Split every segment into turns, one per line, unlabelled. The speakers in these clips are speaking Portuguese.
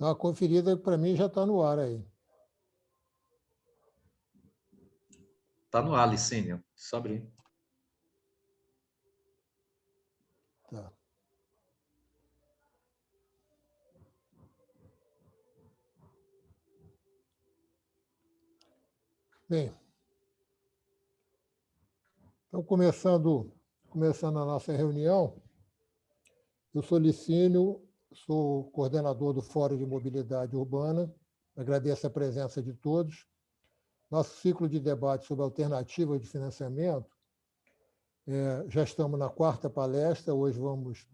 Dá uma conferida que para mim já está no ar aí.
Está no ar, Licínio. Só abrir.
Tá. Bem, então, começando a nossa reunião, eu sou Licínio, sou coordenador do Fórum de Mobilidade Urbana, agradeço a presença de todos. Nosso ciclo de debate sobre alternativas de financiamento, já estamos na 4ª palestra, hoje vamos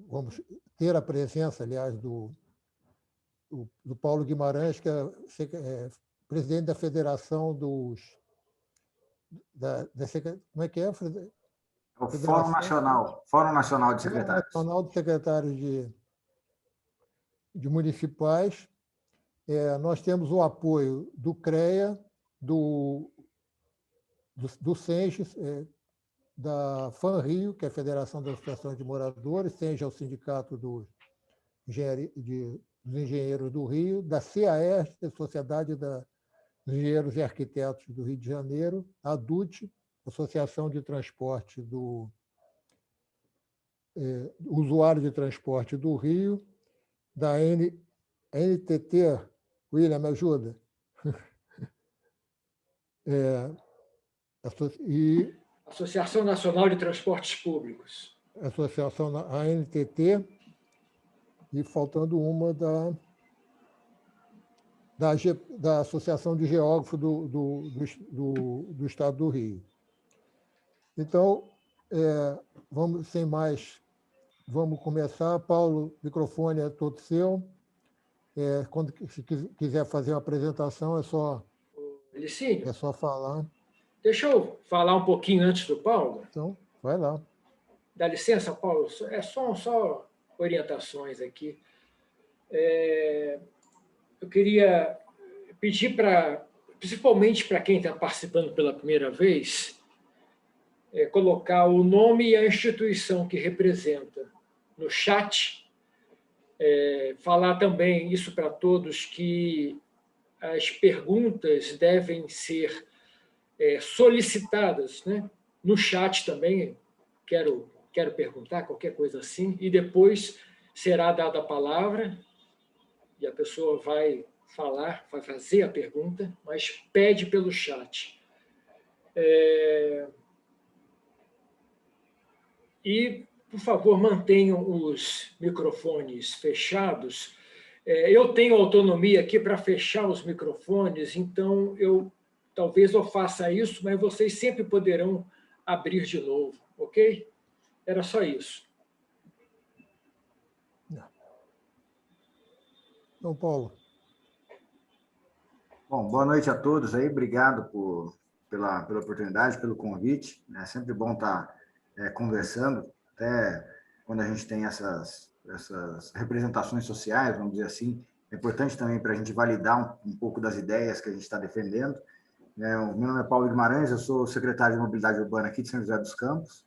vamos ter a presença, aliás, do Paulo Guimarães, que é presidente da Federação como é que é?
O Fórum Nacional de Secretários.
Fórum Nacional de Secretários de Municipais. Nós temos o apoio do CREA, do SENGES, da FANRIO, que é a Federação das Associações de Moradores, SENGES é o Sindicato dos Engenheiros do Rio, da CAERT, a Sociedade dos Engenheiros e Arquitetos do Rio de Janeiro, a ADUT, Associação de Transporte Usuário de Transporte do Rio, da NTT, William, me ajuda?
Associação Nacional de Transportes Públicos.
Associação, a ANTT, e faltando uma da Associação de Geógrafos do Estado do Rio. Então, sem mais, vamos começar. Paulo, o microfone é todo seu. Quando se quiser fazer uma apresentação, é só falar.
Deixa eu falar um pouquinho antes do Paulo.
Então, vai lá.
Dá licença, Paulo, só orientações aqui. Eu queria pedir principalmente para quem está participando pela primeira vez, colocar o nome e a instituição que representa no chat. Falar também isso para todos, que as perguntas devem ser solicitadas, né? No chat também, quero perguntar, qualquer coisa assim, e depois será dada a palavra e a pessoa vai falar, vai fazer a pergunta, mas pede pelo chat. E, por favor, mantenham os microfones fechados. Eu tenho autonomia aqui para fechar os microfones, então talvez eu faça isso, mas vocês sempre poderão abrir de novo, ok? Era só isso.
Então, Paulo.
Bom, boa noite a todos aí, obrigado pela oportunidade, pelo convite. É sempre bom estar conversando, até quando a gente tem essas representações sociais, vamos dizer assim. É importante também para a gente validar um pouco das ideias que a gente está defendendo. O meu nome é Paulo Guimarães, eu sou secretário de Mobilidade Urbana aqui de São José dos Campos.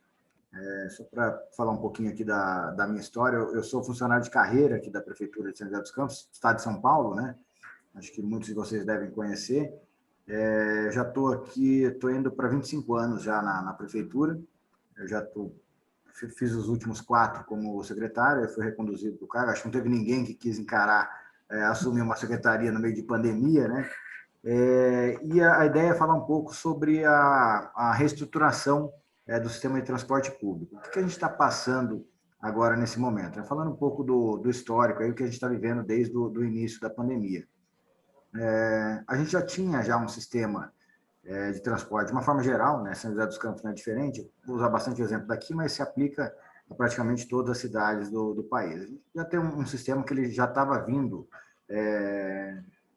Só para falar um pouquinho aqui da minha história, eu sou funcionário de carreira aqui da Prefeitura de São José dos Campos, estado de São Paulo, né? Acho que muitos de vocês devem conhecer. Já estou aqui, estou indo para 25 anos já na Prefeitura. Eu já fiz os últimos 4 como secretário, eu fui reconduzido do cargo. Acho que não teve ninguém que quis assumir uma secretaria no meio de pandemia, né? E a ideia é falar um pouco sobre a reestruturação do sistema de transporte público. O que a gente está passando agora nesse momento? Falando um pouco do histórico, aí, o que a gente está vivendo desde o início da pandemia. A gente já tinha um sistema de transporte, de uma forma geral, né? São José dos Campos não é diferente, vou usar bastante o exemplo daqui, mas se aplica a praticamente todas as cidades do país. A gente já tem um sistema que ele já estava vindo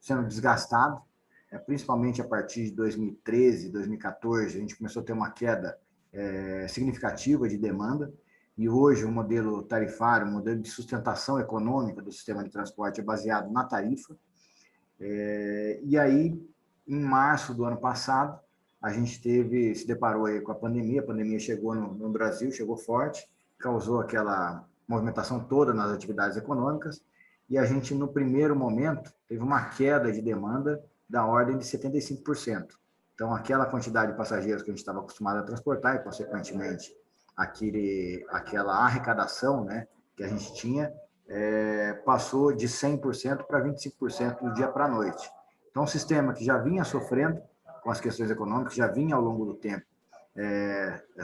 sendo desgastado, principalmente a partir de 2013, 2014, a gente começou a ter uma queda significativa de demanda, e hoje o modelo tarifário, o modelo de sustentação econômica do sistema de transporte é baseado na tarifa. E aí, em março do ano passado, a gente se deparou aí com a pandemia chegou no Brasil, chegou forte, causou aquela movimentação toda nas atividades econômicas, e a gente, no primeiro momento, teve uma queda de demanda da ordem de 75%. Então, aquela quantidade de passageiros que a gente estava acostumado a transportar e, consequentemente, aquela arrecadação, né, que a gente tinha, passou de 100% para 25% do dia para a noite. Então, um sistema que já vinha sofrendo com as questões econômicas, já vinha ao longo do tempo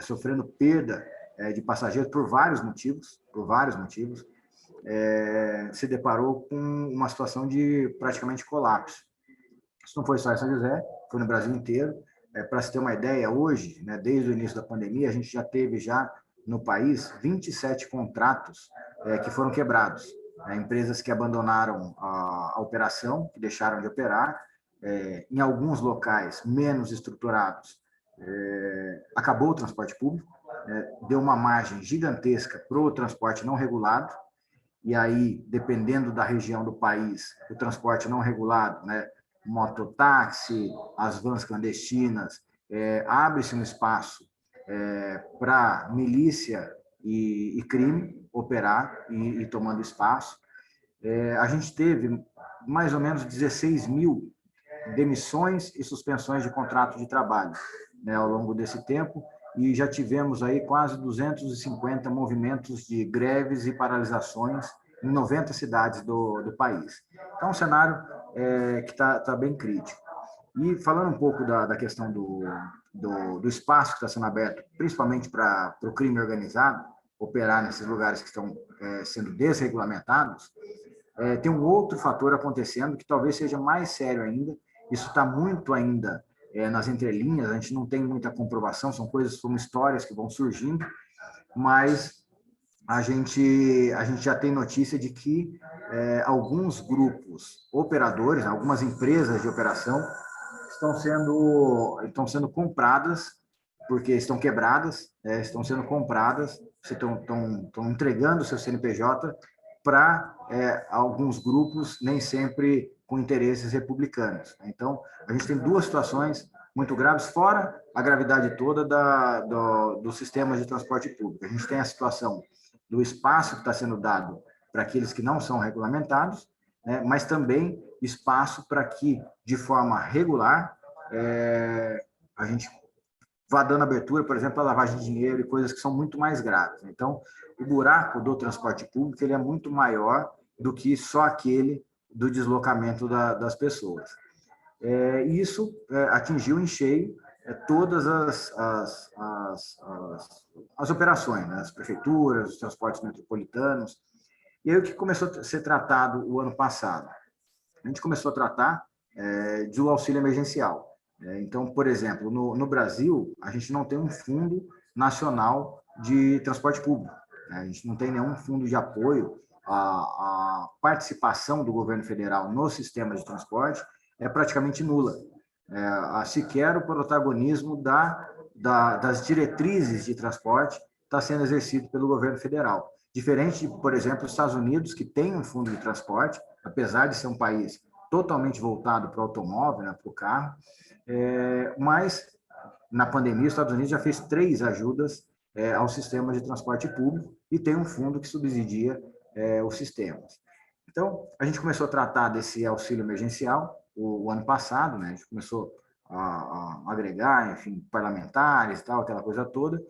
sofrendo perda de passageiros por vários motivos, se deparou com uma situação de praticamente colapso. Isso não foi só em São José, foi no Brasil inteiro. Para se ter uma ideia, hoje, né, desde o início da pandemia, a gente já teve no país 27 contratos que foram quebrados. Empresas que abandonaram a operação, que deixaram de operar, em alguns locais menos estruturados, acabou o transporte público, deu uma margem gigantesca para o transporte não regulado, e aí, dependendo da região do país, o transporte não regulado, né, mototáxi, as vans clandestinas, abre-se um espaço para milícia e crime operar e tomando espaço. A gente teve mais ou menos 16 mil demissões e suspensões de contrato de trabalho, né, ao longo desse tempo, e já tivemos aí quase 250 movimentos de greves e paralisações em 90 cidades do país. Então, é um cenário que está bem crítico. E falando um pouco da questão do espaço que está sendo aberto, principalmente para o crime organizado, operar nesses lugares que estão sendo desregulamentados, tem um outro fator acontecendo que talvez seja mais sério ainda. Isso está muito ainda nas entrelinhas, a gente não tem muita comprovação, são histórias que vão surgindo, mas a gente já tem notícia de que alguns grupos operadores, algumas empresas de operação estão sendo compradas, porque estão quebradas, estão sendo compradas, estão entregando o seu CNPJ para alguns grupos, nem sempre com interesses republicanos. Então, a gente tem duas situações muito graves, fora a gravidade toda do sistema de transporte público. A gente tem a situação do espaço que está sendo dado para aqueles que não são regulamentados, né, mas também espaço para que, de forma regular, a gente vá dando abertura, por exemplo, a lavagem de dinheiro e coisas que são muito mais graves. Então, o buraco do transporte público ele é muito maior do que só aquele do deslocamento das pessoas. Isso atingiu em cheio todas as operações, né? As prefeituras, os transportes metropolitanos. E aí o que começou a ser tratado o ano passado? A gente começou a tratar do auxílio emergencial. Então, por exemplo, no Brasil, a gente não tem um fundo nacional de transporte público. A gente não tem nenhum fundo de apoio à participação do governo federal no sistema de transporte, é praticamente nula. Sequer o protagonismo das diretrizes de transporte está sendo exercido pelo governo federal. Diferente, por exemplo, dos Estados Unidos, que tem um fundo de transporte, apesar de ser um país totalmente voltado para o automóvel, né, para o carro, mas na pandemia os Estados Unidos já fez 3 ajudas ao sistema de transporte público e tem um fundo que subsidia os sistemas. Então, a gente começou a tratar desse auxílio emergencial o ano passado, né? A gente começou a agregar, enfim, parlamentares e tal, aquela coisa toda,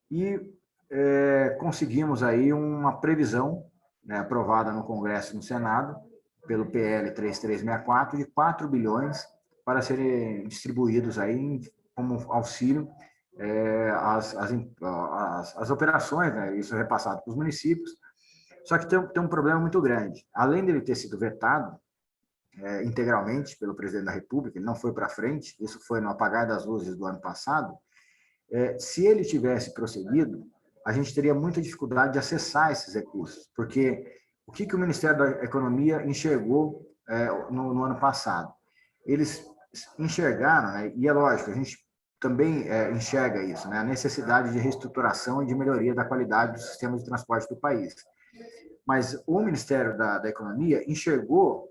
e conseguimos aí uma previsão, né, aprovada no Congresso e no Senado, pelo PL 3364, de 4 bilhões para serem distribuídos aí como auxílio às operações, né? Isso é repassado para os municípios. Só que tem um problema muito grande. Além dele ter sido vetado integralmente pelo presidente da República, ele não foi para frente, isso foi no apagar das luzes do ano passado, se ele tivesse prosseguido, a gente teria muita dificuldade de acessar esses recursos, porque o que o Ministério da Economia enxergou no ano passado? Eles enxergaram, né, e é lógico, a gente também enxerga isso, né, a necessidade de reestruturação e de melhoria da qualidade do sistema de transporte do país. Mas o Ministério da Economia enxergou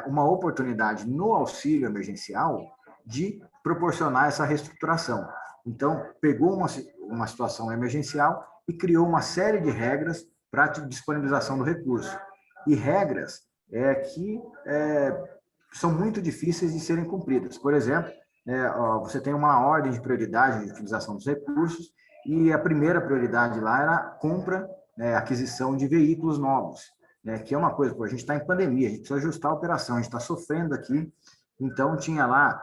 uma oportunidade no auxílio emergencial de proporcionar essa reestruturação. Então, pegou uma situação emergencial e criou uma série de regras para a disponibilização do recurso. E regras que são muito difíceis de serem cumpridas. Por exemplo, você tem uma ordem de prioridade de utilização dos recursos e a primeira prioridade lá era a compra, aquisição de veículos novos, que é uma coisa, a gente está em pandemia, a gente precisa ajustar a operação, a gente está sofrendo aqui, então tinha lá,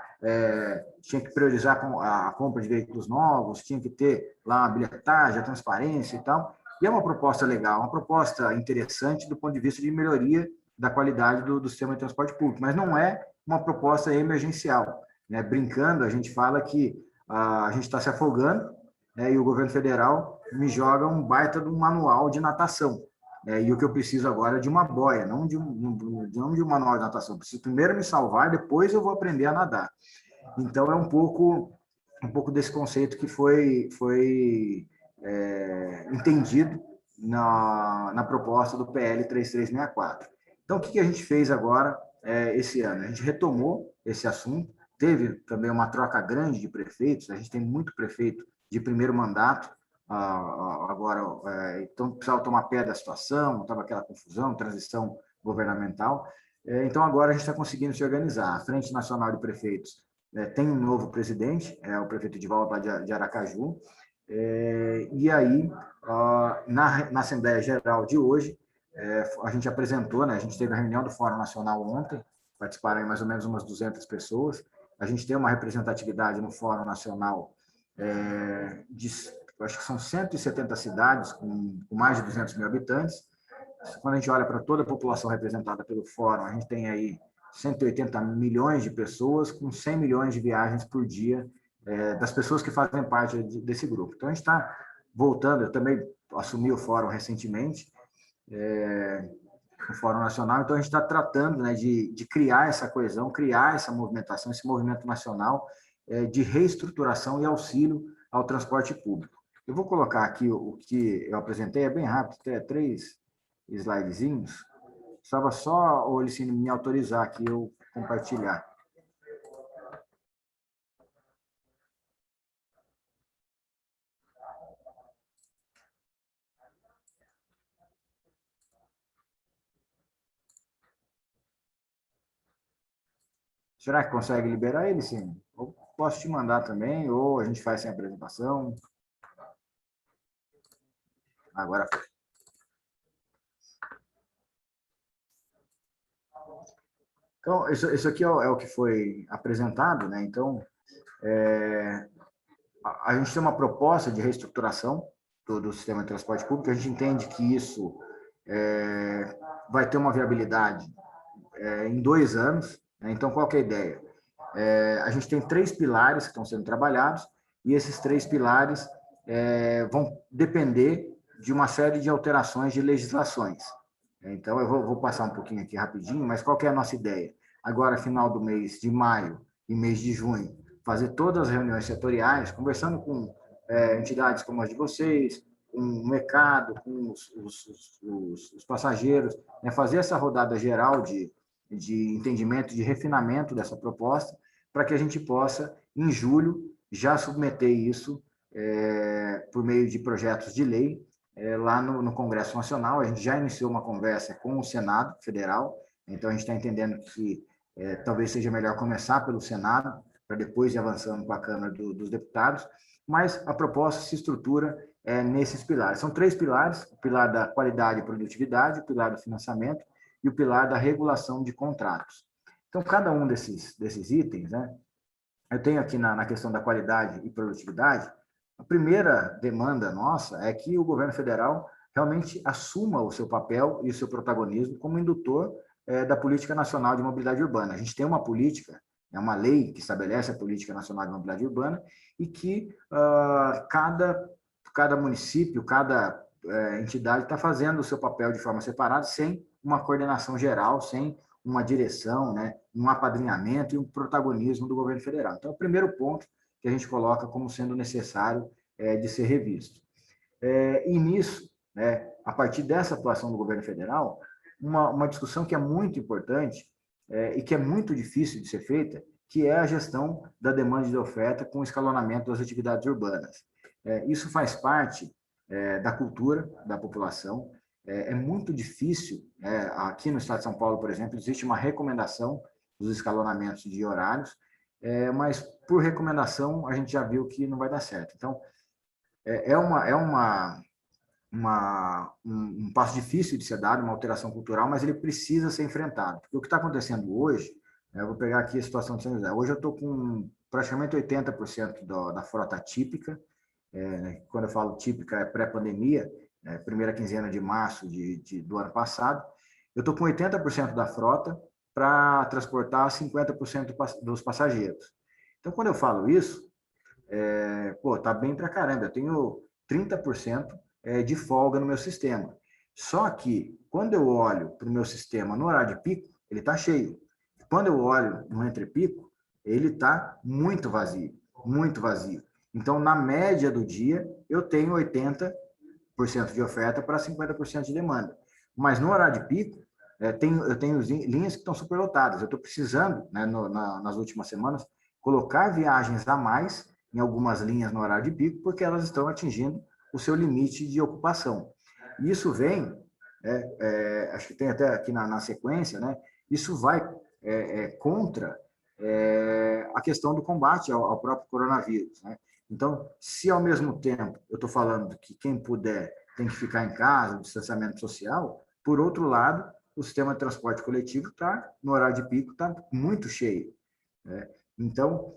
tinha que priorizar a compra de veículos novos, tinha que ter lá a bilhetagem, a transparência e tal, e é uma proposta legal, uma proposta interessante do ponto de vista de melhoria da qualidade do sistema de transporte público, mas não é uma proposta emergencial. Brincando, a gente fala que a gente está se afogando, e o governo federal me joga um baita de um manual de natação. E o que eu preciso agora é de uma boia, não de um manual de natação. Eu preciso primeiro me salvar, depois eu vou aprender a nadar. Então, é um pouco desse conceito que foi entendido na proposta do PL 3364. Então, o que a gente fez agora esse ano? A gente retomou esse assunto, teve também uma troca grande de prefeitos, a gente tem muito prefeito de primeiro mandato, agora, então precisava tomar pé da situação, estava aquela confusão, transição governamental, então agora a gente está conseguindo se organizar. A Frente Nacional de Prefeitos tem um novo presidente, o prefeito Edivaldo de Aracaju, e aí, na Assembleia Geral de hoje, a gente apresentou, a gente teve a reunião do Fórum Nacional ontem, participaram aí mais ou menos umas 200 pessoas, a gente tem uma representatividade no Fórum Nacional acho que são 170 cidades com mais de 200 mil habitantes. Quando a gente olha para toda a população representada pelo Fórum, a gente tem aí 180 milhões de pessoas com 100 milhões de viagens por dia das pessoas que fazem parte desse grupo. Então, a gente está voltando, eu também assumi o Fórum recentemente, o Fórum Nacional, então a gente está tratando de criar essa coesão, criar essa movimentação, esse movimento nacional de reestruturação e auxílio ao transporte público. Eu vou colocar aqui o que eu apresentei, é bem rápido, tem 3 slidezinhos. Estava só o Licínio me autorizar aqui eu compartilhar. Será que consegue liberar ele, sim? Ou posso te mandar também, ou a gente faz sem apresentação. Agora foi. Então, isso aqui é o que foi apresentado, Então, a gente tem uma proposta de reestruturação do sistema de transporte público, a gente entende que isso vai ter uma viabilidade em 2 anos, Então, qual que é a ideia? A gente tem 3 pilares que estão sendo trabalhados, e esses 3 pilares vão depender de uma série de alterações de legislações. Então, eu vou passar um pouquinho aqui rapidinho, mas qual que é a nossa ideia? Agora, final do mês de maio e mês de junho, fazer todas as reuniões setoriais, conversando com entidades como as de vocês, com o mercado, com os passageiros, fazer essa rodada geral de entendimento, de refinamento dessa proposta, para que a gente possa, em julho, já submeter isso por meio de projetos de lei lá no Congresso Nacional. A gente já iniciou uma conversa com o Senado Federal, então a gente está entendendo que talvez seja melhor começar pelo Senado, para depois ir avançando com a Câmara dos Deputados, mas a proposta se estrutura nesses pilares. São 3 pilares: o pilar da qualidade e produtividade, o pilar do financiamento e o pilar da regulação de contratos. Então, cada um desses itens, eu tenho aqui na questão da qualidade e produtividade, a primeira demanda nossa é que o governo federal realmente assuma o seu papel e o seu protagonismo como indutor da Política Nacional de Mobilidade Urbana. A gente tem uma política, uma lei que estabelece a Política Nacional de Mobilidade Urbana e que cada município, cada entidade está fazendo o seu papel de forma separada, sem uma coordenação geral, sem uma direção, um apadrinhamento e um protagonismo do governo federal. Então, é o primeiro ponto que a gente coloca como sendo necessário de ser revisto. E nisso, a partir dessa atuação do governo federal, uma discussão que é muito importante e que é muito difícil de ser feita, que é a gestão da demanda e da oferta com o escalonamento das atividades urbanas. Isso faz parte da cultura da população, é muito difícil, aqui no estado de São Paulo, por exemplo, existe uma recomendação dos escalonamentos de horários, mas por recomendação a gente já viu que não vai dar certo. Então, um passo difícil de ser dado, uma alteração cultural, mas ele precisa ser enfrentado. Porque o que está acontecendo hoje, eu vou pegar aqui a situação de São José, hoje eu estou com praticamente 80% da frota típica, quando eu falo típica é pré-pandemia, primeira quinzena de março do ano passado, eu estou com 80% da frota para transportar 50% dos passageiros. Então, quando eu falo isso, tá bem para caramba, eu tenho 30% de folga no meu sistema. Só que, quando eu olho para o meu sistema no horário de pico, ele está cheio. Quando eu olho no entrepico, ele está muito vazio, muito vazio. Então, na média do dia, eu tenho 80% de oferta para 50% de demanda. Mas no horário de pico, eu tenho linhas que estão superlotadas. Eu estou precisando, né, nas últimas semanas, colocar viagens a mais em algumas linhas no horário de pico, porque elas estão atingindo o seu limite de ocupação. E isso vem, acho que tem até aqui na sequência, né, isso vai contra a questão do combate ao próprio coronavírus, né? Então, se ao mesmo tempo eu estou falando que quem puder tem que ficar em casa, distanciamento social, por outro lado, o sistema de transporte coletivo está, no horário de pico, está muito cheio, né? Então,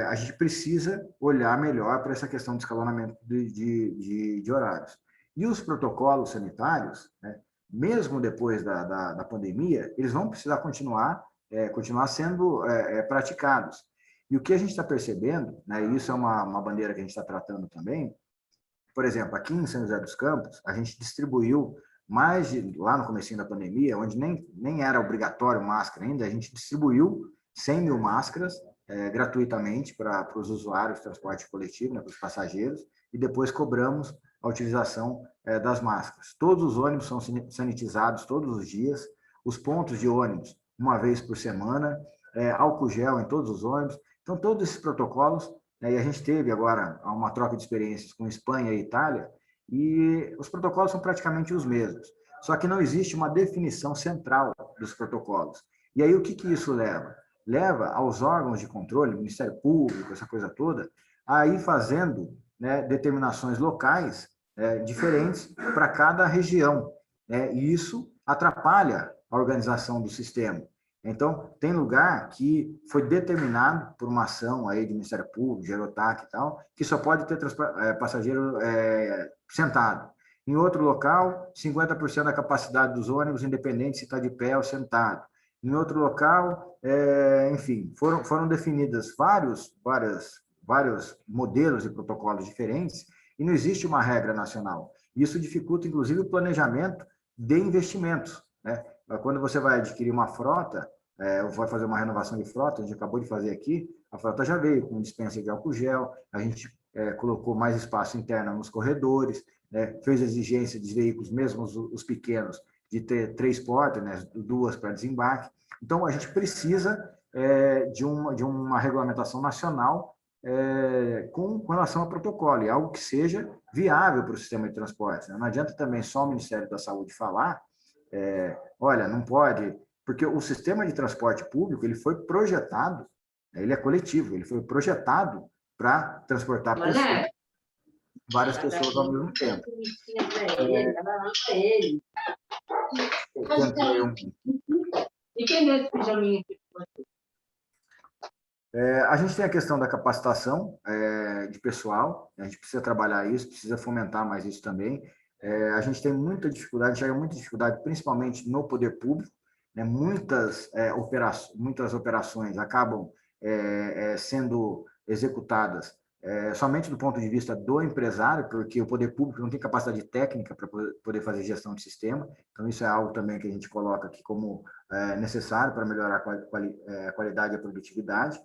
a gente precisa olhar melhor para essa questão de escalonamento de horários. E os protocolos sanitários, né, mesmo depois da pandemia, eles vão precisar continuar sendo praticados. E o que a gente está percebendo, né, e isso é uma bandeira que a gente está tratando também, por exemplo, aqui em São José dos Campos, a gente distribuiu lá no comecinho da pandemia, onde nem era obrigatório máscara ainda, a gente distribuiu 100 mil máscaras gratuitamente para os usuários de transporte coletivo, né, para os passageiros, e depois cobramos a utilização das máscaras. Todos os ônibus são sanitizados todos os dias, os pontos de ônibus uma vez por semana, álcool gel em todos os ônibus. Então, todos esses protocolos, e a gente teve agora uma troca de experiências com Espanha e Itália, e os protocolos são praticamente os mesmos. Só que não existe uma definição central dos protocolos. E aí, o que isso leva? Leva aos órgãos de controle, Ministério Público, essa coisa toda, a ir fazendo, né, determinações locais diferentes para cada região. E isso atrapalha a organização do sistema. Então, tem lugar que foi determinado por uma ação aí do Ministério Público, de Aerotac e tal, que só pode ter passageiro sentado. Em outro local, 50% da capacidade dos ônibus, independente se está de pé ou sentado. Em outro local, enfim, foram definidas vários modelos e protocolos diferentes e não existe uma regra nacional. Isso dificulta, inclusive, o planejamento de investimentos, né? Quando você vai adquirir uma frota, ou vai fazer uma renovação de frota, a gente acabou de fazer aqui, a frota já veio com dispensa de álcool gel, a gente colocou mais espaço interno nos corredores, fez exigência de veículos, mesmo os pequenos, de ter 3 portas, né, 2 para desembarque. Então, a gente precisa de uma regulamentação nacional com relação ao protocolo, e algo que seja viável para o sistema de transporte, né? Não adianta também só o Ministério da Saúde falar, olha, não pode, porque o sistema de transporte público ele foi projetado, ele é coletivo, ele foi projetado para transportar pessoas, várias pessoas ao mesmo tempo.
E quem é esse pijaminha aqui?
A gente tem a questão da capacitação de pessoal, a gente precisa trabalhar isso, precisa fomentar mais isso também. A gente tem muita dificuldade, enxerga muita dificuldade, principalmente no poder público, né? Muitas operações acabam sendo executadas somente do ponto de vista do empresário, porque o poder público não tem capacidade técnica para poder fazer gestão de sistema, então isso é algo também que a gente coloca aqui como necessário para melhorar a qualidade e a produtividade.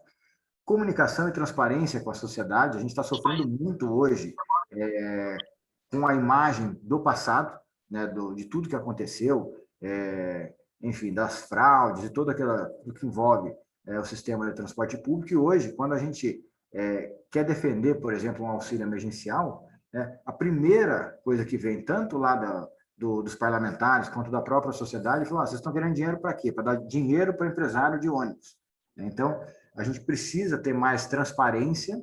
Comunicação e transparência com a sociedade, a gente está sofrendo muito hoje com a imagem do passado, né, de tudo que aconteceu, enfim, das fraudes e tudo que envolve o sistema de transporte público. E hoje, quando a gente quer defender, por exemplo, um auxílio emergencial, né, a primeira coisa que vem, tanto lá dos parlamentares quanto da própria sociedade, falou, vocês estão querendo dinheiro para quê? Para dar dinheiro para empresário de ônibus. Então, a gente precisa ter mais transparência,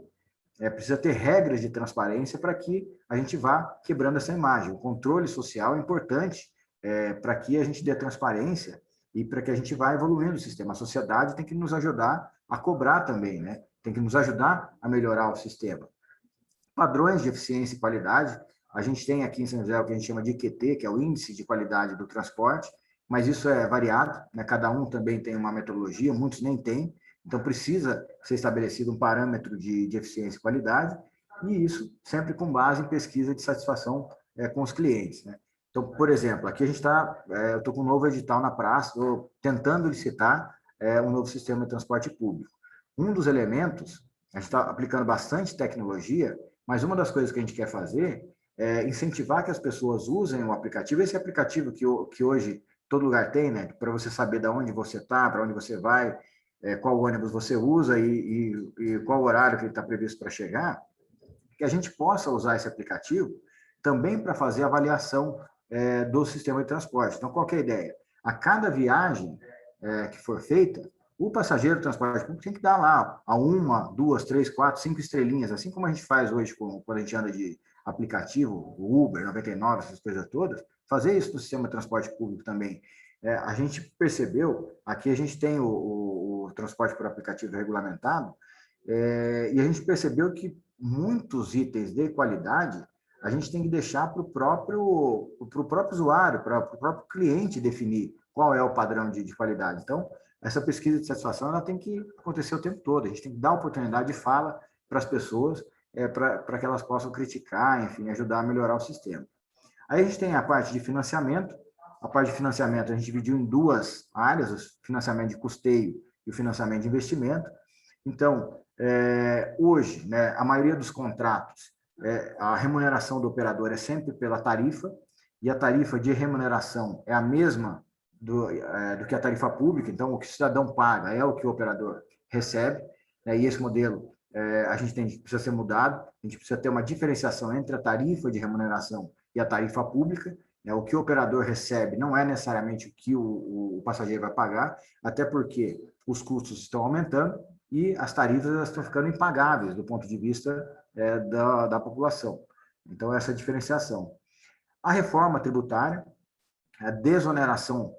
precisa ter regras de transparência para que a gente vá quebrando essa imagem. O controle social é importante para que a gente dê transparência e para que a gente vá evoluindo o sistema. A sociedade tem que nos ajudar a cobrar também, né? Tem que nos ajudar a melhorar o sistema. Padrões de eficiência e qualidade, a gente tem aqui em São José o que a gente chama de IQT, que é o Índice de Qualidade do Transporte, mas isso é variado, né? Cada um também tem uma metodologia, muitos nem têm, então precisa ser estabelecido um parâmetro de eficiência e qualidade, e isso sempre com base em pesquisa de satisfação com os clientes, né? Então, por exemplo, aqui a gente está, eu estou com um novo edital na praça, estou tentando licitar um novo sistema de transporte público. Um dos elementos, a gente está aplicando bastante tecnologia, mas uma das coisas que a gente quer fazer é incentivar que as pessoas usem o aplicativo, esse aplicativo que hoje todo lugar tem, né, para você saber de onde você está, para onde você vai, qual ônibus você usa e qual horário que ele está previsto para chegar, que a gente possa usar esse aplicativo também para fazer avaliação do sistema de transporte. Então, qual que é a ideia? A cada viagem que for feita, o passageiro do transporte público tem que dar lá a 1, 2, 3, 4, 5 estrelinhas, assim como a gente faz hoje quando a gente anda de aplicativo, o Uber, 99, essas coisas todas, fazer isso no sistema de transporte público também. A gente percebeu, aqui a gente tem o transporte por aplicativo regulamentado, e a gente percebeu que muitos itens de qualidade a gente tem que deixar para o próprio usuário, para o próprio cliente definir qual é o padrão de qualidade. Então, essa pesquisa de satisfação ela tem que acontecer o tempo todo, a gente tem que dar oportunidade de fala para as pessoas, para que elas possam criticar, enfim, ajudar a melhorar o sistema. Aí a gente tem a parte de financiamento. A parte de financiamento a gente dividiu em duas áreas, o financiamento de custeio e o financiamento de investimento. Então, hoje, né, a maioria dos contratos, a remuneração do operador é sempre pela tarifa, e a tarifa de remuneração é a mesma do que a tarifa pública, então o que o cidadão paga é o que o operador recebe, né, e esse modelo a gente precisa ser mudado, a gente precisa ter uma diferenciação entre a tarifa de remuneração e a tarifa pública, né, o que o operador recebe não é necessariamente o que o passageiro vai pagar, até porque os custos estão aumentando e as tarifas estão ficando impagáveis do ponto de vista da população. Então, essa diferenciação. A reforma tributária, a desoneração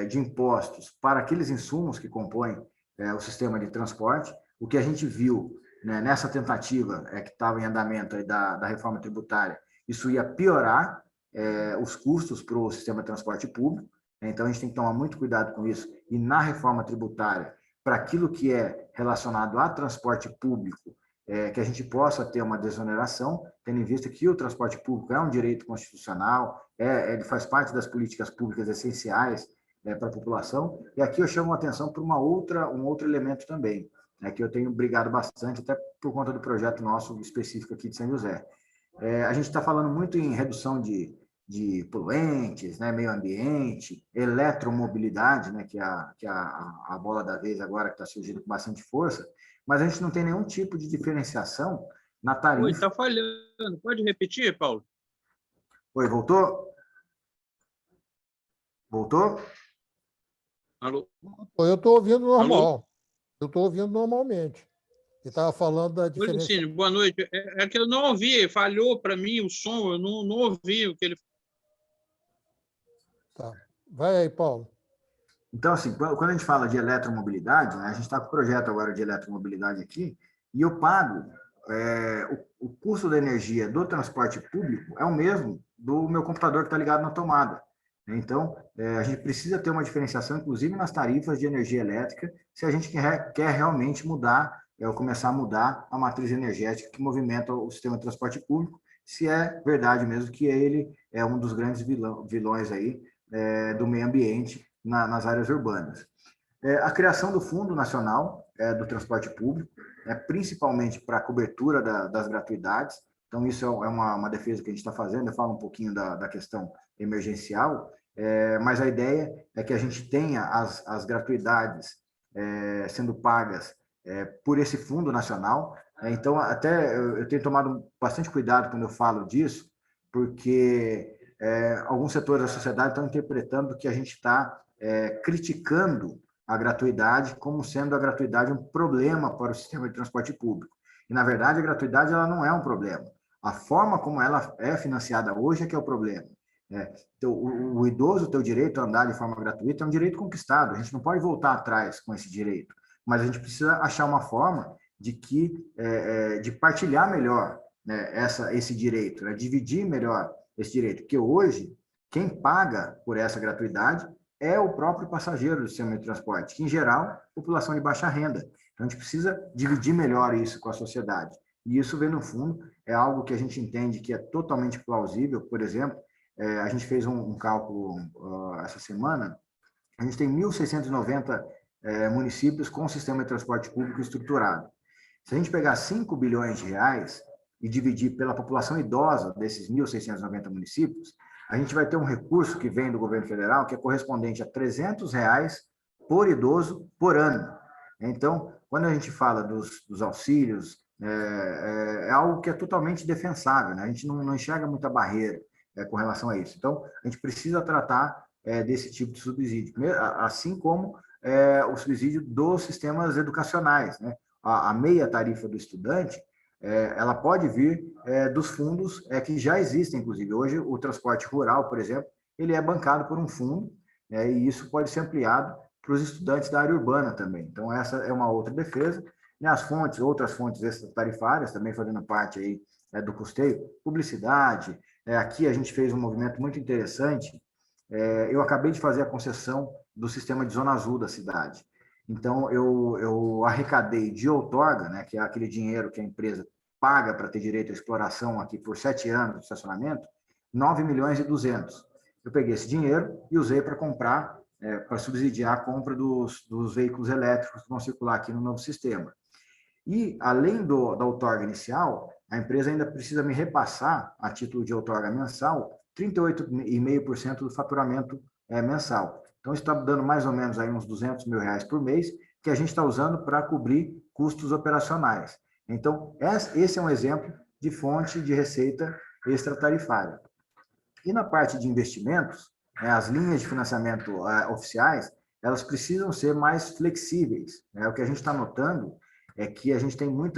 de impostos para aqueles insumos que compõem o sistema de transporte. O que a gente viu, né, nessa tentativa que estava em andamento da reforma tributária, isso ia piorar os custos para o sistema de transporte público. Então, a gente tem que tomar muito cuidado com isso. E na reforma tributária, para aquilo que é relacionado a transporte público, que a gente possa ter uma desoneração, tendo em vista que o transporte público é um direito constitucional, ele faz parte das políticas públicas essenciais para a população. E aqui eu chamo a atenção para um outro elemento também, que eu tenho brigado bastante, até por conta do projeto nosso específico aqui de São José. A gente está falando muito em redução de poluentes, né, meio ambiente, eletromobilidade, né, que é a bola da vez agora que está surgindo com bastante força, mas a gente não tem nenhum tipo de diferenciação na tarifa.
Oi, está falhando. Pode repetir, Paulo?
Oi, voltou? Voltou?
Alô?
Eu estou ouvindo normal.
Alô?
Eu estou ouvindo normalmente. Ele estava falando da
Oi,
diferença.
Lucínio, boa noite. É que eu não ouvi, falhou para mim o som, eu não ouvi o que ele...
Tá. Vai aí, Paulo.
Então, assim, quando a gente fala de eletromobilidade, né, a gente está com o projeto agora de eletromobilidade aqui, e eu pago o custo da energia do transporte público é o mesmo do meu computador que está ligado na tomada. Então, a gente precisa ter uma diferenciação, inclusive nas tarifas de energia elétrica, se a gente quer realmente mudar, ou começar a mudar a matriz energética que movimenta o sistema de transporte público, se é verdade mesmo que ele é um dos grandes vilões aí do meio ambiente nas áreas urbanas. A criação do Fundo Nacional do Transporte Público, principalmente para a cobertura das gratuidades. Então, isso é uma defesa que a gente está fazendo. Eu falo um pouquinho da questão emergencial, mas a ideia é que a gente tenha as gratuidades sendo pagas por esse Fundo Nacional. Então, até eu tenho tomado bastante cuidado quando eu falo disso, porque alguns setores da sociedade estão interpretando que a gente está criticando a gratuidade como sendo a gratuidade um problema para o sistema de transporte público. E, na verdade, a gratuidade ela não é um problema. A forma como ela é financiada hoje é que é o problema. Então, o idoso ter o direito a andar de forma gratuita é um direito conquistado. A gente não pode voltar atrás com esse direito, mas a gente precisa achar uma forma de partilhar melhor, né, esse direito, né, dividir melhor esse direito, porque hoje quem paga por essa gratuidade é o próprio passageiro do sistema de transporte, que, em geral, população de baixa renda. Então, a gente precisa dividir melhor isso com a sociedade. E isso, vem no fundo, é algo que a gente entende que é totalmente plausível. Por exemplo, a gente fez um cálculo essa semana, a gente tem 1.690 municípios com sistema de transporte público estruturado. Se a gente pegar 5 bilhões de reais e dividir pela população idosa desses 1.690 municípios, a gente vai ter um recurso que vem do governo federal que é correspondente a R$ 300 por idoso por ano. Então, quando a gente fala dos auxílios, é algo que é totalmente defensável, né? A gente não enxerga muita barreira com relação a isso. Então, a gente precisa tratar desse tipo de subsídio, assim como o subsídio dos sistemas educacionais, né? A meia tarifa do estudante, ela pode vir dos fundos que já existem, inclusive. Hoje, o transporte rural, por exemplo, ele é bancado por um fundo, e isso pode ser ampliado para os estudantes da área urbana também. Então, essa é uma outra defesa. E outras fontes extratarifárias, também fazendo parte aí, do custeio, publicidade. Aqui a gente fez um movimento muito interessante. Eu acabei de fazer a concessão do sistema de Zona Azul da cidade. Então, eu arrecadei de outorga, né, que é aquele dinheiro que a empresa paga para ter direito à exploração aqui por 7 anos de estacionamento, 9.200.000. Eu peguei esse dinheiro e usei para comprar, para subsidiar a compra dos veículos elétricos que vão circular aqui no novo sistema. E, além da outorga inicial, a empresa ainda precisa me repassar, a título de outorga mensal, 38,5% do faturamento mensal. Então, isso está dando mais ou menos aí uns R$200 mil por mês, que a gente está usando para cobrir custos operacionais. Então, esse é um exemplo de fonte de receita extratarifária. E na parte de investimentos, as linhas de financiamento oficiais, elas precisam ser mais flexíveis. O que a gente está notando é que a gente tem o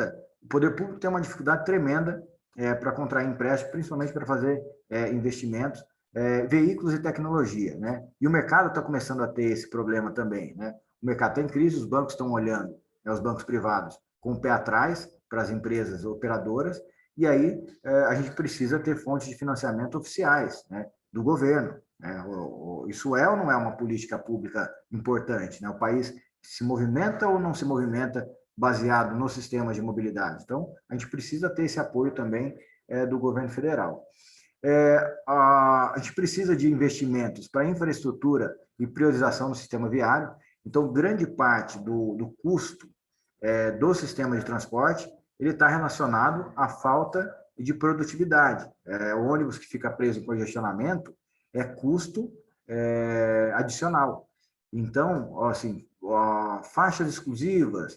poder público tem uma dificuldade tremenda para contrair empréstimo, principalmente para fazer investimentos, veículos e tecnologia, né? E o mercado está começando a ter esse problema também, né? O mercado está em crise, os bancos estão olhando, os bancos privados, com o pé atrás para as empresas operadoras, e aí a gente precisa ter fontes de financiamento oficiais, né, do governo. Né? Isso é ou não é uma política pública importante? Né? O país se movimenta ou não se movimenta baseado nos sistemas de mobilidade? Então, a gente precisa ter esse apoio também do governo federal. A gente precisa de investimentos para infraestrutura e priorização no sistema viário. Então, grande parte do custo do sistema de transporte ele está relacionado à falta de produtividade. O ônibus que fica preso em congestionamento é custo adicional. Então, assim, faixas exclusivas,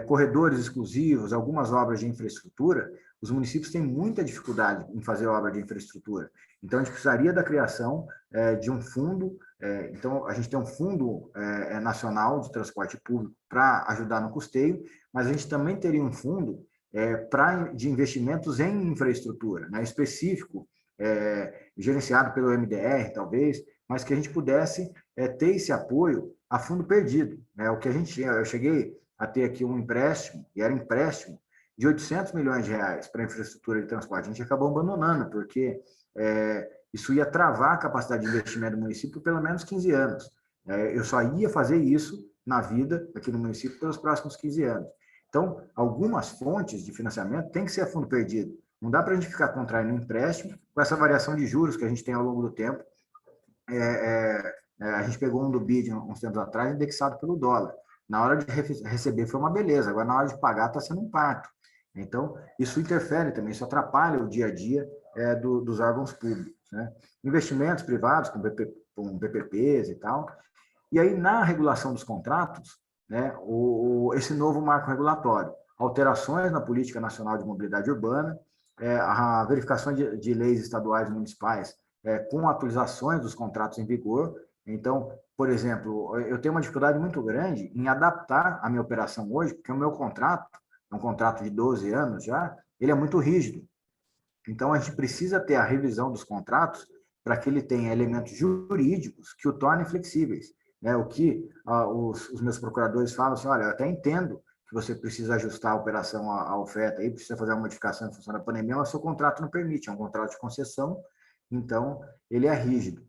corredores exclusivos, algumas obras de infraestrutura, os municípios têm muita dificuldade em fazer obra de infraestrutura. Então, a gente precisaria da criação de um fundo. Então, a gente tem um fundo nacional de transporte público para ajudar no custeio, mas a gente também teria um fundo de investimentos em infraestrutura, né, específico, gerenciado pelo MDR, talvez, mas que a gente pudesse ter esse apoio a fundo perdido. Né? Eu cheguei a ter aqui um empréstimo, e era empréstimo, de R$800 milhões para a infraestrutura de transporte. A gente acabou abandonando, porque isso ia travar a capacidade de investimento do município por pelo menos 15 anos. Eu só ia fazer isso na vida aqui no município pelos próximos 15 anos. Então, algumas fontes de financiamento têm que ser a fundo perdido. Não dá para a gente ficar contraindo um empréstimo com essa variação de juros que a gente tem ao longo do tempo. A gente pegou um do BID uns tempos atrás, indexado pelo dólar. Na hora de receber foi uma beleza, agora na hora de pagar está sendo um parto. Então, isso interfere também, isso atrapalha o dia a dia dos órgãos públicos. Né? Investimentos privados, com PPPs e tal. E aí, na regulação dos contratos, né, esse novo marco regulatório, alterações na Política Nacional de Mobilidade Urbana, a verificação de leis estaduais e municipais com atualizações dos contratos em vigor. Então, por exemplo, eu tenho uma dificuldade muito grande em adaptar a minha operação hoje, porque o meu contrato, é um contrato de 12 anos já, ele é muito rígido. Então, a gente precisa ter a revisão dos contratos para que ele tenha elementos jurídicos que o tornem flexíveis. Né? O que os meus procuradores falam assim, olha, eu até entendo que você precisa ajustar a operação à oferta, aí precisa fazer uma modificação em função da pandemia, mas o seu contrato não permite, é um contrato de concessão, então ele é rígido.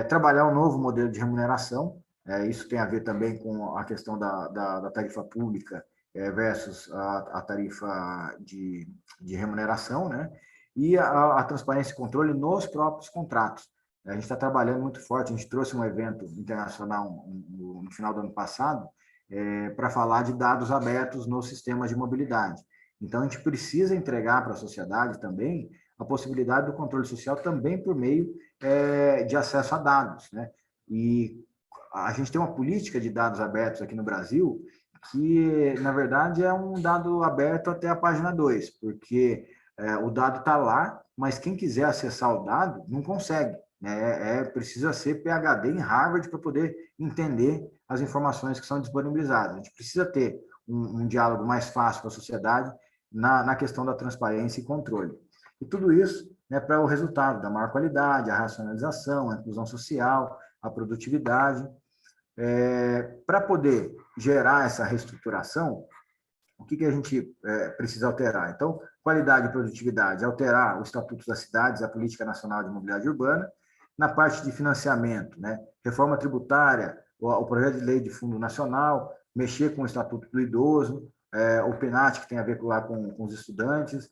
Trabalhar um novo modelo de remuneração, isso tem a ver também com a questão da tarifa pública versus a tarifa de remuneração, né? E a transparência e controle nos próprios contratos. A gente está trabalhando muito forte, a gente trouxe um evento internacional no final do ano passado para falar de dados abertos nos sistemas de mobilidade. Então, a gente precisa entregar para a sociedade também a possibilidade do controle social também por meio de acesso a dados, né? E a gente tem uma política de dados abertos aqui no Brasil que, na verdade, é um dado aberto até a página 2, porque o dado está lá, mas quem quiser acessar o dado não consegue. Né? Precisa ser PhD em Harvard para poder entender as informações que são disponibilizadas. A gente precisa ter um diálogo mais fácil com a sociedade na questão da transparência e controle. E tudo isso, né, para o resultado da maior qualidade, a racionalização, a inclusão social, a produtividade. Para poder gerar essa reestruturação, o que a gente precisa alterar? Então, qualidade e produtividade, alterar o Estatuto das Cidades, a Política Nacional de Mobilidade Urbana. Na parte de financiamento, né, reforma tributária, o projeto de lei de Fundo Nacional, mexer com o Estatuto do Idoso, o PNAT, que tem a ver lá com os estudantes,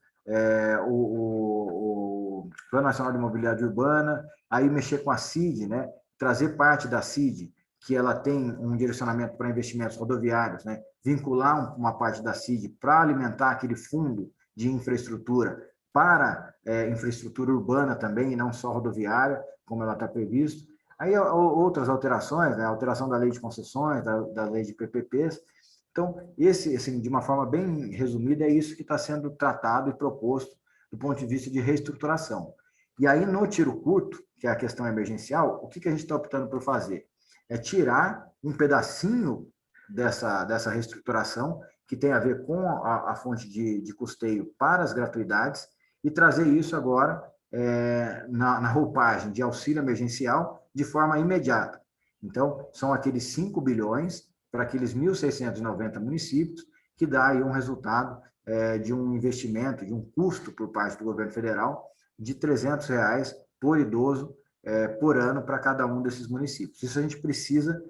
o Plano Nacional de Mobilidade Urbana, aí mexer com a CID, né, trazer parte da CID, que ela tem um direcionamento para investimentos rodoviários, né, vincular uma parte da CID para alimentar aquele fundo de infraestrutura para infraestrutura urbana também, e não só rodoviária, como ela está previsto. Aí outras alterações, né, a alteração da lei de concessões, da lei de PPPs. Então, assim, de uma forma bem resumida, é isso que está sendo tratado e proposto do ponto de vista de reestruturação. E aí, no tiro curto, que é a questão emergencial, o que a gente está optando por fazer? É tirar um pedacinho dessa reestruturação, que tem a ver com a fonte de custeio para as gratuidades, e trazer isso agora na roupagem de auxílio emergencial de forma imediata. Então, são aqueles 5 bilhões para aqueles 1.690 municípios, que dá aí um resultado de um investimento, de um custo por parte do governo federal de R$ 300 por idoso por ano para cada um desses municípios. Isso a gente precisa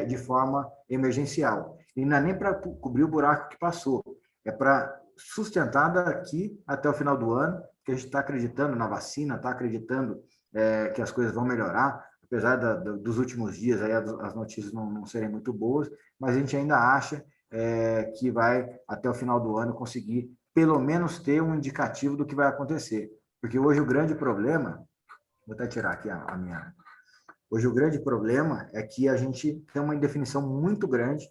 de forma emergencial. E não é nem para cobrir o buraco que passou, é para sustentar daqui até o final do ano, que a gente está acreditando na vacina, está acreditando que as coisas vão melhorar, apesar dos últimos dias aí as notícias não serem muito boas, mas a gente ainda acha que vai, até o final do ano, conseguir pelo menos ter um indicativo do que vai acontecer. Porque hoje o grande problema, vou até tirar aqui a minha... Hoje o grande problema é que a gente tem uma indefinição muito grande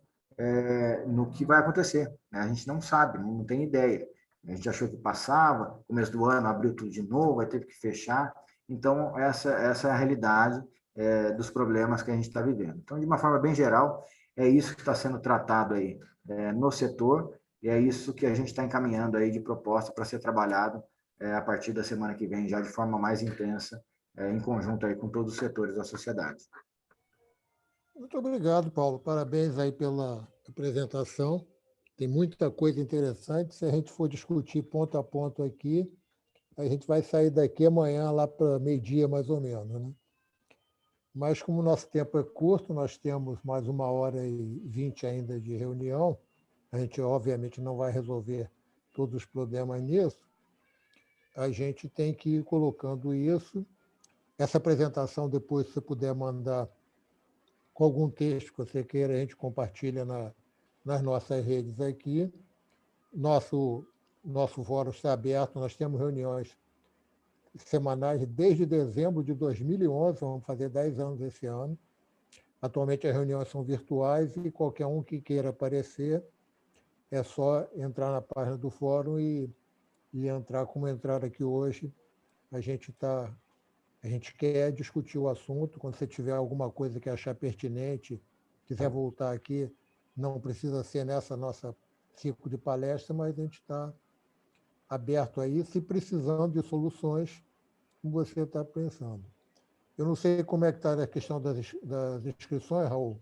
no que vai acontecer. Né? A gente não sabe, não tem ideia. A gente achou que passava, começo do ano abriu tudo de novo, aí teve que fechar. Então, essa é a realidade dos problemas que a gente está vivendo. Então, de uma forma bem geral, é isso que está sendo tratado aí no setor, e é isso que a gente está encaminhando aí de proposta para ser trabalhado a partir da semana que vem, já de forma mais intensa, em conjunto aí com todos os setores da sociedade.
Muito obrigado, Paulo. Parabéns aí pela apresentação. Tem muita coisa interessante. Se a gente for discutir ponto a ponto aqui, a gente vai sair daqui amanhã lá para meio-dia, mais ou menos, né? Mas como o nosso tempo é curto, nós temos mais 1h20 ainda de reunião, a gente obviamente não vai resolver todos os problemas nisso, a gente tem que ir colocando isso. Essa apresentação, depois, se você puder mandar com algum texto que você queira, a gente compartilha nas nossas redes aqui. Nosso fórum está aberto, nós temos reuniões semanais desde dezembro de 2011, vamos fazer 10 anos esse ano. Atualmente as reuniões são virtuais e qualquer um que queira aparecer é só entrar na página do fórum e entrar como entrar aqui hoje. A gente está A gente quer discutir o assunto. Quando você tiver alguma coisa que achar pertinente, quiser voltar aqui, não precisa ser nessa nossa ciclo de palestra, mas a gente está aberto a isso e precisando de soluções, como você está pensando. Eu não sei como é que está a questão das inscrições, Raul.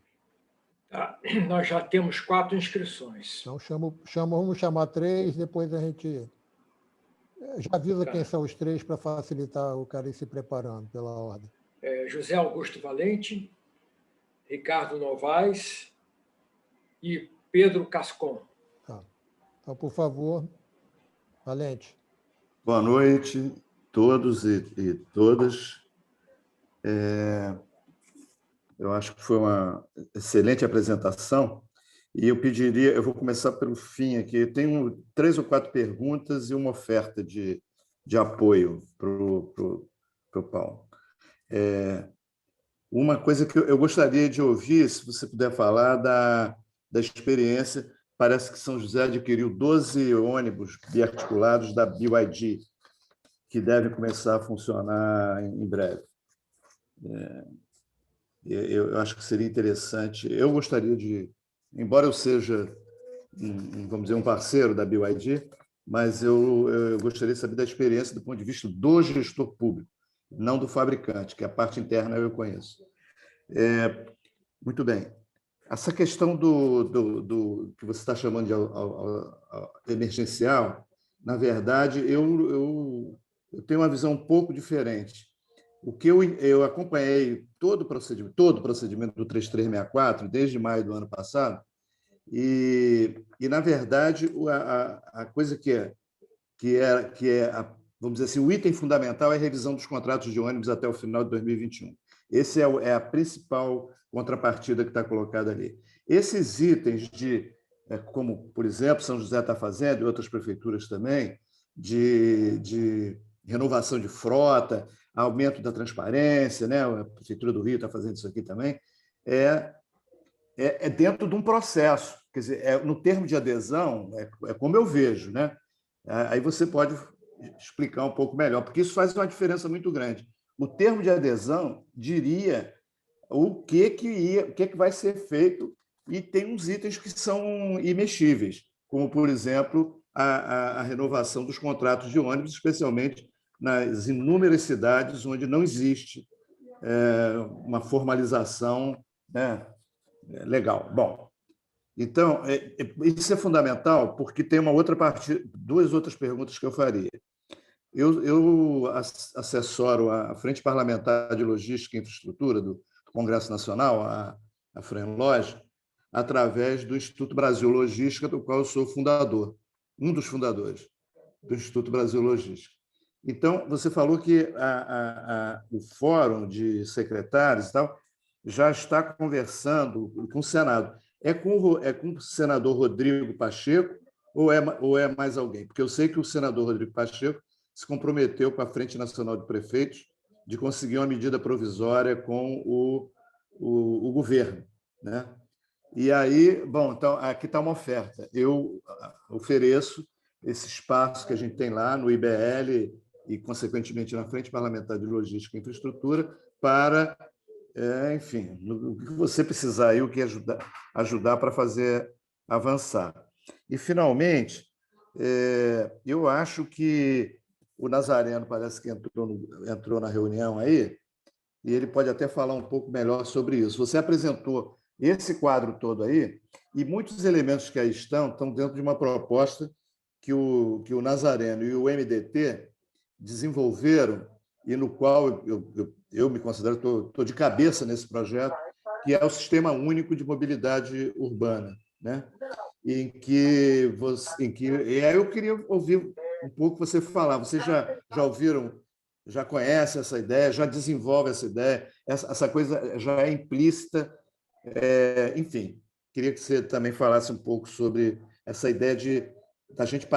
Tá? Nós já temos 4 inscrições.
Então, vamos chamar 3, depois a gente já avisa quem são os 3 para facilitar o cara ir se preparando pela ordem.
José Augusto Valente, Ricardo Novaes e Pedro Cascon.
Tá. Então, por favor, Valente.
Boa noite a todos e todas. Eu acho que foi uma excelente apresentação e eu vou começar pelo fim aqui. Eu tenho 3 ou 4 perguntas e uma oferta de apoio para o Paulo. Uma coisa que eu gostaria de ouvir, se você puder falar da experiência. Parece que São José adquiriu 12 ônibus biarticulados da BYD, que devem começar a funcionar em breve. Eu acho que seria interessante. Eu gostaria de, embora eu seja, vamos dizer, um parceiro da BYD, mas eu gostaria de saber da experiência do ponto de vista do gestor público, não do fabricante, que a parte interna eu conheço. Muito bem. Essa questão do que você está chamando de emergencial, na verdade, eu tenho uma visão um pouco diferente. O que eu acompanhei todo o procedimento do 3364 desde maio do ano passado, e na verdade, a coisa que é vamos dizer assim, o item fundamental é a revisão dos contratos de ônibus até o final de 2021. Esse é a principal contrapartida que está colocada ali. Esses itens como, por exemplo, São José está fazendo, e outras prefeituras também, de renovação de frota, aumento da transparência, né? A Prefeitura do Rio está fazendo isso aqui também, é dentro de um processo. Quer dizer, no termo de adesão, é como eu vejo, né? Aí você pode explicar um pouco melhor, porque isso faz uma diferença muito grande. O termo de adesão diria o que vai ser feito, e tem uns itens que são imexíveis, como, por exemplo, a renovação dos contratos de ônibus, especialmente nas inúmeras cidades onde não existe uma formalização, né, legal. Bom, então, isso é fundamental, porque tem duas outras perguntas que eu faria. Eu assessoro a Frente Parlamentar de Logística e Infraestrutura do Congresso Nacional, a FRENLOG, através do Instituto Brasil Logística, do qual eu sou fundador, um dos fundadores do Instituto Brasil Logística. Então, você falou que o Fórum de Secretários e tal já está conversando com o Senado. É com o senador Rodrigo Pacheco ou é mais alguém? Porque eu sei que o senador Rodrigo Pacheco se comprometeu com a Frente Nacional de Prefeitos de conseguir uma medida provisória com o governo, né? E aí, bom, então aqui está uma oferta. Eu ofereço esse espaço que a gente tem lá no IBL e, consequentemente, na Frente Parlamentar de Logística e Infraestrutura para, enfim, o que você precisar aí, o que ajudar para fazer avançar. E, finalmente, eu acho que o Nazareno parece que entrou na reunião aí, e ele pode até falar um pouco melhor sobre isso. Você apresentou esse quadro todo aí, e muitos elementos que aí estão dentro de uma proposta que o Nazareno e o MDT desenvolveram, e no qual eu me considero, estou de cabeça nesse projeto, que é o Sistema Único de Mobilidade Urbana, né? E aí eu queria ouvir um pouco você falar. Vocês já ouviram, já conhecem essa ideia, já desenvolvem essa ideia, essa coisa já é implícita. Enfim, queria que você também falasse um pouco sobre essa ideia da gente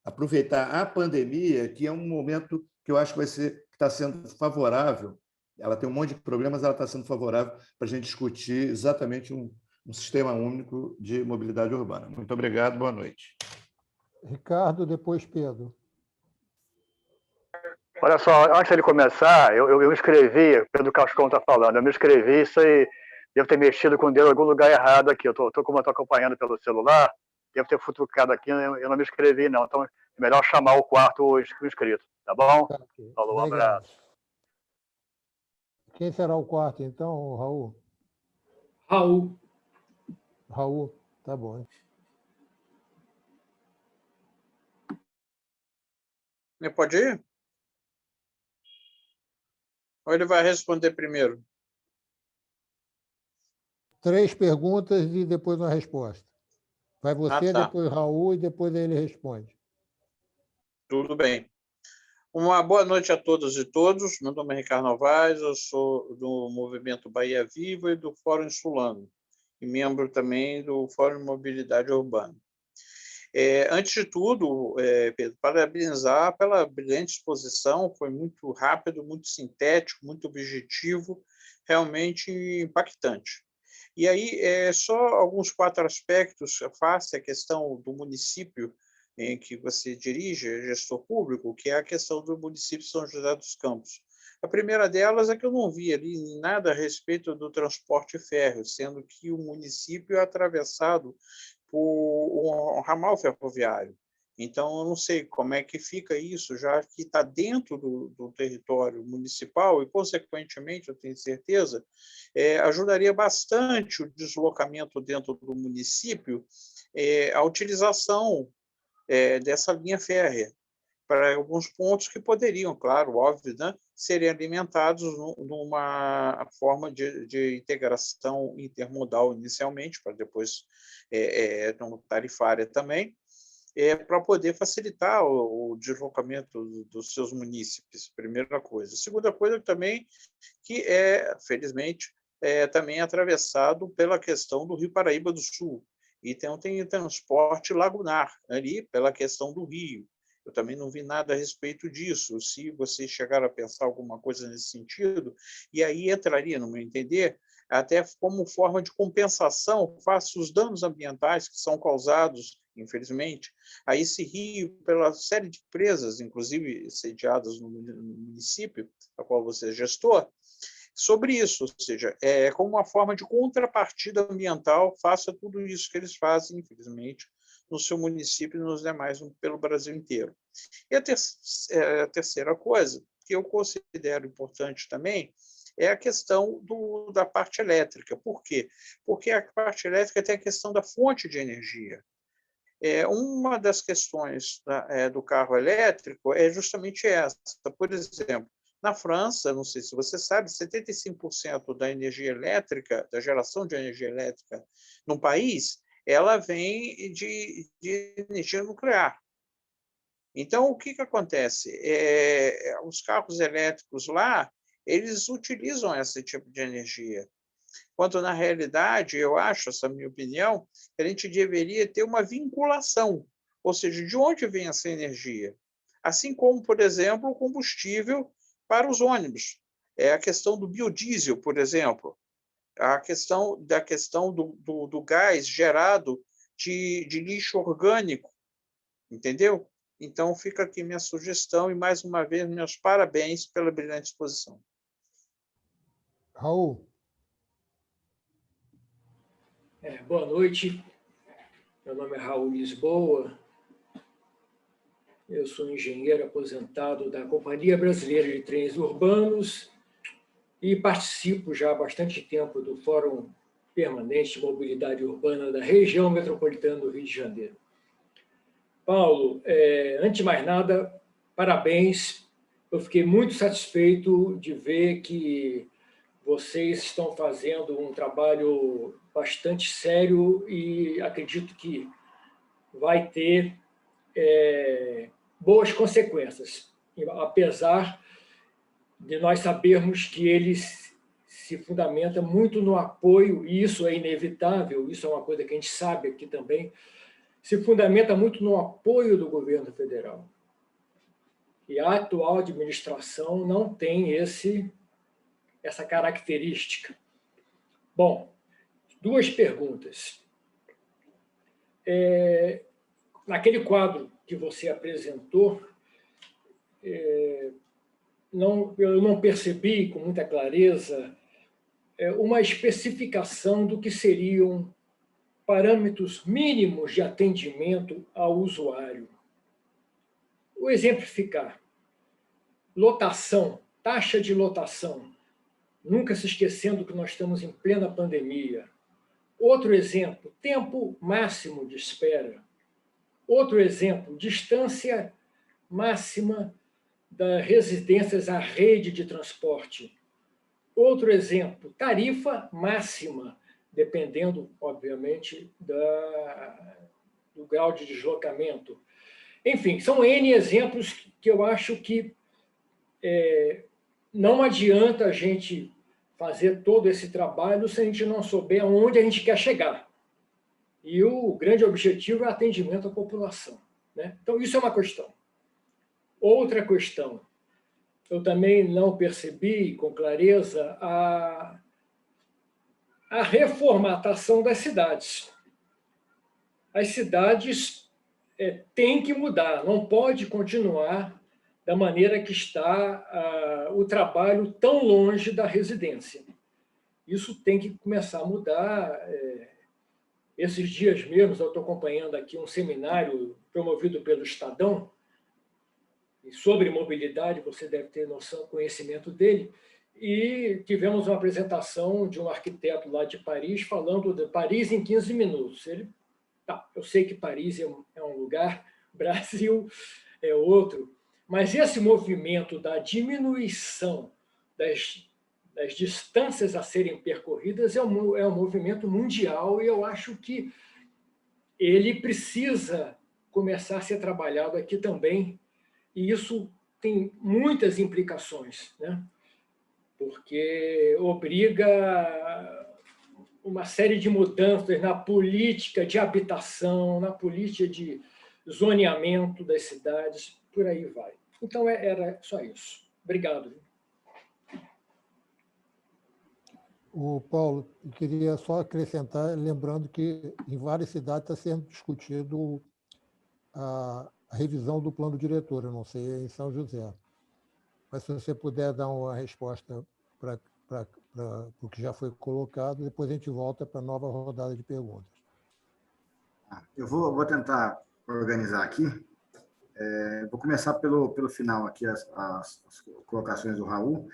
aproveitar a pandemia, que é um momento que eu acho que está sendo favorável. Ela tem um monte de problemas, ela está sendo favorável para a gente discutir exatamente um sistema único de mobilidade urbana. Muito obrigado, boa noite.
Ricardo, depois Pedro.
Olha só, antes de começar, eu me inscrevi, Pedro Cascão está falando, eu me inscrevi, isso aí, devo ter mexido com o dedo em algum lugar errado aqui. Como eu estou acompanhando pelo celular, devo ter futucado aqui, eu não me inscrevi, não. Então, é melhor chamar o quarto inscrito, tá bom?
Tá, ok.
Falou, um
Obrigado.
abraço.
Quem será o quarto, então, Raul?
Raul,
Raul, tá bom. Hein?
Pode ir? Ou ele vai responder primeiro?
3 perguntas e depois uma resposta. Vai você,
Tá.
depois Raul e depois ele responde.
Tudo bem. Uma boa noite a todas e todos. Meu nome é Ricardo Novaes, eu sou do Movimento Bahia Viva e do Fórum Insulano, e membro também do Fórum de Mobilidade Urbana. Antes de tudo, Pedro, parabenizar pela brilhante exposição, foi muito rápido, muito sintético, muito objetivo, realmente impactante. E aí, só alguns 4 aspectos face à questão do município em que você dirige, gestor público, que é a questão do município de São José dos Campos. A primeira delas é que eu não vi ali nada a respeito do transporte férreo, sendo que o município é atravessado por um ramal ferroviário. Então, eu não sei como é que fica isso, já que está dentro do território municipal e, consequentemente, eu tenho certeza, ajudaria bastante o deslocamento dentro do município, a utilização dessa linha férrea, para alguns pontos que poderiam, claro, óbvio, né, serem alimentados numa forma de integração intermodal inicialmente, para depois tarifária também, para poder facilitar o deslocamento dos seus munícipes, primeira coisa. Segunda coisa também, que felizmente, também atravessado pela questão do Rio Paraíba do Sul, então tem transporte lagunar ali pela questão do rio. Eu também não vi nada a respeito disso. Se vocês chegaram a pensar alguma coisa nesse sentido, e aí entraria, no meu entender, até como forma de compensação face os danos ambientais que são causados, infelizmente, a esse rio pela série de empresas, inclusive sediadas no município, a qual você é gestor, sobre isso, ou seja, como uma forma de contrapartida ambiental face a tudo isso que eles fazem, infelizmente, no seu município e nos demais pelo Brasil inteiro. E a terceira coisa, que eu considero importante também, é a questão da parte elétrica. Por quê? Porque a parte elétrica tem a questão da fonte de energia. Uma das questões do carro elétrico é justamente essa. Por exemplo, na França, não sei se você sabe, 75% da energia elétrica, da geração de energia elétrica no país, ela vem de energia nuclear. Então, o que acontece? Os carros elétricos lá, eles utilizam esse tipo de energia. Quando, na realidade, eu acho, essa é a minha opinião, que a gente deveria ter uma vinculação, ou seja, de onde vem essa energia? Assim como, por exemplo, o combustível para os ônibus. A questão do biodiesel, por exemplo, a questão do gás gerado de lixo orgânico, entendeu? Então, fica aqui minha sugestão e, mais uma vez, meus parabéns pela brilhante exposição.
Raul.
boa noite. Meu nome é Raul Lisboa. Eu sou engenheiro aposentado da Companhia Brasileira de Trens Urbanos e participo já há bastante tempo do Fórum Permanente de Mobilidade Urbana da região metropolitana do Rio de Janeiro. Paulo, antes de mais nada, parabéns. Eu fiquei muito satisfeito de ver que vocês estão fazendo um trabalho bastante sério e acredito que vai ter boas consequências, apesar de nós sabermos que ele se fundamenta muito no apoio, e isso é inevitável, isso é uma coisa que a gente sabe aqui também, se fundamenta muito no apoio do governo federal. E a atual administração não tem essa característica. Bom, 2 perguntas. Naquele quadro que você apresentou, eu não percebi com muita clareza uma especificação do que seriam parâmetros mínimos de atendimento ao usuário. Vou exemplificar. Lotação, taxa de lotação. Nunca se esquecendo que nós estamos em plena pandemia. Outro exemplo, tempo máximo de espera. Outro exemplo, distância máxima das residências à rede de transporte. Outro exemplo, tarifa máxima, dependendo, obviamente, do grau de deslocamento. Enfim, são N exemplos que eu acho que não adianta a gente fazer todo esse trabalho se a gente não souber aonde a gente quer chegar. E o grande objetivo é o atendimento à população, né? Então, isso é uma questão. Outra questão, eu também não percebi com clareza a reformatação das cidades. As cidades têm que mudar, não pode continuar da maneira que está o trabalho tão longe da residência. Isso tem que começar a mudar. Esses dias mesmo, eu estou acompanhando aqui um seminário promovido pelo Estadão, sobre mobilidade, você deve ter noção, conhecimento dele, e tivemos uma apresentação de um arquiteto lá de Paris, falando de Paris em 15 minutos. Eu sei que Paris é um lugar, Brasil é outro, mas esse movimento da diminuição das distâncias a serem percorridas é um movimento mundial, e eu acho que ele precisa começar a ser trabalhado aqui também, e isso tem muitas implicações, né? Porque obriga uma série de mudanças na política de habitação, na política de zoneamento das cidades, por aí vai. Então, era só isso. Obrigado.
O Paulo, eu queria só acrescentar, lembrando que em várias cidades está sendo discutido a revisão do plano diretor, eu não sei em São José. Mas se você puder dar uma resposta para o que já foi colocado, depois a gente volta para a nova rodada de perguntas.
Eu vou tentar organizar aqui. Vou começar pelo final aqui, as colocações do Raul.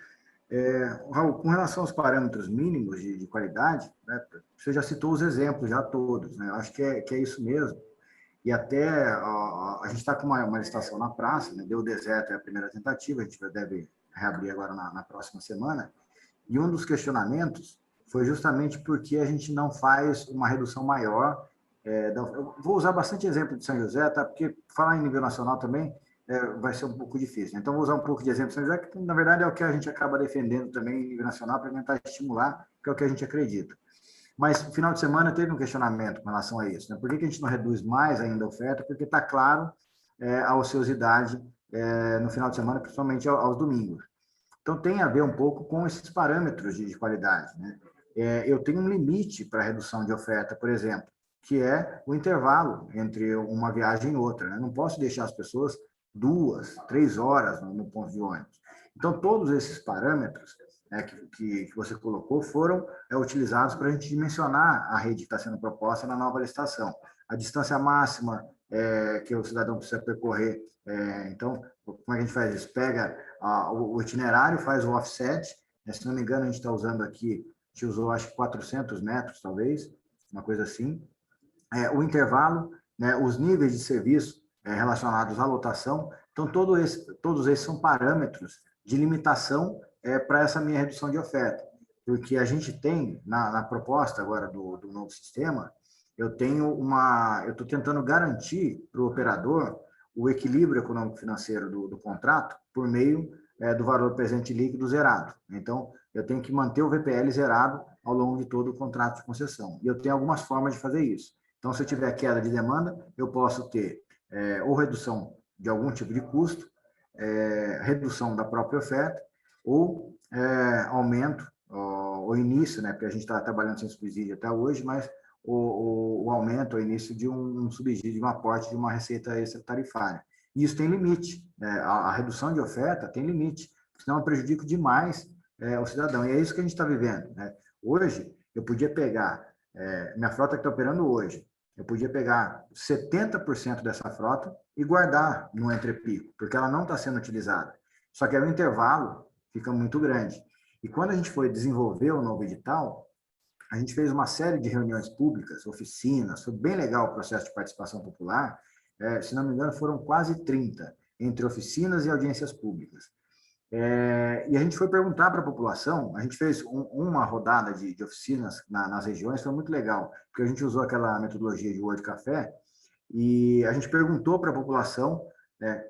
Raul, com relação aos parâmetros mínimos de qualidade, né, você já citou os exemplos, já todos, né? Eu acho que é isso mesmo. E até a gente está com uma licitação na praça, né? Deu deserto, é a primeira tentativa, a gente deve reabrir agora na próxima semana. E um dos questionamentos foi justamente porque a gente não faz uma redução maior. Eu vou usar bastante exemplo de São José, tá? Porque falar em nível nacional também vai ser um pouco difícil. Então, vou usar um pouco de exemplo de São José, que na verdade é o que a gente acaba defendendo também em nível nacional para tentar estimular, que é o que a gente acredita. Mas, no final de semana, teve um questionamento com relação a isso, né? Por que a gente não reduz mais ainda a oferta? Porque está claro a ociosidade no final de semana, principalmente aos domingos. Então, tem a ver um pouco com esses parâmetros de qualidade, né? Eu tenho um limite para a redução de oferta, por exemplo, que é o intervalo entre uma viagem e outra, né? Não posso deixar as pessoas 2, 3 horas no ponto de ônibus. Então, todos esses parâmetros que você colocou foram utilizados para a gente dimensionar a rede que está sendo proposta na nova licitação. A distância máxima que o cidadão precisa percorrer. Então, como é que a gente faz isso? Pega o itinerário, faz o offset, né? Se não me engano, a gente está usando aqui, a gente usou acho que 400 metros, talvez, uma coisa assim. O intervalo, né? Os níveis de serviço relacionados à lotação. Então, todos esses são parâmetros de limitação para essa minha redução de oferta. Porque a gente tem, na proposta agora do novo sistema, eu estou tentando garantir para o operador o equilíbrio econômico-financeiro do contrato por meio do valor presente líquido zerado. Então, eu tenho que manter o VPL zerado ao longo de todo o contrato de concessão. E eu tenho algumas formas de fazer isso. Então, se eu tiver queda de demanda, eu posso ter ou redução de algum tipo de custo, redução da própria oferta, ou aumento, o início, né, porque a gente está trabalhando sem subsídio até hoje, mas o aumento, o início de um subsídio, de um aporte de uma receita extra tarifária. E isso tem limite, né? A redução de oferta tem limite, senão eu prejudico demais o cidadão. E é isso que a gente está vivendo, né? Hoje, eu podia pegar, minha frota que está operando hoje, eu podia pegar 70% dessa frota e guardar no entrepico, porque ela não está sendo utilizada. Só que aí o intervalo fica muito grande. E quando a gente foi desenvolver o novo edital, a gente fez uma série de reuniões públicas, oficinas, foi bem legal o processo de participação popular, se não me engano foram quase 30, entre oficinas e audiências públicas. E a gente foi perguntar para a população, a gente fez uma rodada de oficinas nas regiões, foi muito legal, porque a gente usou aquela metodologia de Word Café, e a gente perguntou para a população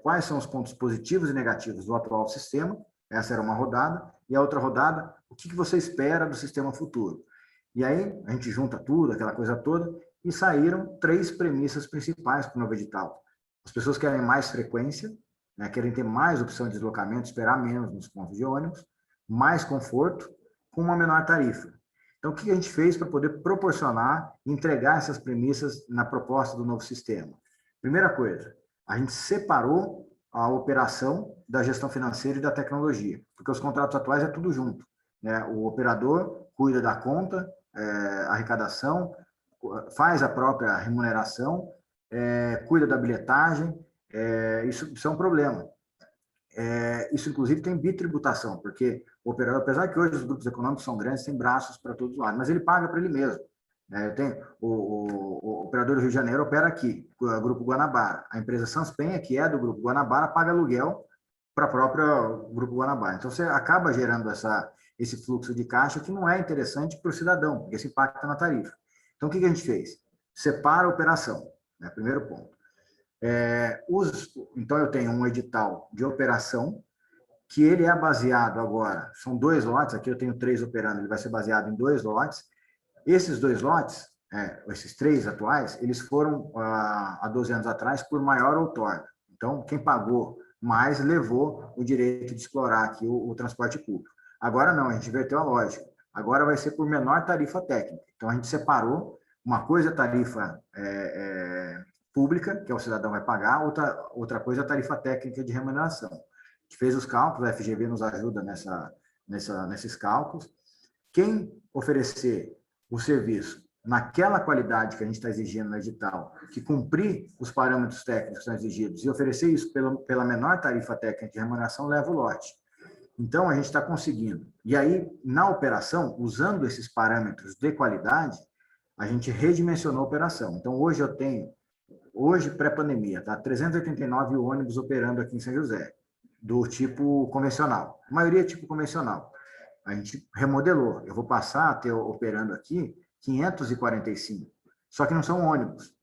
quais são os pontos positivos e negativos do atual sistema, essa era uma rodada, e a outra rodada, o que você espera do sistema futuro. E aí, a gente junta tudo, aquela coisa toda, e saíram 3 premissas principais para o novo edital. As pessoas querem mais frequência, né, querem ter mais opção de deslocamento, esperar menos nos pontos de ônibus, mais conforto, com uma menor tarifa. Então, o que a gente fez para poder proporcionar e entregar essas premissas na proposta do novo sistema? Primeira coisa, a gente separou a operação da gestão financeira e da tecnologia, porque os contratos atuais é tudo junto, né? O operador cuida da conta, arrecadação, faz a própria remuneração, cuida da bilhetagem, isso é um problema. Isso, inclusive, tem bitributação, porque o operador, apesar que hoje os grupos econômicos são grandes, tem braços para todos os lados, mas ele paga para ele mesmo. Eu tenho, o operador do Rio de Janeiro opera aqui, o Grupo Guanabara. A empresa Sanspenha, que é do Grupo Guanabara, paga aluguel para o próprio Grupo Guanabara. Então, você acaba gerando esse fluxo de caixa que não é interessante para o cidadão, porque isso impacta na tarifa. Então, o que a gente fez? Separa a operação, né? Primeiro ponto. Então, eu tenho um edital de operação, que ele é baseado agora, são 2 lotes, aqui eu tenho 3 operando, ele vai ser baseado em 2 lotes. Esses 2 lotes, esses 3 atuais, eles foram, há 12 anos atrás, por maior outorga. Então, quem pagou mais levou o direito de explorar aqui o transporte público. Agora não, a gente inverteu a lógica. Agora vai ser por menor tarifa técnica. Então, a gente separou, uma coisa é tarifa pública, que o cidadão vai pagar, outra coisa é a tarifa técnica de remuneração. A gente fez os cálculos, a FGV nos ajuda nesses cálculos. Quem oferecer o serviço naquela qualidade que a gente está exigindo no edital, que cumprir os parâmetros técnicos que são exigidos e oferecer isso pela menor tarifa técnica de remuneração, leva o lote. Então, a gente está conseguindo. E aí, na operação, usando esses parâmetros de qualidade, a gente redimensionou a operação. Então, hoje, pré-pandemia, tá? 389 ônibus operando aqui em São José, do tipo convencional. A maioria é tipo convencional. A gente remodelou. Eu vou passar a ter operando aqui 545. Só que não são ônibus.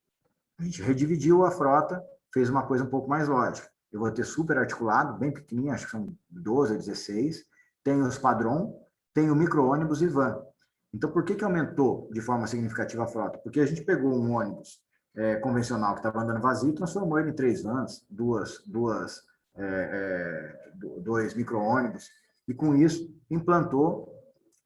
A gente redividiu a frota, fez uma coisa um pouco mais lógica. Eu vou ter super articulado, bem pequenininho, acho que são 12 ou 16. Tem os padrão, tem o micro-ônibus e van. Então, por que aumentou de forma significativa a frota? Porque a gente pegou um ônibus convencional que estava andando vazio e transformou ele em 3 vans, 2 micro-ônibus, e com isso implantou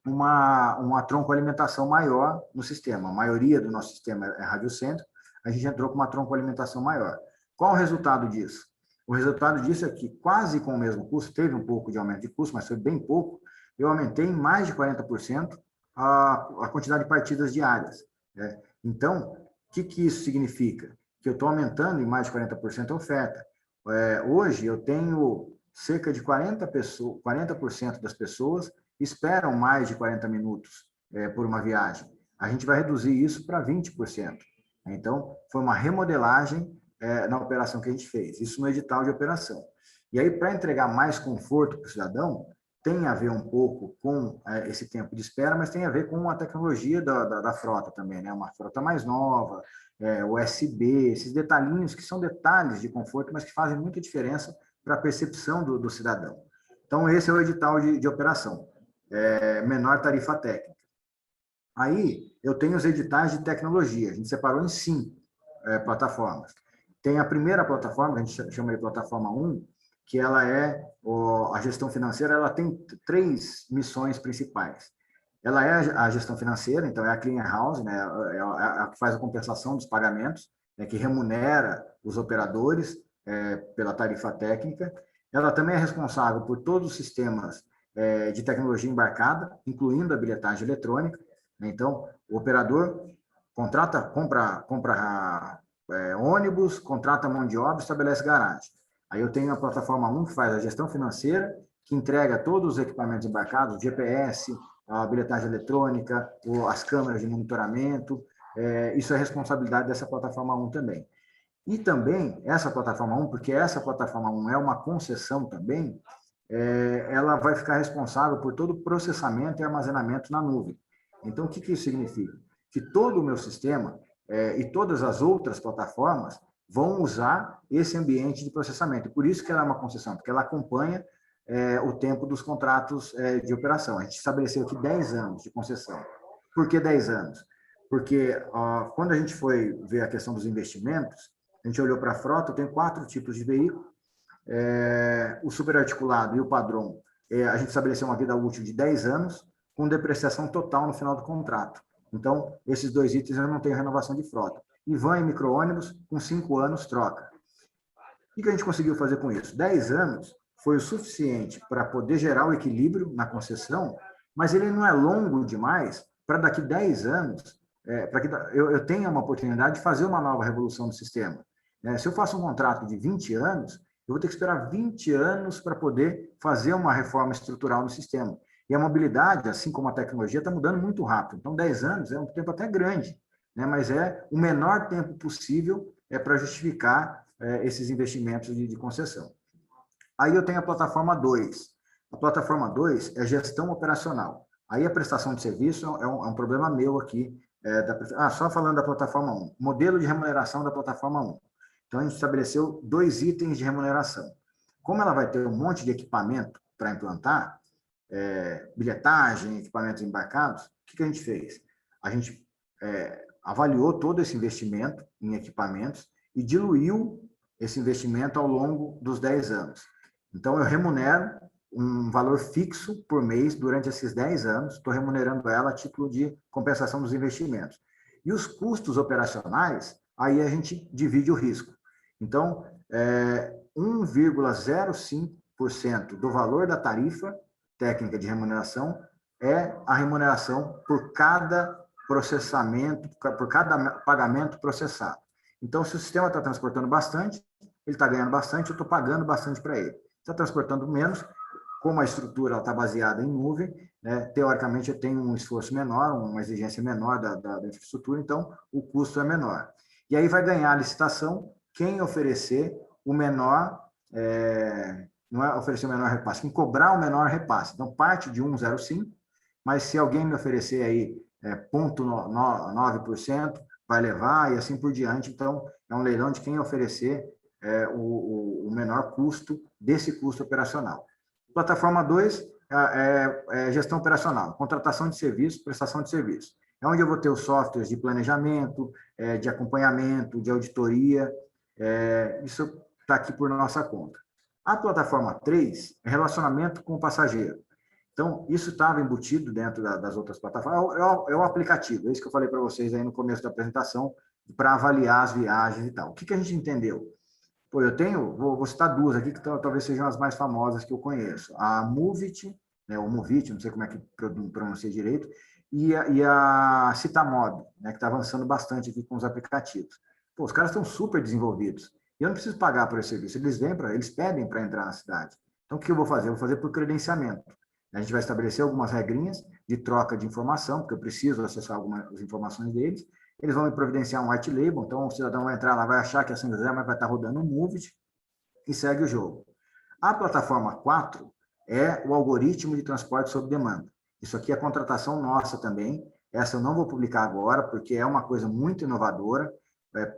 uma troncoalimentação maior no sistema. A maioria do nosso sistema é radiocêntrico, a gente entrou com uma troncoalimentação maior. Qual o resultado disso? O resultado disso é que, quase com o mesmo custo, teve um pouco de aumento de custo, mas foi bem pouco, eu aumentei em mais de 40% a quantidade de partidas diárias. Né? Então, o que isso significa? Que eu estou aumentando em mais de 40% a oferta. Hoje, eu tenho cerca de 40% das pessoas esperam mais de 40 minutos por uma viagem. A gente vai reduzir isso para 20%. Então, foi uma remodelagem na operação que a gente fez, isso no edital de operação. E aí, para entregar mais conforto para o cidadão, tem a ver um pouco com esse tempo de espera, mas tem a ver com a tecnologia da frota também, né? Uma frota mais nova, USB, esses detalhinhos que são detalhes de conforto, mas que fazem muita diferença para a percepção do cidadão. Então, esse é o edital de operação, menor tarifa técnica. Aí, eu tenho os editais de tecnologia, a gente separou em 5 plataformas. Tem a primeira plataforma, a gente chama de plataforma 1, que ela a gestão financeira, ela tem 3 missões principais. Ela é a gestão financeira, então é a clean house, né? É a que faz a compensação dos pagamentos, que remunera os operadores pela tarifa técnica. ela também é responsável por todos os sistemas de tecnologia embarcada, incluindo a bilhetagem eletrônica, né? Então, o operador compra ônibus, contrata mão de obra, estabelece garagem. Aí eu tenho a plataforma 1, que faz a gestão financeira, que entrega todos os equipamentos embarcados, GPS, a bilhetagem eletrônica, as câmeras de monitoramento. Isso é responsabilidade dessa plataforma 1 também. E também, essa plataforma 1, porque essa plataforma 1 é uma concessão também, ela vai ficar responsável por todo o processamento e armazenamento na nuvem. Então, o que isso significa? Que todo o meu sistema e todas as outras plataformas vão usar esse ambiente de processamento. Por isso que ela é uma concessão, porque ela acompanha o tempo dos contratos de operação. A gente estabeleceu aqui 10 anos de concessão. Por que 10 anos? Porque quando a gente foi ver a questão dos investimentos, a gente olhou para a frota, tem 4 tipos de veículo, o superarticulado e o padrão, a gente estabeleceu uma vida útil de 10 anos, com depreciação total no final do contrato. Então, esses 2 itens eu não tenho renovação de frota. E van e micro-ônibus, com 5 anos, troca. O que a gente conseguiu fazer com isso? 10 anos foi o suficiente para poder gerar o equilíbrio na concessão, mas ele não é longo demais para daqui 10 anos, para que eu tenha uma oportunidade de fazer uma nova revolução no sistema. Se eu faço um contrato de 20 anos, eu vou ter que esperar 20 anos para poder fazer uma reforma estrutural no sistema. E a mobilidade, assim como a tecnologia, está mudando muito rápido. Então, 10 anos é um tempo até grande, né? Mas é o menor tempo possível para justificar esses investimentos de concessão. Aí eu tenho a plataforma 2. A plataforma 2 é gestão operacional. Aí a prestação de serviço é um problema meu aqui. Só falando da plataforma 1. Modelo de remuneração da plataforma 1. Então, a gente estabeleceu 2 itens de remuneração. Como ela vai ter um monte de equipamento para implantar, bilhetagem, equipamentos embarcados, o que a gente fez? A gente avaliou todo esse investimento em equipamentos e diluiu esse investimento ao longo dos 10 anos. Então, eu remunero um valor fixo por mês durante esses 10 anos, estou remunerando ela a título de compensação dos investimentos. E os custos operacionais, aí a gente divide o risco. Então, 1,05% do valor da tarifa técnica de remuneração é a remuneração por cada processamento, por cada pagamento processado. Então, se o sistema está transportando bastante, ele está ganhando bastante, eu estou pagando bastante para ele. Está transportando menos, como a estrutura está baseada em nuvem, né, teoricamente eu tenho um esforço menor, uma exigência menor da infraestrutura, então o custo é menor. E aí vai ganhar a licitação quem oferecer o menor, não é oferecer o menor repasse, quem cobrar o menor repasse. Então, parte de 1,05, mas se alguém me oferecer aí 0,9%, vai levar e assim por diante. Então, é um leilão de quem oferecer o menor custo desse custo operacional. Plataforma 2 é gestão operacional, contratação de serviço, prestação de serviço. É onde eu vou ter os softwares de planejamento, de acompanhamento, de auditoria. Isso está aqui por nossa conta. A plataforma 3 é relacionamento com o passageiro. Então, isso estava embutido dentro das outras plataformas. É o aplicativo, é isso que eu falei para vocês aí no começo da apresentação, para avaliar as viagens e tal. O que a gente entendeu? Pô, eu tenho, vou citar 2 aqui, que talvez sejam as mais famosas que eu conheço. A Movit, né, ou Movit, não sei como é que pronuncia direito, e a Citamob, né, que está avançando bastante aqui com os aplicativos. Pô, os caras estão super desenvolvidos. E eu não preciso pagar por esse serviço, eles pedem para entrar na cidade. Então, o que eu vou fazer? Eu vou fazer por credenciamento. A gente vai estabelecer algumas regrinhas de troca de informação, porque eu preciso acessar algumas informações deles. Eles vão me providenciar um white label, então o cidadão vai entrar lá, vai achar que é São José, mas vai estar rodando um Movit e segue o jogo. A plataforma 4 é o algoritmo de transporte sob demanda. Isso aqui é contratação nossa também. Essa eu não vou publicar agora, porque é uma coisa muito inovadora.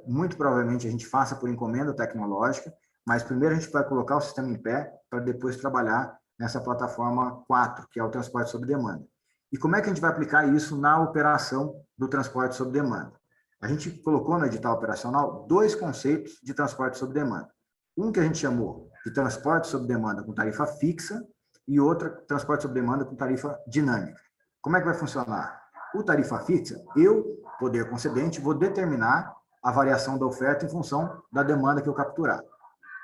Muito provavelmente a gente faça por encomenda tecnológica, mas primeiro a gente vai colocar o sistema em pé para depois trabalhar nessa plataforma 4, que é o transporte sob demanda. E como é que a gente vai aplicar isso na operação do transporte sob demanda? A gente colocou no edital operacional 2 conceitos de transporte sob demanda. Um que a gente chamou de transporte sob demanda com tarifa fixa e outro transporte sob demanda com tarifa dinâmica. Como é que vai funcionar? O tarifa fixa, eu, poder concedente, vou determinar a variação da oferta em função da demanda que eu capturar.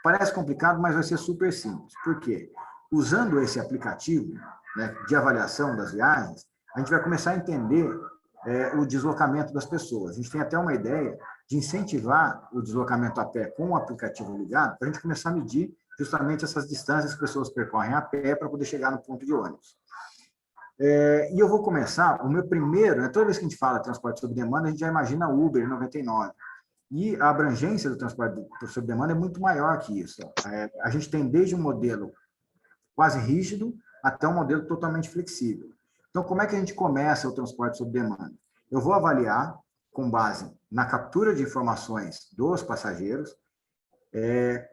Parece complicado, mas vai ser super simples. Por quê? Usando esse aplicativo, né, de avaliação das viagens, a gente vai começar a entender o deslocamento das pessoas. A gente tem até uma ideia de incentivar o deslocamento a pé com o aplicativo ligado, para a gente começar a medir justamente essas distâncias que as pessoas percorrem a pé para poder chegar no ponto de ônibus. E eu vou começar, o meu primeiro, né, toda vez que a gente fala transporte sob demanda, a gente já imagina Uber 99. E a abrangência do transporte sob demanda é muito maior que isso. A gente tem desde um modelo quase rígido até um modelo totalmente flexível. Então, como é que a gente começa o transporte sob demanda? Eu vou avaliar, com base na captura de informações dos passageiros,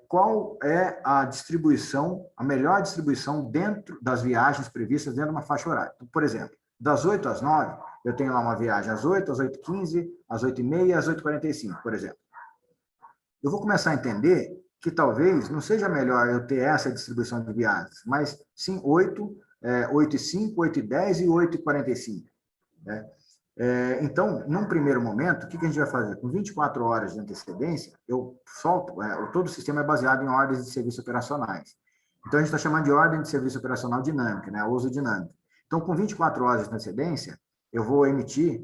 qual é a distribuição, a melhor distribuição dentro das viagens previstas dentro de uma faixa horária. Então, por exemplo, das 8 às 9, eu tenho lá uma viagem às 8, às 8h15, às 8h30 e às 8h45, por exemplo. Eu vou começar a entender que talvez não seja melhor eu ter essa distribuição de viagens, mas sim 8, 8h05, 8h10 e 8h45. Né? Então, num primeiro momento, o que a gente vai fazer? Com 24 horas de antecedência, eu solto, todo o sistema é baseado em ordens de serviço operacionais. Então, a gente está chamando de ordem de serviço operacional dinâmica, né? Uso dinâmico. Então, com 24 horas de antecedência, eu vou emitir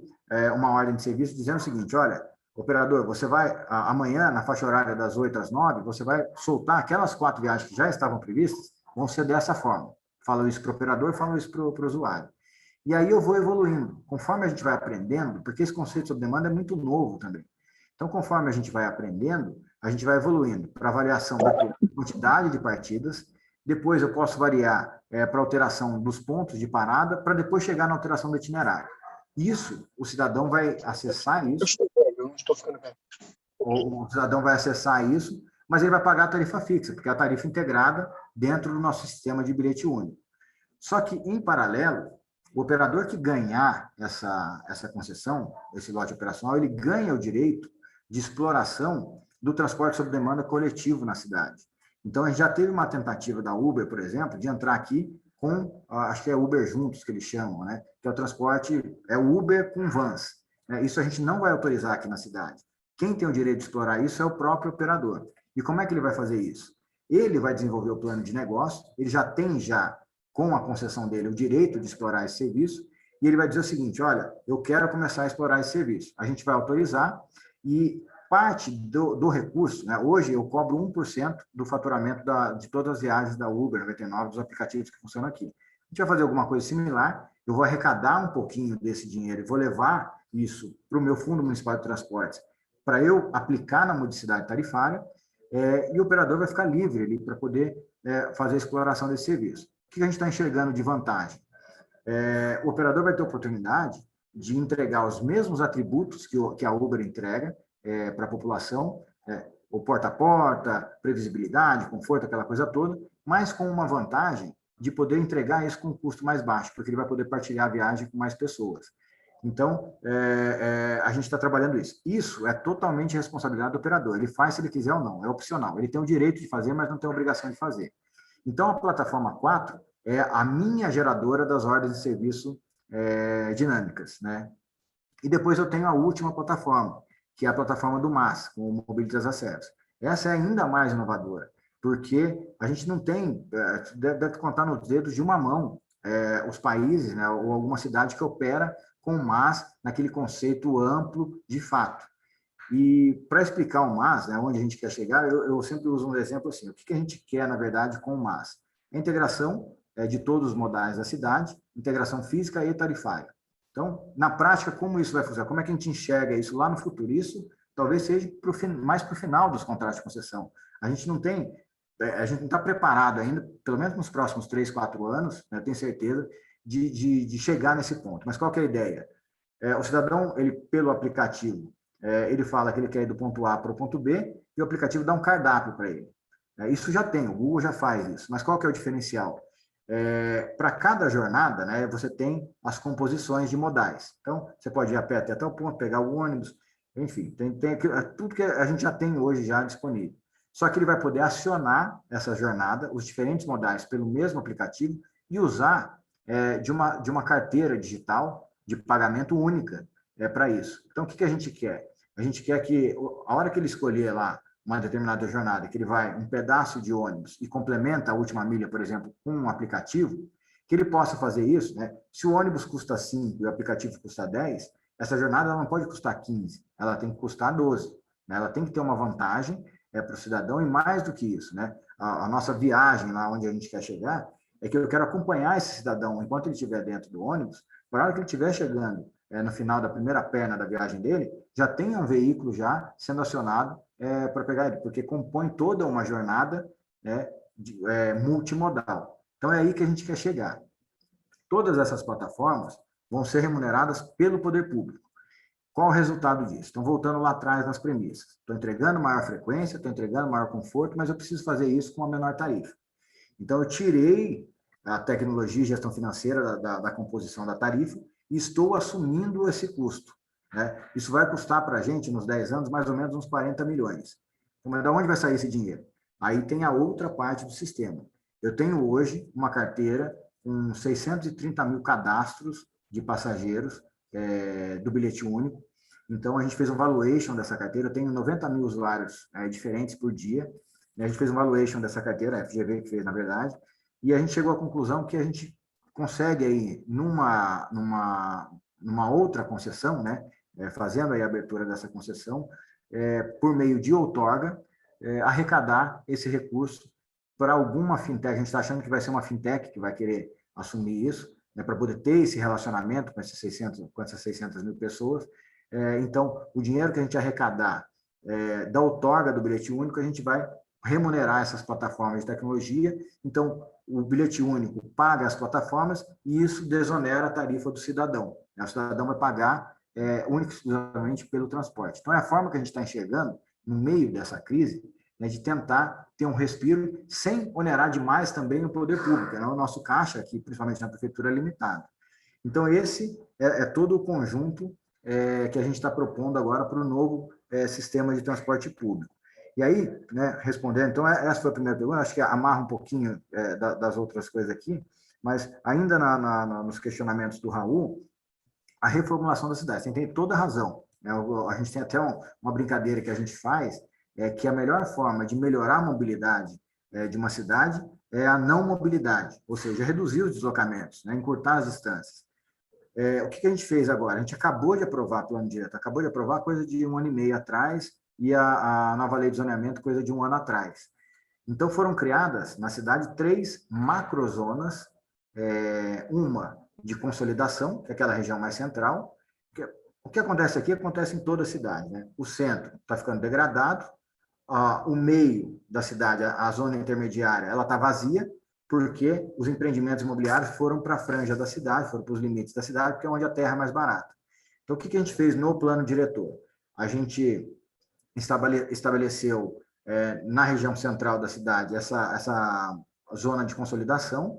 uma ordem de serviço dizendo o seguinte: olha, operador, você vai, amanhã, na faixa horária das 8 às 9, você vai soltar aquelas 4 viagens que já estavam previstas, vão ser dessa forma. Falo isso para o operador, falo isso para o usuário. E aí eu vou evoluindo, conforme a gente vai aprendendo, porque esse conceito sobre demanda é muito novo também. Então, conforme a gente vai aprendendo, a gente vai evoluindo para avaliação da quantidade de partidas, depois eu posso variar para alteração dos pontos de parada, para depois chegar na alteração do itinerário. Isso, o cidadão vai acessar isso.
Eu não estou ficando bem.
O cidadão vai acessar isso, mas ele vai pagar a tarifa fixa, porque é a tarifa integrada dentro do nosso sistema de bilhete único. Só que, em paralelo, o operador que ganhar essa concessão, esse lote operacional, ele ganha o direito de exploração do transporte sob demanda coletivo na cidade. Então, a gente já teve uma tentativa da Uber, por exemplo, de entrar aqui com, acho que é Uber Juntos, que eles chamam, né? Que é o transporte, é o Uber com vans. Isso a gente não vai autorizar aqui na cidade. Quem tem o direito de explorar isso é o próprio operador. E como é que ele vai fazer isso? Ele vai desenvolver o plano de negócio, ele já tem com a concessão dele, o direito de explorar esse serviço, e ele vai dizer o seguinte: olha, eu quero começar a explorar esse serviço. A gente vai autorizar, e parte do recurso, né, hoje eu cobro 1% do faturamento de todas as viagens da Uber 99, dos aplicativos que funcionam aqui. A gente vai fazer alguma coisa similar, eu vou arrecadar um pouquinho desse dinheiro e vou levar isso para o meu Fundo Municipal de Transportes, para eu aplicar na modicidade tarifária, e o operador vai ficar livre para poder fazer a exploração desse serviço. O que a gente está enxergando de vantagem? O operador vai ter a oportunidade de entregar os mesmos atributos que a Uber entrega para a população, o porta a porta, previsibilidade, conforto, aquela coisa toda, mas com uma vantagem de poder entregar isso com um custo mais baixo, porque ele vai poder partilhar a viagem com mais pessoas. Então, a gente está trabalhando isso. Isso é totalmente responsabilidade do operador. Ele faz se ele quiser ou não, é opcional. Ele tem o direito de fazer, mas não tem a obrigação de fazer. Então, a plataforma 4 é a minha geradora das ordens de serviço dinâmicas, né? E depois eu tenho a última plataforma, que é a plataforma do MAS, com o Mobility as a Service. Essa é ainda mais inovadora, porque a gente não tem, deve contar nos dedos de uma mão, os países, né, ou alguma cidade que opera com o MAS naquele conceito amplo de fato. E para explicar o MAS, né, onde a gente quer chegar, eu sempre uso um exemplo assim: o que a gente quer, na verdade, com o MAS? A integração de todos os modais da cidade, integração física e tarifária. Então, na prática, como isso vai funcionar? Como é que a gente enxerga isso lá no futuro? Isso talvez seja mais para o final dos contratos de concessão. A gente não está preparado ainda, pelo menos nos próximos 3, 4 anos, né, tenho certeza, de chegar nesse ponto. Mas qual que é a ideia? O cidadão, ele, pelo aplicativo, ele fala que ele quer ir do ponto A para o ponto B, e o aplicativo dá um cardápio para ele. Isso já tem, o Google já faz isso. Mas qual que é o diferencial? Para cada jornada, né, você tem as composições de modais. Então, você pode ir a pé até tal ponto, pegar o ônibus, enfim, tem tudo que a gente já tem hoje já disponível. Só que ele vai poder acionar essa jornada, os diferentes modais, pelo mesmo aplicativo, e usar de uma carteira digital de pagamento única para isso. Então, o que a gente quer? A gente quer que, a hora que ele escolher lá uma determinada jornada, que ele vai um pedaço de ônibus e complementa a última milha, por exemplo, com um aplicativo, que ele possa fazer isso, né? Se o ônibus custa 5 e o aplicativo custa 10, essa jornada ela não pode custar 15, ela tem que custar 12. Né? Ela tem que ter uma vantagem para o cidadão, e mais do que isso, né? A nossa viagem lá onde a gente quer chegar é que eu quero acompanhar esse cidadão enquanto ele estiver dentro do ônibus, para a hora que ele estiver chegando no final da primeira perna da viagem dele, já tenha um veículo já sendo acionado para pegar ele, porque compõe toda uma jornada multimodal. Então, é aí que a gente quer chegar. Todas essas plataformas vão ser remuneradas pelo poder público. Qual o resultado disso? Então, voltando lá atrás nas premissas. Estou entregando maior frequência, estou entregando maior conforto, mas eu preciso fazer isso com uma menor tarifa. Então, eu tirei a tecnologia e gestão financeira da composição da tarifa e estou assumindo esse custo. Né? Isso vai custar para a gente, nos 10 anos, mais ou menos uns 40 milhões. Então, mas de onde vai sair esse dinheiro? Aí tem a outra parte do sistema. Eu tenho hoje uma carteira com 630 mil cadastros de passageiros do bilhete único. Então, a gente fez um valuation dessa carteira. Eu tenho 90 mil usuários diferentes por dia. A gente fez um valuation dessa carteira, a FGV que fez, na verdade, e a gente chegou à conclusão que a gente consegue aí, numa outra concessão, né, fazendo aí a abertura dessa concessão, por meio de outorga, arrecadar esse recurso para alguma fintech. A gente está achando que vai ser uma fintech que vai querer assumir isso, né, para poder ter esse relacionamento com essas 600 mil pessoas. Então, o dinheiro que a gente arrecadar da outorga do bilhete único, a gente vai remunerar essas plataformas de tecnologia. Então, o bilhete único paga as plataformas e isso desonera a tarifa do cidadão. O cidadão vai pagar única e exclusivamente pelo transporte. Então, é a forma que a gente está enxergando, no meio dessa crise, né, de tentar ter um respiro sem onerar demais também o poder público. Né? O nosso caixa aqui, principalmente na prefeitura, é limitado. Então, esse é todo o conjunto que a gente está propondo agora para o novo sistema de transporte público. E aí, né, respondendo, então, essa foi a primeira pergunta, acho que amarra um pouquinho das outras coisas aqui, mas ainda nos questionamentos do Raul, a reformulação da cidade, você tem toda a razão. Né? A gente tem até uma brincadeira que a gente faz, que a melhor forma de melhorar a mobilidade de uma cidade é a não mobilidade, ou seja, reduzir os deslocamentos, né, encurtar as distâncias. O que a gente fez agora? A gente acabou de aprovar plano direto, acabou de aprovar coisa de 1 ano e meio atrás, e a nova lei de zoneamento coisa de 1 ano atrás. Então, foram criadas na cidade 3 macrozonas, uma de consolidação, que é aquela região mais central. O que acontece aqui acontece em toda a cidade. Né? O centro está ficando degradado, o meio da cidade, a zona intermediária, ela está vazia, porque os empreendimentos imobiliários foram para a franja da cidade, foram para os limites da cidade, porque é onde a terra é mais barata. Então, o que a gente fez no plano diretor? A gente estabeleceu na região central da cidade essa zona de consolidação.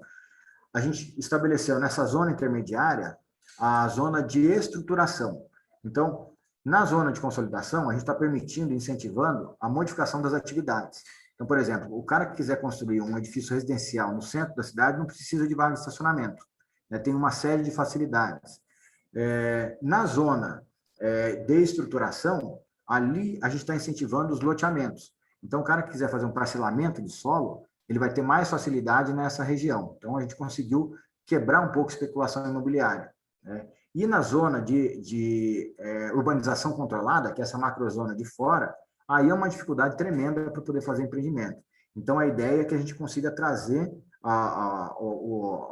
A gente estabeleceu nessa zona intermediária a zona de estruturação. Então, na zona de consolidação, a gente está permitindo, incentivando a modificação das atividades. Então, por exemplo, o cara que quiser construir um edifício residencial no centro da cidade não precisa de vaga de estacionamento. Né? Tem uma série de facilidades. Na zona de estruturação, ali a gente está incentivando os loteamentos. Então, o cara que quiser fazer um parcelamento de solo, ele vai ter mais facilidade nessa região. Então, a gente conseguiu quebrar um pouco a especulação imobiliária. Né? E na zona de urbanização controlada, que é essa macrozona de fora, aí é uma dificuldade tremenda para poder fazer empreendimento. Então, a ideia é que a gente consiga trazer a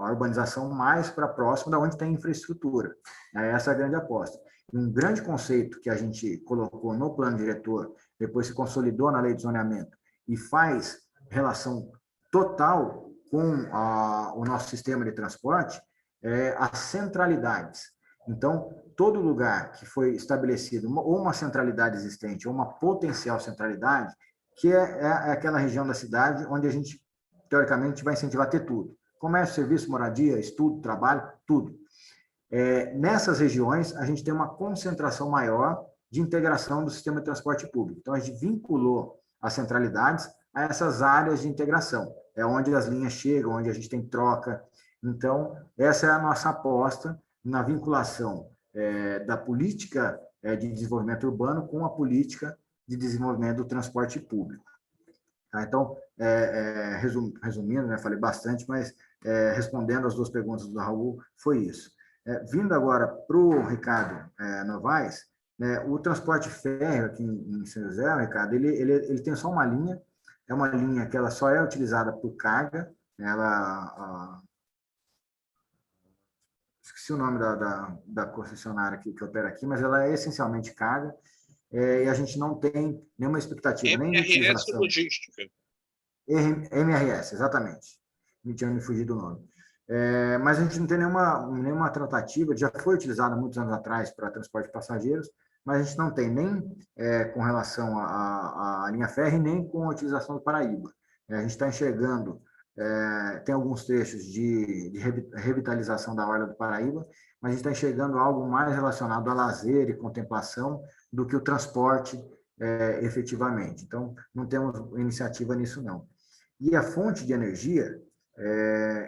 urbanização mais para próximo da onde tem infraestrutura. Essa é a grande aposta. Um grande conceito que a gente colocou no plano diretor, depois se consolidou na lei de zoneamento e faz relação total com o nosso sistema de transporte, as centralidades. Então, todo lugar que foi estabelecido ou uma centralidade existente ou uma potencial centralidade, que é aquela região da cidade onde a gente, teoricamente, vai incentivar a ter tudo. Comércio, serviço, moradia, estudo, trabalho, tudo. Nessas regiões, a gente tem uma concentração maior de integração do sistema de transporte público. Então, a gente vinculou as centralidades a essas áreas de integração. É onde as linhas chegam, onde a gente tem troca. Então, essa é a nossa aposta na vinculação da política de desenvolvimento urbano com a política de desenvolvimento do transporte público. Tá? Então, resumindo, né, falei bastante, mas respondendo as duas perguntas do Raul, foi isso. Vindo agora para o Ricardo Novaes, né, o transporte férreo aqui em São José, Ricardo, ele tem só uma linha, é uma linha que ela só é utilizada por carga, esqueci o nome da concessionária que opera aqui, mas ela é essencialmente carga, e a gente não tem nenhuma expectativa, nem de utilização.
Logística.
MRS, exatamente. Me tinha me fugido do nome. Mas a gente não tem nenhuma tratativa, já foi utilizada há muitos anos atrás para transporte de passageiros, mas a gente não tem nem com relação à linha férrea, nem com a utilização do Paraíba. A gente está enxergando, tem alguns trechos de revitalização da Orla do Paraíba, mas a gente está enxergando algo mais relacionado a lazer e contemplação do que o transporte efetivamente. Então, não temos iniciativa nisso, não. E a fonte de energia,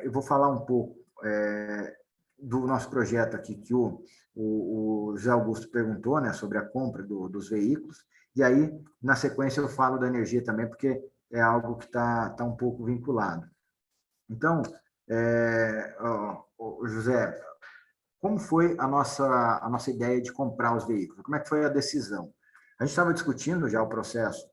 eu vou falar um pouco do nosso projeto aqui, que o José Augusto perguntou, né, sobre a compra dos veículos, e aí, na sequência, eu falo da energia também, porque é algo que está um pouco vinculado. Então, José, como foi a nossa ideia de comprar os veículos? Como é que foi a decisão? A gente estava discutindo já o processo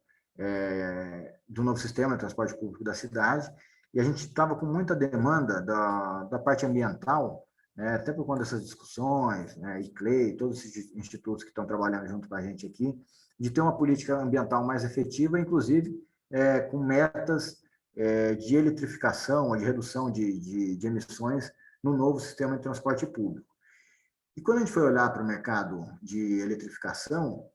do novo sistema de transporte público da cidade, e a gente estava com muita demanda da parte ambiental, né, até por conta dessas discussões, né, ICLEI, todos esses institutos que estão trabalhando junto com a gente aqui, de ter uma política ambiental mais efetiva, inclusive com metas de eletrificação, ou de redução de emissões no novo sistema de transporte público. E quando a gente foi olhar para o mercado de eletrificação,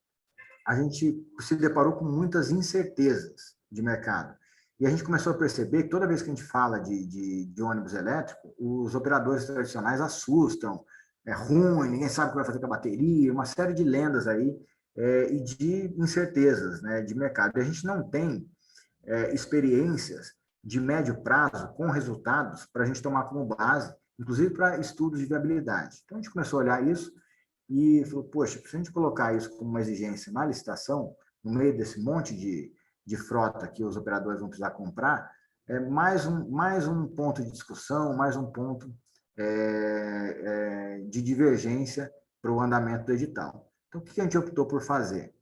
a gente se deparou com muitas incertezas de mercado. E a gente começou a perceber que toda vez que a gente fala de ônibus elétrico, os operadores tradicionais assustam, é ruim, ninguém sabe o que vai fazer com a bateria, uma série de lendas aí e de incertezas, né, de mercado. E a gente não tem experiências de médio prazo com resultados para a gente tomar como base, inclusive para estudos de viabilidade. Então, a gente começou a olhar isso e falou, poxa, se a gente colocar isso como uma exigência na licitação, no meio desse monte de frota que os operadores vão precisar comprar, mais um ponto de discussão, mais um ponto de divergência para o andamento do edital. Então, o que a gente optou por fazer?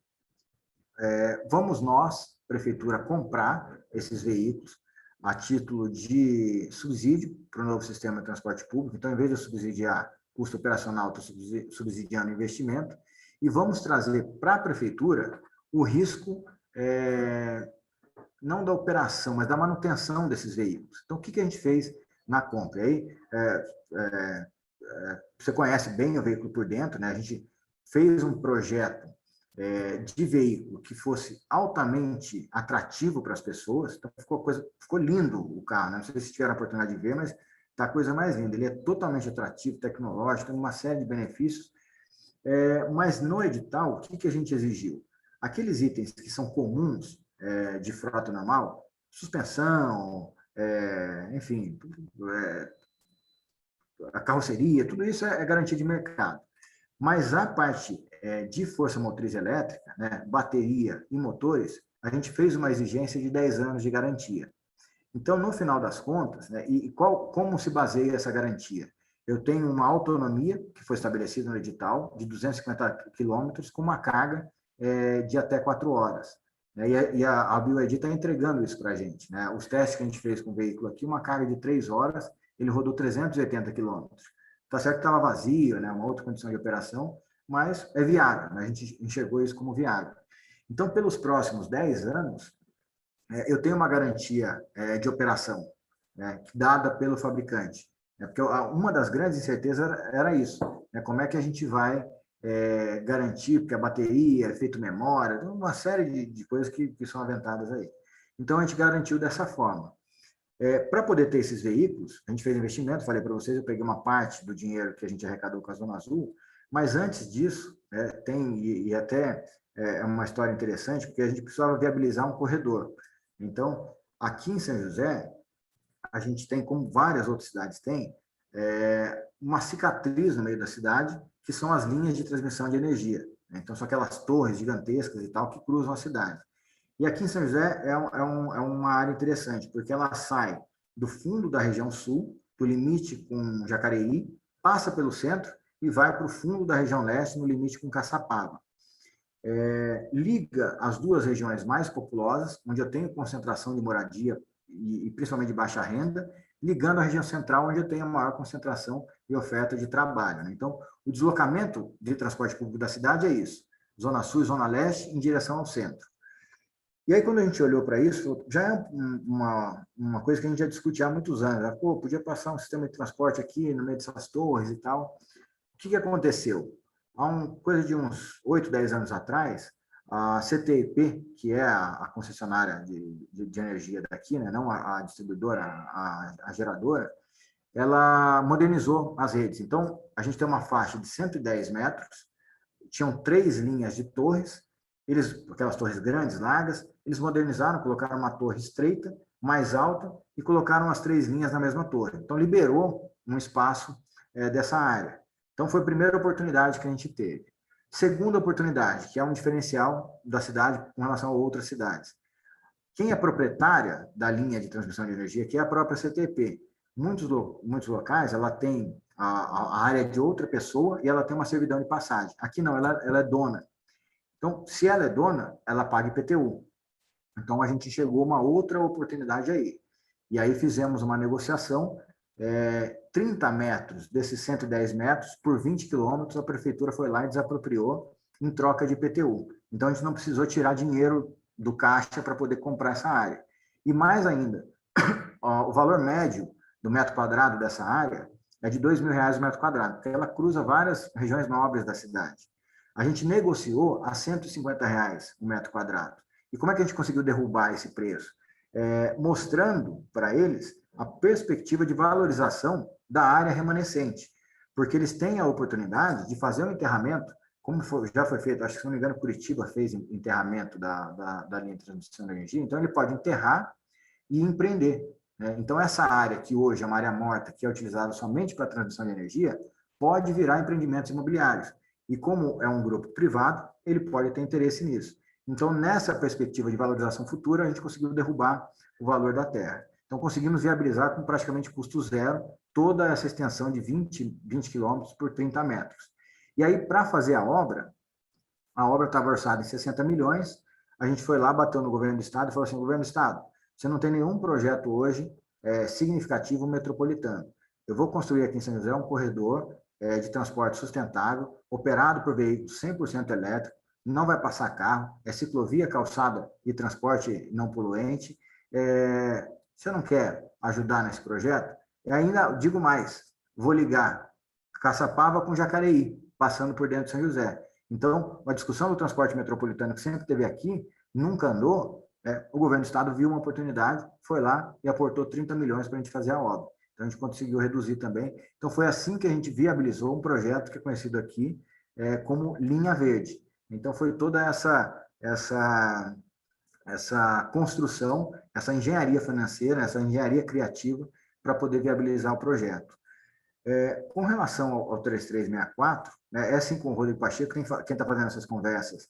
Vamos nós, prefeitura, comprar esses veículos a título de subsídio para o novo sistema de transporte público. Então, em vez de subsidiar custo operacional, estou subsidiando investimento, e vamos trazer para a prefeitura o risco não da operação, mas da manutenção desses veículos. Então, o que a gente fez na compra? Aí, você conhece bem o veículo por dentro, né? A gente fez um projeto de veículo que fosse altamente atrativo para as pessoas. Então, ficou lindo o carro, né? Não sei se tiveram a oportunidade de ver, mas está a coisa mais linda. Ele é totalmente atrativo, tecnológico, tem uma série de benefícios. Mas no edital, o que a gente exigiu? Aqueles itens que são comuns de frota normal, suspensão, enfim, a carroceria, tudo isso é garantia de mercado. Mas a parte de força motriz elétrica, né, bateria e motores, a gente fez uma exigência de 10 anos de garantia. Então, no final das contas, né, como se baseia essa garantia? Eu tenho uma autonomia, que foi estabelecida no edital, de 250 quilômetros, com uma carga de até 4 horas. E a BioID está entregando isso para a gente, né? Os testes que a gente fez com o veículo aqui, uma carga de 3 horas, ele rodou 380 quilômetros. Está certo que estava vazio, né? Uma outra condição de operação, mas é viável, né? A gente enxergou isso como viável. Então, pelos próximos 10 anos, eu tenho uma garantia de operação, né, dada pelo fabricante. Porque uma das grandes incertezas era isso, né? Como é que a gente vai garantir, porque a bateria, efeito memória, uma série de coisas que são aventadas aí. Então, a gente garantiu dessa forma. Para poder ter esses veículos, a gente fez investimento, falei para vocês, eu peguei uma parte do dinheiro que a gente arrecadou com a Zona Azul, mas antes disso, tem até uma história interessante, porque a gente precisava viabilizar um corredor. Então, aqui em São José, a gente tem, como várias outras cidades têm, uma cicatriz no meio da cidade, que são as linhas de transmissão de energia. Então, são aquelas torres gigantescas e tal que cruzam a cidade. E aqui em São José é uma área interessante, porque ela sai do fundo da região sul, do limite com Jacareí, passa pelo centro e vai para o fundo da região leste, no limite com Caçapava. Liga as duas regiões mais populosas, onde eu tenho concentração de moradia e principalmente de baixa renda, ligando a região central, onde eu tenho a maior concentração e oferta de trabalho, né? Então, o deslocamento de transporte público da cidade é isso, Zona Sul e Zona Leste em direção ao centro. E aí, quando a gente olhou para isso, já é uma coisa que a gente já discute há muitos anos. Né? Pô, podia passar um sistema de transporte aqui no meio dessas torres e tal. O que aconteceu? Há coisa de uns 8, 10 anos atrás, a CTEP, que é a concessionária de energia daqui, né? Não a distribuidora, a geradora, ela modernizou as redes. Então, a gente tem uma faixa de 110 metros, tinham 3 linhas de torres, aquelas torres grandes, largas, eles modernizaram, colocaram uma torre estreita, mais alta, e colocaram as 3 linhas na mesma torre. Então, liberou um espaço dessa área. Então, foi a primeira oportunidade que a gente teve. Segunda oportunidade, que é um diferencial da cidade com relação a outras cidades. Quem é proprietária da linha de transmissão de energia, que é a própria CTP. Muitos locais, ela tem a área de outra pessoa e ela tem uma servidão de passagem. Aqui não, ela é dona. Então, se ela é dona, ela paga IPTU. Então, a gente chegou a uma outra oportunidade aí. E aí fizemos uma negociação, 30 metros desses 110 metros, por 20 quilômetros, a prefeitura foi lá e desapropriou em troca de IPTU. Então, a gente não precisou tirar dinheiro do caixa para poder comprar essa área. E mais ainda, o valor médio do metro quadrado dessa área é de R$2.000 o metro quadrado, porque ela cruza várias regiões nobres da cidade. A gente negociou a R$150 o metro quadrado. E como é que a gente conseguiu derrubar esse preço? Mostrando para eles a perspectiva de valorização da área remanescente, porque eles têm a oportunidade de fazer um enterramento, como já foi feito, acho que, se não me engano, Curitiba fez enterramento da linha de transmissão de energia, então ele pode enterrar e empreender, né? Então, essa área que hoje é uma área morta, que é utilizada somente para transmissão de energia, pode virar empreendimentos imobiliários. E como é um grupo privado, ele pode ter interesse nisso. Então, nessa perspectiva de valorização futura, a gente conseguiu derrubar o valor da terra. Então, conseguimos viabilizar com praticamente custo zero toda essa extensão de 20 quilômetros por 30 metros. E aí, para fazer a obra estava orçada em 60 milhões, a gente foi lá, bateu no governo do estado e falou assim: governo do estado, você não tem nenhum projeto hoje significativo metropolitano. Eu vou construir aqui em São José um corredor de transporte sustentável, operado por veículos 100% elétricos, não vai passar carro, é ciclovia, calçada e transporte não poluente. Você não quer ajudar nesse projeto? E ainda digo mais, vou ligar Caçapava com Jacareí, passando por dentro de São José. Então, a discussão do transporte metropolitano que sempre teve aqui, nunca andou, o governo do estado viu uma oportunidade, foi lá e aportou 30 milhões para a gente fazer a obra. Então, a gente conseguiu reduzir também. Então, foi assim que a gente viabilizou um projeto que é conhecido aqui como Linha Verde. Então, foi toda essa construção, essa engenharia financeira, essa engenharia criativa para poder viabilizar o projeto. Com relação ao 3364, é assim com o Rodrigo Pacheco, quem está fazendo essas conversas,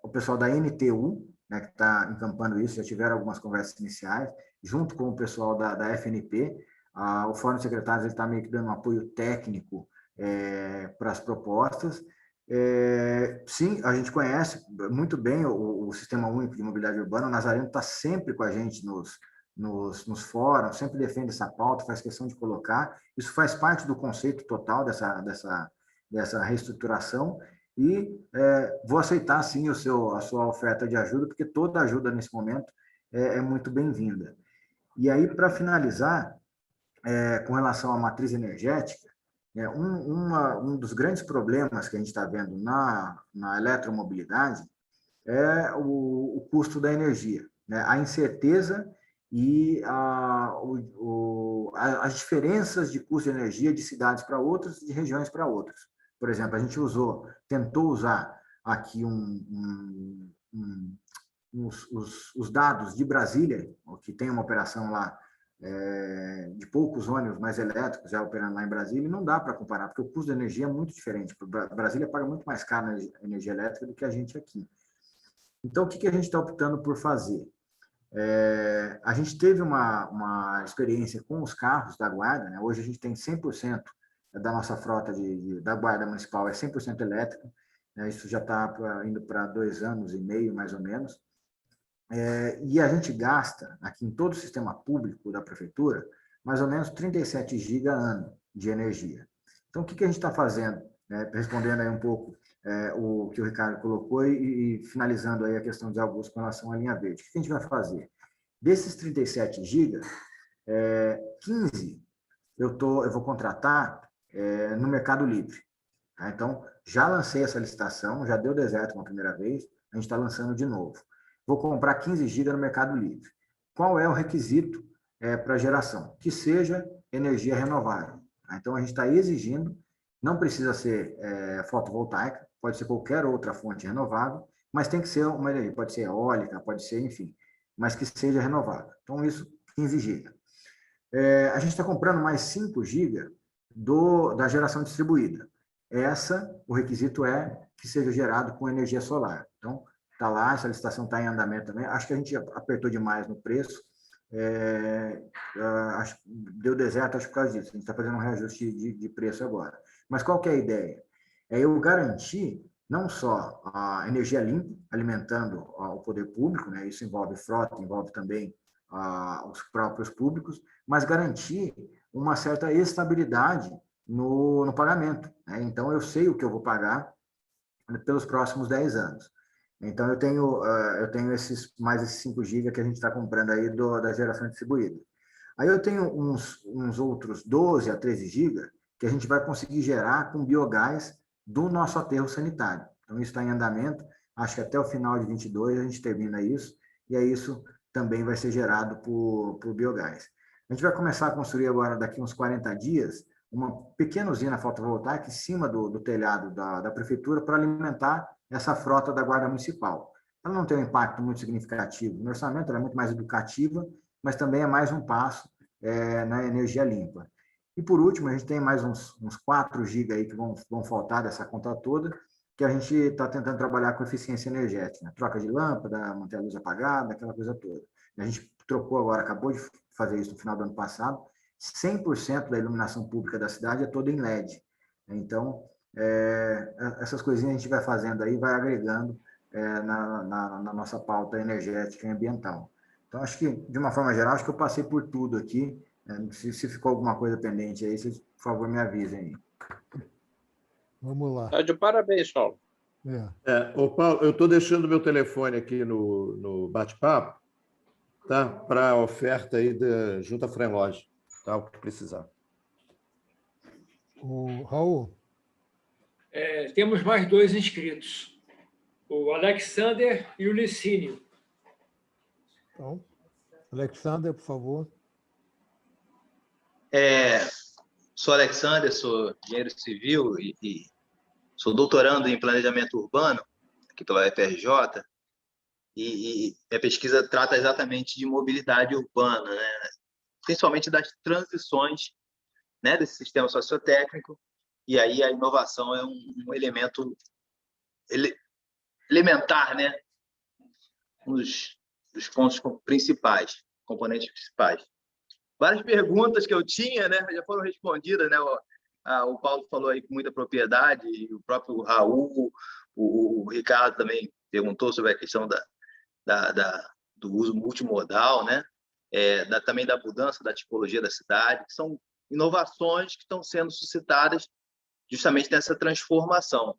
o pessoal da NTU, né, que está encampando isso, já tiveram algumas conversas iniciais, junto com o pessoal da FNP, o Fórum de Secretários está meio que dando um apoio técnico para as propostas. Sim, a gente conhece muito bem o Sistema Único de Mobilidade Urbana, o Nazareno está sempre com a gente nos fóruns, sempre defende essa pauta, faz questão de colocar, isso faz parte do conceito total dessa reestruturação, e vou aceitar, sim, a sua oferta de ajuda, porque toda ajuda nesse momento é muito bem-vinda. E aí, para finalizar, com relação à matriz energética, um dos grandes problemas que a gente está vendo na eletromobilidade é o custo da energia, né? A incerteza e as diferenças de custo de energia de cidades para outras, de regiões para outras. Por exemplo, a gente tentou usar aqui os dados de Brasília, que tem uma operação lá de poucos ônibus mais elétricos já operando lá em Brasília, e não dá para comparar, porque o custo da energia é muito diferente. Brasília paga muito mais caro na energia elétrica do que a gente aqui. Então, o que a gente está optando por fazer? A gente teve uma experiência com os carros da Guarda, né? Hoje a gente tem 100% da nossa frota da Guarda Municipal é 100% elétrica, né? Isso já está indo para 2 anos e meio, mais ou menos. E a gente gasta, aqui em todo o sistema público da prefeitura, mais ou menos 37 GB ano de energia. Então, o que a gente está fazendo? Respondendo aí um pouco o que o Ricardo colocou e finalizando aí a questão de Augusto com relação à linha verde. O que a gente vai fazer? Desses 37 GB, 15 eu vou contratar no Mercado Livre. Tá? Então, já lancei essa licitação, já deu deserto uma primeira vez, a gente está lançando de novo. Vou comprar 15 GB no Mercado Livre. Qual é o requisito para geração? Que seja energia renovável. Tá? Então, a gente está exigindo, não precisa ser fotovoltaica, pode ser qualquer outra fonte renovável, mas tem que ser uma energia, pode ser eólica, pode ser, enfim, mas que seja renovável. Então, isso, 15 GB. A gente está comprando mais 5 GB da geração distribuída. O requisito é que seja gerado com energia solar. Então, está lá, essa licitação está em andamento também. Acho que a gente apertou demais no preço. Deu deserto, acho por causa disso. A gente está fazendo um reajuste de preço agora. Mas qual que é a ideia? Eu garantir não só a energia limpa, alimentando o poder público, né? Isso envolve frota, envolve também os próprios públicos, mas garantir uma certa estabilidade no pagamento. Né? Então, eu sei o que eu vou pagar pelos próximos 10 anos. Então, eu tenho mais esses 5 GB que a gente está comprando aí da geração distribuída. Aí eu tenho uns outros 12 a 13 GB que a gente vai conseguir gerar com biogás do nosso aterro sanitário. Então, isso está em andamento. Acho que até o final de 22 a gente termina isso, e aí isso também vai ser gerado por biogás. A gente vai começar a construir agora, daqui uns 40 dias, uma pequena usina fotovoltaica em cima do telhado da prefeitura para alimentar essa frota da Guarda Municipal. Ela não tem um impacto muito significativo no orçamento, ela é muito mais educativa, mas também é mais um passo na energia limpa. E, por último, a gente tem mais uns 4 GB aí que vão faltar dessa conta toda, que a gente está tentando trabalhar com eficiência energética, né? Troca de lâmpada, manter a luz apagada, aquela coisa toda. A gente trocou agora, acabou de fazer isso no final do ano passado, 100% da iluminação pública da cidade é toda em LED. Então, essas coisinhas a gente vai fazendo aí, vai agregando na nossa pauta energética e ambiental. Então, acho que, de uma forma geral, acho que eu passei por tudo aqui. Se ficou alguma coisa pendente aí, vocês, por favor, me avisem aí.
Vamos lá.
Tá de parabéns, Paulo.
Paulo, eu estou deixando meu telefone aqui no bate-papo, tá? Para a oferta aí da Junta Frenlog, tá? O que precisar.
O Raul.
Temos mais 2 inscritos, o Alexander e o Licínio.
Então, Alexander, por favor.
Sou Alexander, sou engenheiro civil e sou doutorando em planejamento urbano aqui pela UFRJ, e a pesquisa trata exatamente de mobilidade urbana, né? Principalmente das transições, né, desse sistema sociotécnico, e aí a inovação é um elemento elementar, né, um dos pontos principais, componentes principais. Várias perguntas que eu tinha, né, já foram respondidas, né? O Paulo falou aí com muita propriedade, e o próprio Raul, o Ricardo também perguntou sobre a questão do uso multimodal, né? Também da mudança da tipologia da cidade, que são inovações que estão sendo suscitadas justamente nessa transformação.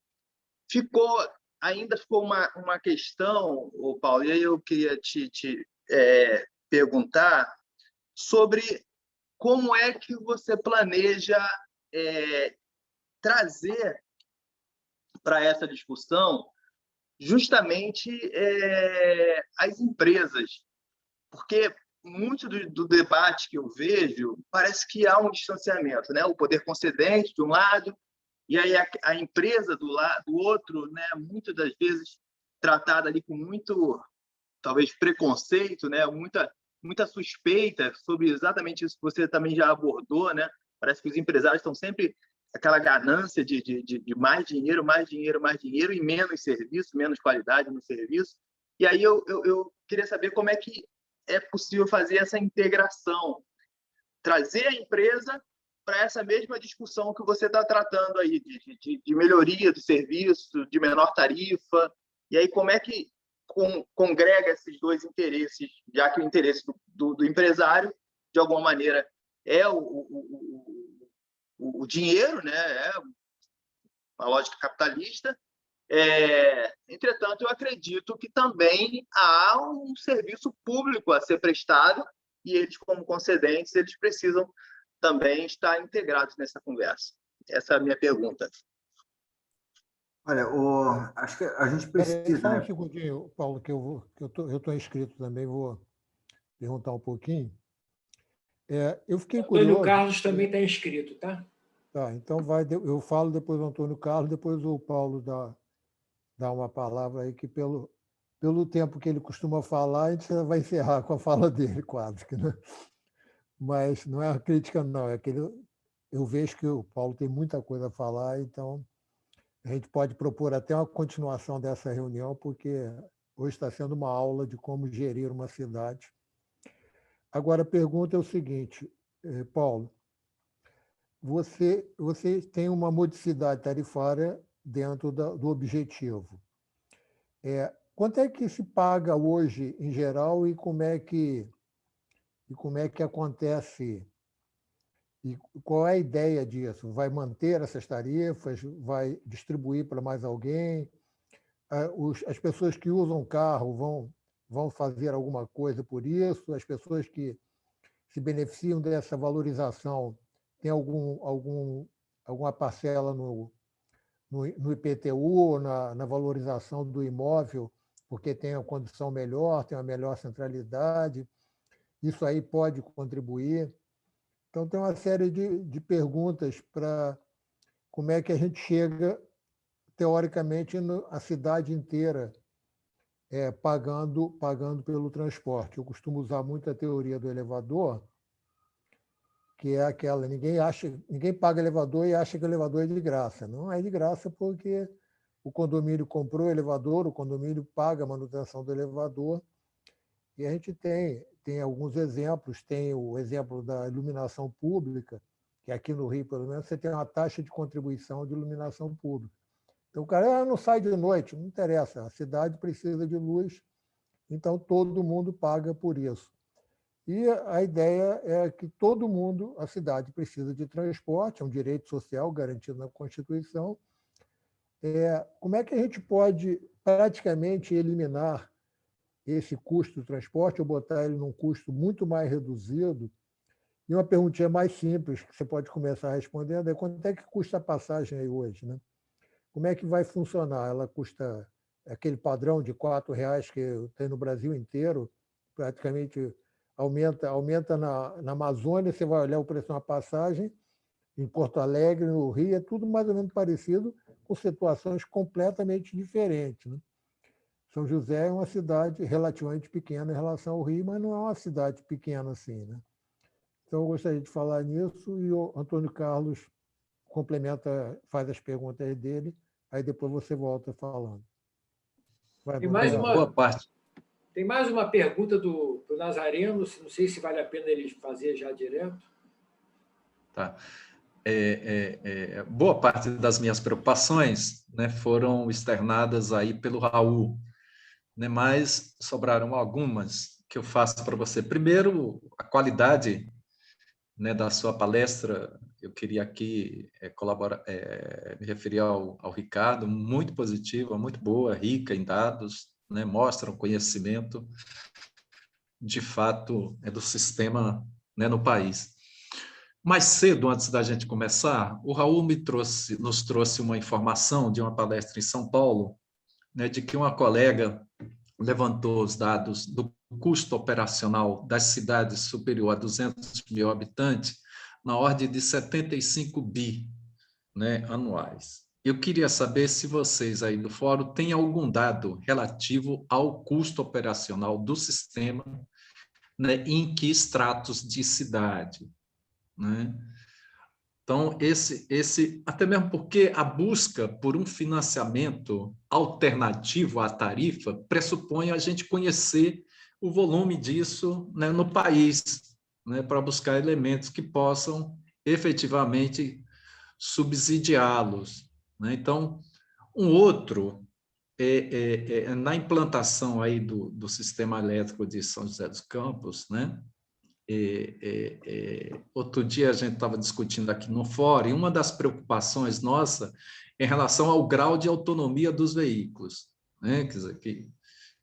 Ainda ficou uma questão, Paulo, e aí eu queria te perguntar sobre como é que você planeja trazer para essa discussão justamente as empresas, porque muito do debate que eu vejo parece que há um distanciamento, né? O poder concedente de um lado e aí a empresa do outro, né? Muitas das vezes tratada ali com muito, talvez, preconceito, né? Muita muita suspeita sobre exatamente isso que você também já abordou, né? Parece que os empresários estão sempre aquela ganância de mais dinheiro, mais dinheiro, mais dinheiro e menos serviço, menos qualidade no serviço. E aí eu queria saber como é que é possível fazer essa integração, trazer a empresa para essa mesma discussão que você está tratando aí, de melhoria do serviço, de menor tarifa, e aí como é que congrega esses dois interesses, já que o interesse do empresário, de alguma maneira, é o dinheiro, né? É a lógica capitalista. Entretanto, eu acredito que também há um serviço público a ser prestado e eles, como concedentes, eles precisam também estar integrados nessa conversa. Essa é a minha pergunta.
Olha, acho que a gente precisa...
Só um segundinho, Paulo, que eu estou inscrito também, vou perguntar um pouquinho. Eu fiquei curioso...
Antônio Carlos também está inscrito, tá?
Tá, então eu falo depois do Antônio Carlos, depois o Paulo dá uma palavra aí, que pelo tempo que ele costuma falar, a gente vai encerrar com a fala dele, quase. Né? Mas não é uma crítica, não. É que eu vejo que o Paulo tem muita coisa a falar, então a gente pode propor até uma continuação dessa reunião, porque hoje está sendo uma aula de como gerir uma cidade. Agora, a pergunta é o seguinte, Paulo, você tem uma modicidade tarifária dentro do objetivo. Quanto é que se paga hoje, em geral, e como é que acontece? E qual é a ideia disso? Vai manter essas tarifas? Vai distribuir para mais alguém? As pessoas que usam carro vão fazer alguma coisa por isso? As pessoas que se beneficiam dessa valorização têm alguma parcela no IPTU, na valorização do imóvel, porque tem uma condição melhor, tem uma melhor centralidade? Isso aí pode contribuir? Então, tem uma série de perguntas para como é que a gente chega, teoricamente, a cidade inteira pagando pelo transporte. Eu costumo usar muito a teoria do elevador, que é aquela, ninguém paga elevador e acha que o elevador é de graça. Não é de graça porque o condomínio comprou o elevador, o condomínio paga a manutenção do elevador, e a gente tem alguns exemplos, tem o exemplo da iluminação pública, que aqui no Rio, pelo menos, você tem uma taxa de contribuição de iluminação pública. Então, o cara não sai de noite, não interessa, a cidade precisa de luz, então todo mundo paga por isso. E a ideia é que todo mundo, a cidade precisa de transporte, é um direito social garantido na Constituição. Como é que a gente pode praticamente eliminar esse custo do transporte ou botar ele num custo muito mais reduzido? E uma perguntinha mais simples, que você pode começar respondendo, é quanto é que custa a passagem aí hoje, né? Como é que vai funcionar? Ela custa aquele padrão de R$4 que tem no Brasil inteiro, praticamente aumenta na Amazônia, você vai olhar o preço de uma passagem, em Porto Alegre, no Rio, é tudo mais ou menos parecido, com situações completamente diferentes, né? São José é uma cidade relativamente pequena em relação ao Rio, mas não é uma cidade pequena assim, né? Então, eu gostaria de falar nisso e o Antônio Carlos complementa, faz as perguntas dele, aí depois você volta falando.
Tem mais uma pergunta do Nazareno, não sei se vale a pena ele fazer já direto.
Tá. Boa parte das minhas preocupações, né, foram externadas aí pelo Raul, né, mas sobraram algumas que eu faço para você. Primeiro, a qualidade, né, da sua palestra, eu queria aqui me referir ao Ricardo, muito positiva, muito boa, rica em dados, né, mostra um conhecimento, de fato, do sistema, né, no país. Mais cedo, antes da gente começar, o Raul nos trouxe uma informação de uma palestra em São Paulo, né, de que uma colega levantou os dados do custo operacional das cidades superior a 200 mil habitantes na ordem de 75 bi, né, anuais. Eu queria saber se vocês aí do fórum têm algum dado relativo ao custo operacional do sistema né, em que estratos de cidade, né? Então, até mesmo porque a busca por um financiamento alternativo à tarifa pressupõe a gente conhecer o volume disso, né, no país, né, para buscar elementos que possam efetivamente subsidiá-los, né? Então, um outro na implantação aí do sistema elétrico de São José dos Campos, né? Outro dia a gente estava discutindo aqui no fórum, e uma das preocupações nossa em relação ao grau de autonomia dos veículos, né? Quer dizer,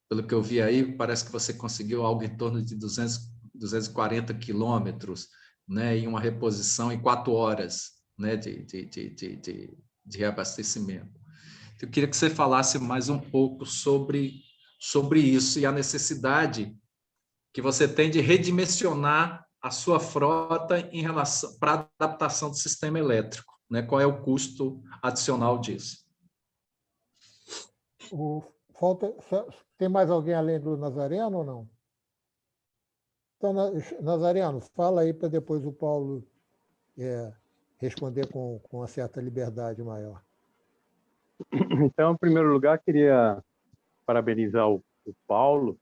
pelo que eu vi aí, parece que você conseguiu algo em torno de 240 quilômetros, né? E uma reposição em 4 horas, né? De reabastecimento. Eu queria que você falasse mais um pouco sobre isso e a necessidade que você tem de redimensionar a sua frota em relação para a adaptação do sistema elétrico, né? Qual é o custo adicional disso?
Tem mais alguém além do Nazareno ou não? Então, Nazareno, fala aí para depois o Paulo responder com uma certa liberdade maior.
Então, em primeiro lugar, queria parabenizar o Paulo.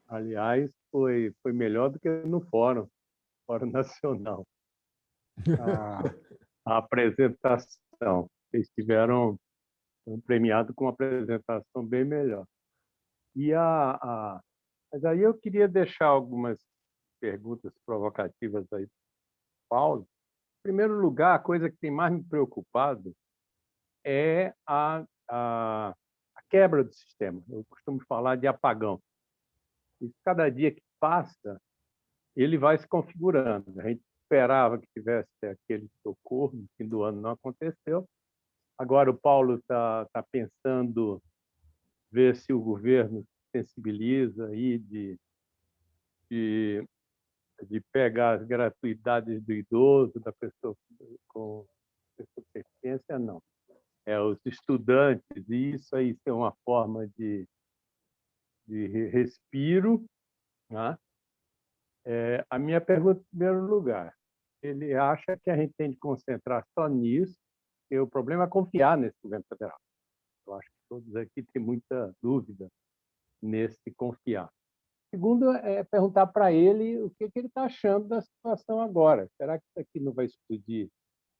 Aliás, foi melhor do que no Fórum Nacional. A apresentação. Eles tiveram premiado com uma apresentação bem melhor. Mas aí eu queria deixar algumas perguntas provocativas aí para o Paulo. Em primeiro lugar, a coisa que tem mais me preocupado é a quebra do sistema. Eu costumo falar de apagão. E cada dia que passa, ele vai se configurando. A gente esperava que tivesse aquele socorro, no fim do ano não aconteceu. Agora o Paulo está pensando ver se o governo se sensibiliza aí de pegar as gratuidades do idoso, da pessoa com deficiência, não. Os estudantes, e isso aí é uma forma de respiro, né? A minha pergunta, em primeiro lugar, ele acha que a gente tem de concentrar só nisso, e o problema é confiar nesse governo federal. Eu acho que todos aqui têm muita dúvida nesse confiar. Segundo, é perguntar para ele o que ele está achando da situação agora. Será que isso aqui não vai explodir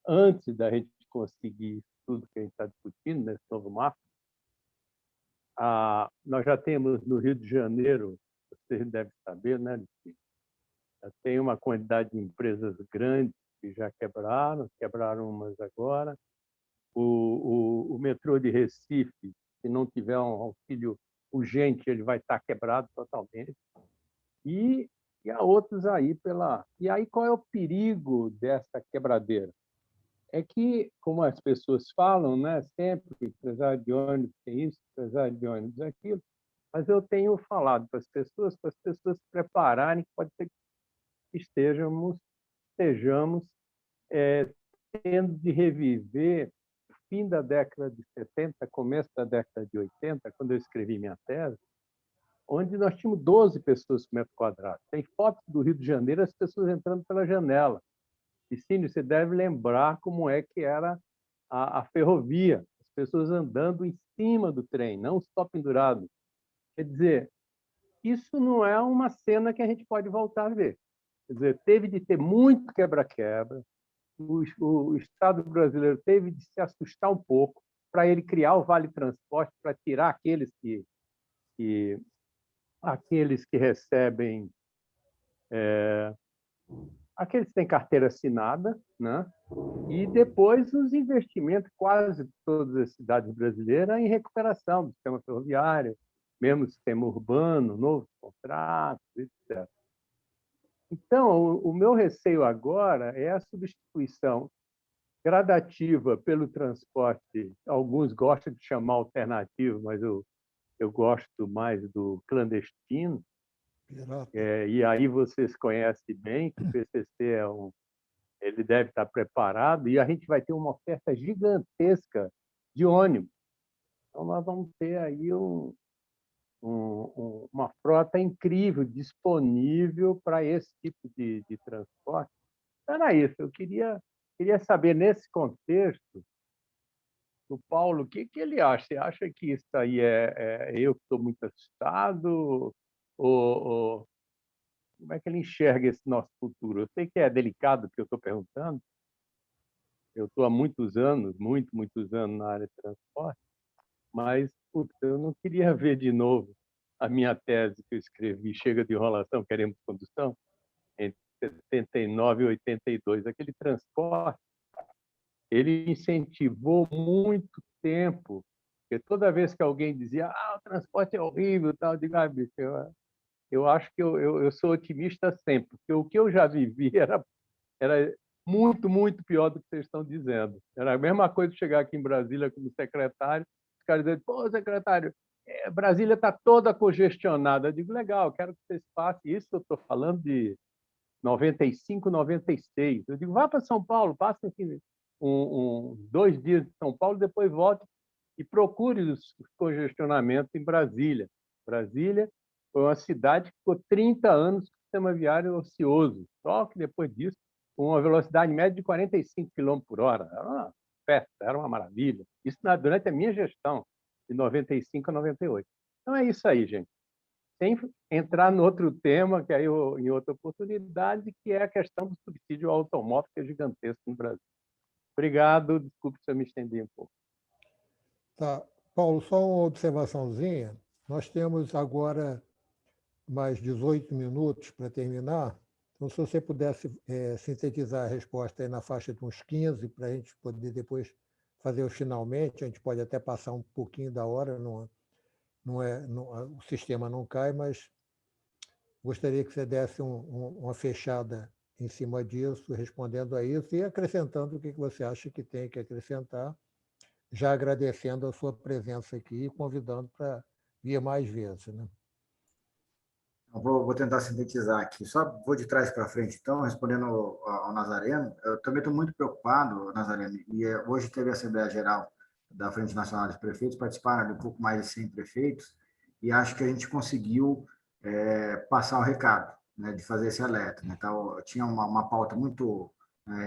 antes da gente conseguir tudo que a gente está discutindo nesse novo marco? Nós já temos no Rio de Janeiro, vocês devem saber, né? Já tem uma quantidade de empresas grandes que já quebraram umas agora. O metrô de Recife, se não tiver um auxílio urgente, ele vai estar quebrado totalmente. E há outros aí E aí qual é o perigo dessa quebradeira? É que, como as pessoas falam, né, sempre, empresário de ônibus tem isso, empresário de ônibus aquilo, mas eu tenho falado para as pessoas se prepararem, que pode ser que estejamos tendo de reviver o fim da década de 70, começo da década de 80, quando eu escrevi minha tese, onde nós tínhamos 12 pessoas por metro quadrado. Tem fotos do Rio de Janeiro, as pessoas entrando pela janela. Vicínio, você deve lembrar como é que era a ferrovia, as pessoas andando em cima do trem, não só pendurado. Quer dizer, isso não é uma cena que a gente pode voltar a ver. Quer dizer, teve de ter muito quebra-quebra, o Estado brasileiro teve de se assustar um pouco para ele criar o Vale Transporte, para tirar aqueles que recebem, aqueles que têm carteira assinada, né? E depois os investimentos, quase todas as cidades brasileiras, em recuperação do sistema ferroviário, mesmo sistema urbano, novos contratos, etc. Então, o meu receio agora é a substituição gradativa pelo transporte. Alguns gostam de chamar alternativo, mas eu gosto mais do clandestino. E aí vocês conhecem bem que o PCC ele deve estar preparado e a gente vai ter uma oferta gigantesca de ônibus. Então, nós vamos ter aí uma frota incrível, disponível para esse tipo de transporte. Era isso, eu queria saber, nesse contexto, do Paulo, o que ele acha? Você acha que isso aí é eu que estou muito assustado? Ou como é que ele enxerga esse nosso futuro? Eu sei que é delicado o que eu estou perguntando. Eu estou há muitos anos na área de transporte, mas putz, eu não queria ver de novo a minha tese que eu escrevi, Chega de Enrolação, Queremos Condução, entre 79 e 82. Aquele transporte, ele incentivou muito tempo, porque toda vez que alguém dizia o transporte é horrível, tal, eu digo, bicho, eu acho que eu sou otimista sempre, porque o que eu já vivi era muito, muito pior do que vocês estão dizendo. Era a mesma coisa de chegar aqui em Brasília como secretário, os caras dizendo, pô, secretário, Brasília está toda congestionada. Eu digo, legal, quero que vocês façam isso, eu estou falando de 95, 96. Eu digo, vá para São Paulo, passa aqui 2 dias de São Paulo, depois volte e procure os congestionamentos em Brasília. Brasília foi uma cidade que ficou 30 anos com o sistema viário ocioso, só que depois disso, com uma velocidade média de 45 km por hora. Era uma festa, era uma maravilha. Isso durante a minha gestão, de 95 a 98. Então é isso aí, gente. Sem entrar no outro tema, que aí em outra oportunidade, que é a questão do subsídio ao automóvel, que é gigantesco no Brasil. Obrigado, desculpe se eu me estendi um pouco.
Tá. Paulo, só uma observaçãozinha. Nós temos agora mais 18 minutos para terminar. Então, se você pudesse sintetizar a resposta aí na faixa de uns 15, para a gente poder depois fazer o finalmente, a gente pode até passar um pouquinho da hora, o sistema não cai, mas gostaria que você desse uma fechada em cima disso, respondendo a isso e acrescentando o que você acha que tem que acrescentar, já agradecendo a sua presença aqui e convidando para vir mais vezes, né?
Vou tentar sintetizar aqui. Só vou de trás para frente, então, respondendo ao Nazareno. Eu também estou muito preocupado, Nazareno, e hoje teve a Assembleia Geral da Frente Nacional dos Prefeitos, participaram de um pouco mais de 100 prefeitos, e acho que a gente conseguiu passar o recado, né, de fazer esse alerta. Né? Então, tinha uma pauta muito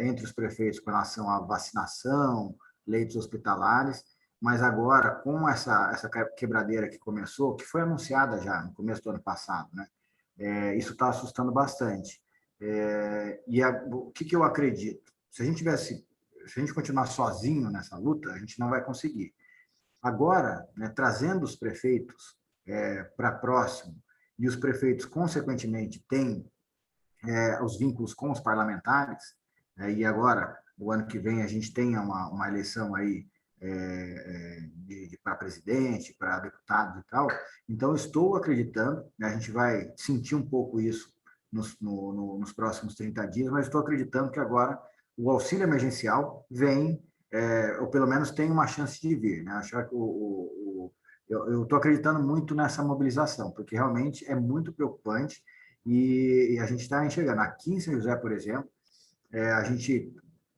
entre os prefeitos com relação à vacinação, leitos hospitalares, mas agora, com essa quebradeira que começou, que foi anunciada já no começo do ano passado, né? Isso está assustando bastante. O que eu acredito? Se a gente continuar sozinho nessa luta, a gente não vai conseguir. Agora, né, trazendo os prefeitos para próximo, e os prefeitos, consequentemente, têm os vínculos com os parlamentares, e agora, o ano que vem, a gente tem uma eleição aí para presidente, para deputados e tal. Então, estou acreditando, né, a gente vai sentir um pouco isso nos próximos 30 dias, mas estou acreditando que agora o auxílio emergencial vem, ou pelo menos tem uma chance de vir. Né? Eu estou acreditando muito nessa mobilização, porque realmente é muito preocupante e a gente está enxergando. Aqui em São José, por exemplo, a gente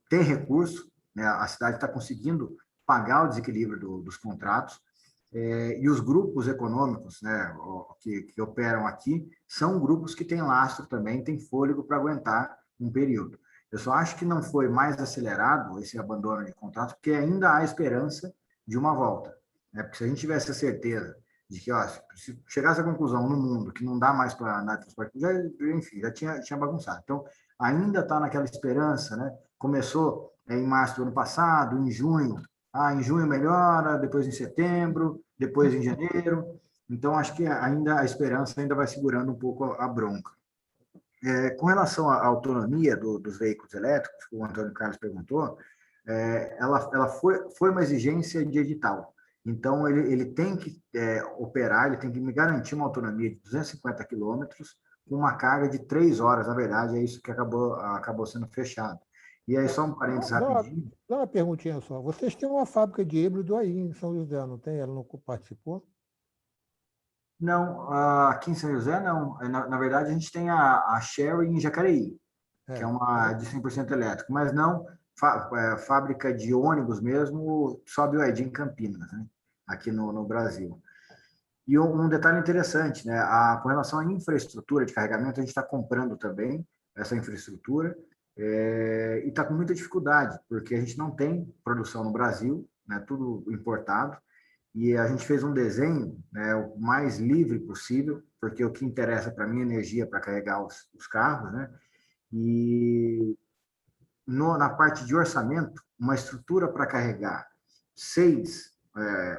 tem recurso, né? A cidade está conseguindo pagar o desequilíbrio dos contratos, e os grupos econômicos, né, que operam aqui são grupos que têm lastro também, têm fôlego para aguentar um período. Eu só acho que não foi mais acelerado esse abandono de contratos, porque ainda há esperança de uma volta. Né? Porque se a gente tivesse a certeza de que, se chegasse à conclusão no mundo que não dá mais para andar de transporte, já tinha bagunçado. Então, ainda está naquela esperança, né? Começou em março do ano passado, em junho melhora, depois em setembro, depois em janeiro. Então, acho que ainda a esperança ainda vai segurando um pouco a bronca. Com relação à autonomia dos veículos elétricos, que o Antônio Carlos perguntou, ela foi uma exigência de edital. Então, ele tem que operar, ele tem que me garantir uma autonomia de 250 quilômetros com uma carga de 3 horas, na verdade, é isso que acabou sendo fechado. E aí, só um parênteses rapidinho.
Dá uma perguntinha só. Vocês têm uma fábrica de híbrido aí em São José, não tem? Ela não participou?
Não, aqui em São José, não. Na verdade, a gente tem a Sherry em Jacareí, que é uma de 100% elétrico, mas não fábrica de ônibus mesmo, só BYD em Campinas, né? Aqui no Brasil. E um detalhe interessante, né? Com relação à infraestrutura de carregamento, a gente está comprando também essa infraestrutura e está com muita dificuldade, porque a gente não tem produção no Brasil, né? Tudo importado, e a gente fez um desenho, né, o mais livre possível, porque o que interessa para mim é energia para carregar os carros, né? E na parte de orçamento, uma estrutura para carregar 6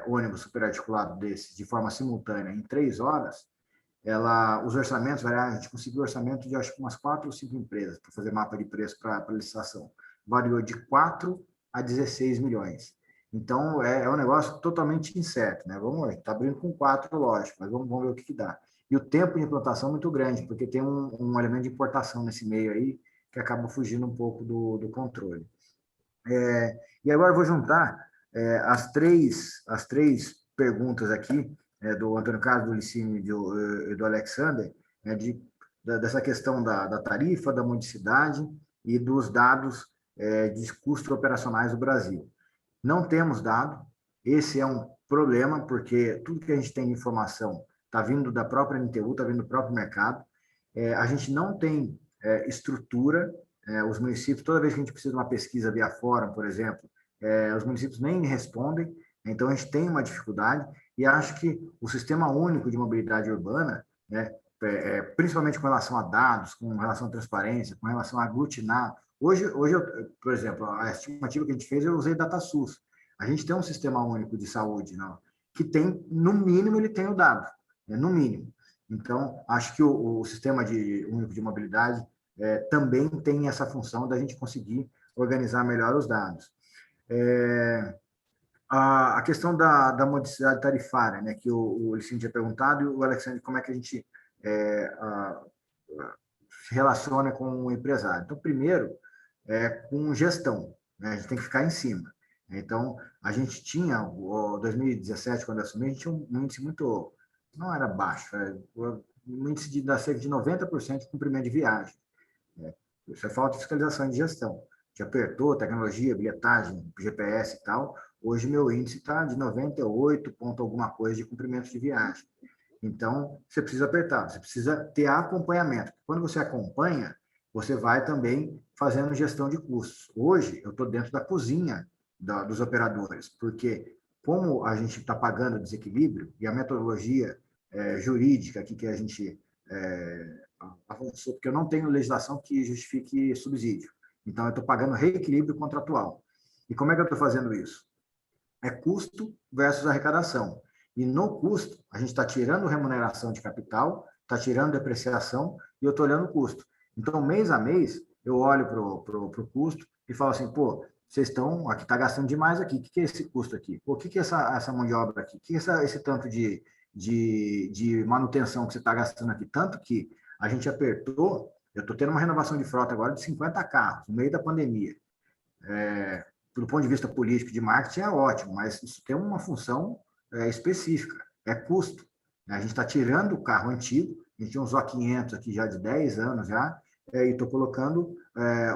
ônibus superarticulados desses de forma simultânea em 3 horas, os orçamentos, a gente conseguiu orçamento de acho que umas 4 ou 5 empresas para fazer mapa de preço para licitação. Variou de 4 a 16 milhões. Então, um negócio totalmente incerto, né? Vamos ver, está abrindo com 4, lógico, mas vamos ver o que dá. E o tempo de implantação é muito grande, porque tem um elemento de importação nesse meio aí, que acaba fugindo um pouco do controle. E agora eu vou juntar as três perguntas aqui, do Antônio Carlos, do Licínio e do Alexander, dessa questão da tarifa, da modicidade e dos dados de custos operacionais do Brasil. Não temos dado, esse é um problema, porque tudo que a gente tem de informação está vindo da própria NTU, está vindo do próprio mercado. A gente não tem estrutura, os municípios, toda vez que a gente precisa de uma pesquisa via fórum, por exemplo, os municípios nem respondem, então a gente tem uma dificuldade, e acho que o Sistema Único de Mobilidade Urbana, né, principalmente com relação a dados, com relação à transparência, com relação a aglutinar. Hoje por exemplo, a estimativa que a gente fez, eu usei DataSUS. A gente tem um Sistema Único de Saúde, não, que tem, no mínimo, ele tem o dado, no mínimo. Então, acho que o Sistema Único de Mobilidade também tem essa função da gente conseguir organizar melhor os dados. A questão da modicidade tarifária, né, que o Licínio tinha perguntado, e o Alexandre, como é que a gente se relaciona com o empresário. Então, primeiro, com gestão, né, a gente tem que ficar em cima. Então, a gente tinha, em 2017, quando eu assumi, a gente tinha um índice muito, não era baixo, um índice de cerca de 90% de cumprimento de viagem. Isso é falta de fiscalização de gestão. A gente apertou tecnologia, bilhetagem, GPS e tal. Hoje, meu índice está de 98 ponto alguma coisa de cumprimento de viagem. Então, você precisa apertar, você precisa ter acompanhamento. Quando você acompanha, você vai também fazendo gestão de custos. Hoje, eu estou dentro da cozinha dos operadores, porque como a gente está pagando desequilíbrio, e a metodologia jurídica aqui que a gente avançou, porque eu não tenho legislação que justifique subsídio. Então, eu estou pagando reequilíbrio contratual. E como é que eu estou fazendo isso? É custo versus arrecadação. E no custo, a gente está tirando remuneração de capital, está tirando depreciação e eu estou olhando o custo. Então, mês a mês, eu olho para o custo e falo assim, pô, vocês estão, aqui está gastando demais aqui, o que é esse custo aqui? Pô, o que é essa mão de obra aqui? O que é esse tanto de manutenção que você está gastando aqui? Tanto que a gente apertou, eu estou tendo uma renovação de frota agora de 50 carros, no meio da pandemia. Do ponto de vista político de marketing é ótimo, mas isso tem uma função específica, é custo. A gente está tirando o carro antigo, a gente tinha uns O500 aqui já de 10 anos já, e estou colocando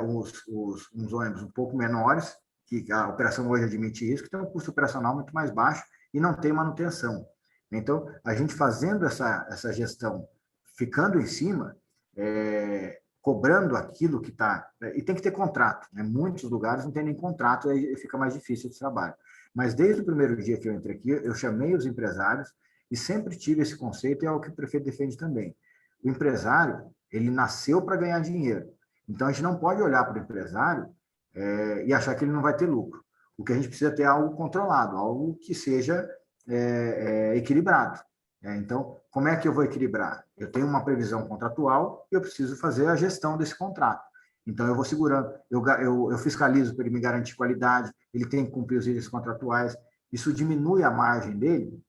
uns ônibus um pouco menores, que a operação hoje admite isso, que tem um custo operacional muito mais baixo e não tem manutenção. Então, a gente fazendo essa gestão, ficando em cima, cobrando aquilo que está... E tem que ter contrato, né? Muitos lugares não tem nem contrato, aí fica mais difícil esse trabalho. Mas desde o primeiro dia que eu entrei aqui, eu chamei os empresários e sempre tive esse conceito, e é o que o prefeito defende também. O empresário, ele nasceu para ganhar dinheiro. Então, a gente não pode olhar para o empresário e achar que ele não vai ter lucro. O que a gente precisa ter é algo controlado, algo que seja equilibrado. Então, como é que eu vou equilibrar? Eu tenho uma previsão contratual e eu preciso fazer a gestão desse contrato. Então, eu vou segurando, eu fiscalizo para ele me garantir qualidade, ele tem que cumprir os itens contratuais, isso diminui a margem dele,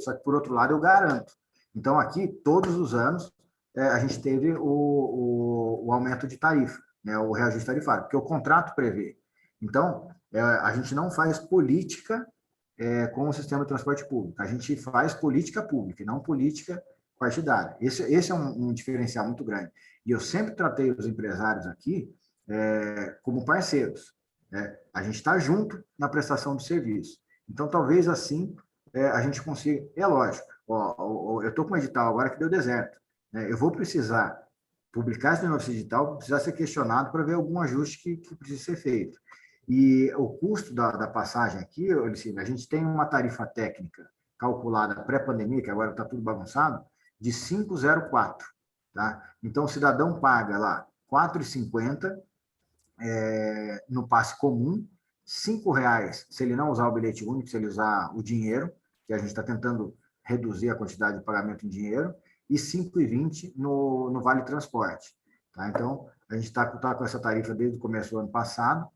só que, por outro lado, eu garanto. Então, aqui, todos os anos, a gente teve o aumento de tarifa, né, o reajuste tarifário, porque o contrato prevê. Então, a gente não faz política com o sistema de transporte público, a gente faz política pública, e não política partidária. Esse é um diferencial muito grande. E eu sempre tratei os empresários aqui como parceiros, né? A gente está junto na prestação do serviço. Então, talvez assim, a gente consiga... É lógico, eu estou com um edital agora que deu deserto, né? Eu vou precisar publicar esse novo edital, vou precisar ser questionado para ver algum ajuste que precisa ser feito. E o custo da passagem aqui, Licínio, a gente tem uma tarifa técnica calculada pré-pandemia, que agora está tudo bagunçado, de 504. Tá? Então, o cidadão paga lá R$ 4,50 no passe comum, R$ 5,00 se ele não usar o bilhete único, se ele usar o dinheiro, que a gente está tentando reduzir a quantidade de pagamento em dinheiro, e R$ 5,20 no Vale Transporte. Tá? Então, a gente está com essa tarifa desde o começo do ano passado,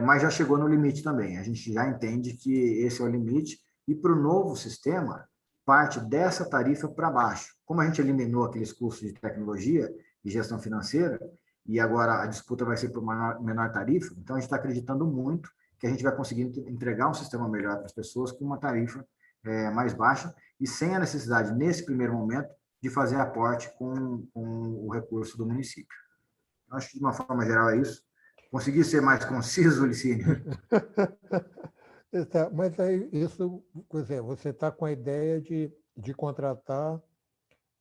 mas já chegou no limite também. A gente já entende que esse é o limite, e para o novo sistema, parte dessa tarifa para baixo. Como a gente eliminou aqueles cursos de tecnologia e gestão financeira, e agora a disputa vai ser por uma menor tarifa, então a gente está acreditando muito que a gente vai conseguir entregar um sistema melhor para as pessoas com uma tarifa mais baixa e sem a necessidade, nesse primeiro momento, de fazer aporte com o recurso do município. Acho que, de uma forma geral, é isso. Consegui ser mais conciso, Licínio?
Mas aí, isso, pois é, você está com a ideia de contratar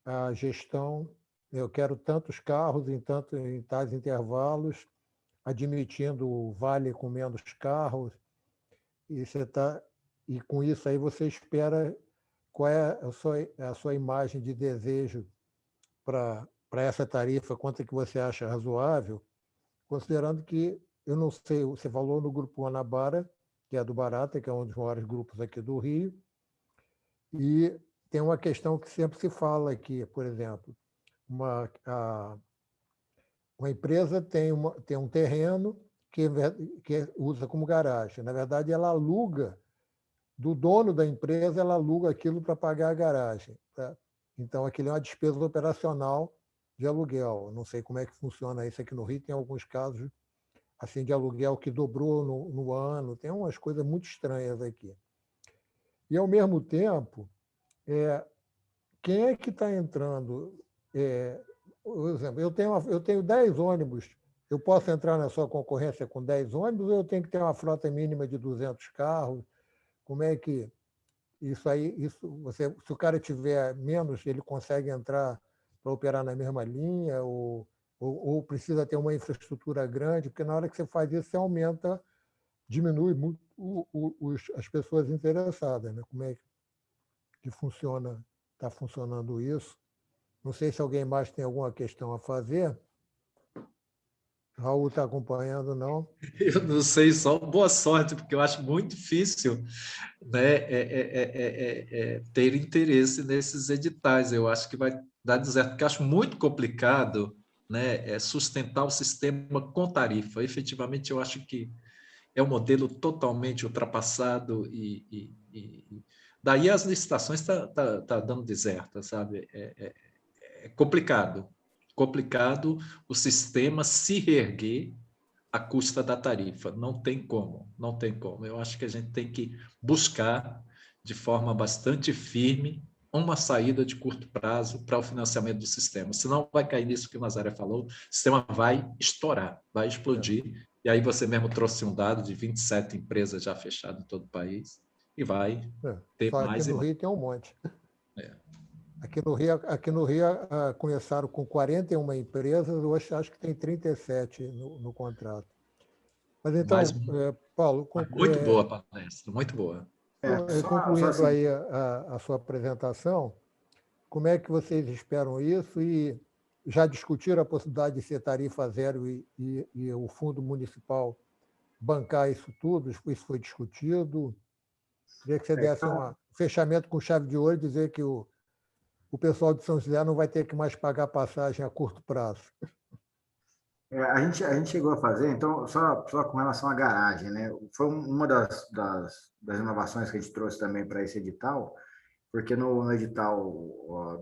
a gestão, eu quero tantos carros em tais intervalos, admitindo o vale com menos carros, e com isso aí você espera qual é a sua imagem de desejo para essa tarifa, quanto é que você acha razoável, considerando que, eu não sei, você falou no Grupo Guanabara, que é do Barata, que é um dos maiores grupos aqui do Rio, e tem uma questão que sempre se fala aqui, por exemplo, uma empresa tem um terreno que usa como garagem. Na verdade, ela aluga, do dono da empresa, ela aluga aquilo para pagar a garagem. Tá? Então, aquilo é uma despesa operacional de aluguel. Não sei como é que funciona isso aqui no Rio, tem alguns casos assim, de aluguel que dobrou no ano, tem umas coisas muito estranhas aqui. E, ao mesmo tempo, quem é que está entrando? Por exemplo, eu tenho 10 ônibus, eu posso entrar na sua concorrência com 10 ônibus ou eu tenho que ter uma frota mínima de 200 carros? Como é que isso aí, se o cara tiver menos, ele consegue entrar para operar na mesma linha ou precisa ter uma infraestrutura grande? Porque na hora que você faz isso, você diminui muito as pessoas interessadas, né? Como é que está funcionando isso? Não sei se alguém mais tem alguma questão a fazer. Raul está acompanhando, não?
Eu não sei, só boa sorte, porque eu acho muito difícil, né, ter interesse nesses editais. Eu acho que vai dar deserto, porque eu acho muito complicado, né, sustentar o sistema com tarifa. Efetivamente, eu acho que é um modelo totalmente ultrapassado e daí as licitações tá dando deserta, sabe? É complicado o sistema se reerguer à custa da tarifa. Não tem como. Eu acho que a gente tem que buscar, de forma bastante firme, uma saída de curto prazo para o financiamento do sistema. Senão vai cair nisso que o Nazaré falou, o sistema vai estourar, vai explodir. E aí você mesmo trouxe um dado de 27 empresas já fechadas em todo o país e vai ter
só
mais.
Aqui no Rio tem um monte.
É.
Aqui no Rio começaram com 41 empresas, hoje acho que tem 37 no contrato. Mas então, Paulo...
Muito boa a palestra, muito boa.
Concluindo
assim,
aí a sua apresentação, como é que vocês esperam isso? E já discutiram a possibilidade de ser tarifa zero e o Fundo Municipal bancar isso tudo? Isso foi discutido? Queria que você desse um fechamento com chave de ouro e dizer que o pessoal de São José não vai ter que mais pagar passagem a curto prazo.
A gente chegou a fazer, então, só com relação à garagem, né? Foi uma das inovações que a gente trouxe também para esse edital, porque no edital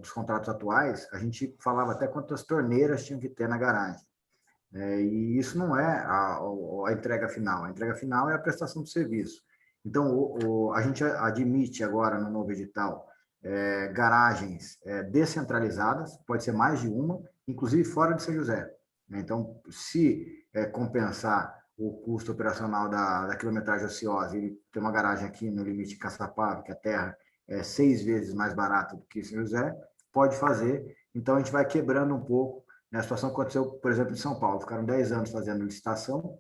dos contratos atuais, a gente falava até quantas torneiras tinham que ter na garagem. E isso não é a entrega final. A entrega final é a prestação de serviço. Então, a gente admite agora no novo edital garagens descentralizadas, pode ser mais de uma, inclusive fora de São José. Então, se compensar o custo operacional da quilometragem ociosa. Ele tem uma garagem aqui no limite de Caçapava, que a terra é 6 vezes mais barata do que São José, pode fazer. Então, a gente vai quebrando um pouco. A situação aconteceu, por exemplo, em São Paulo. Ficaram 10 anos fazendo licitação,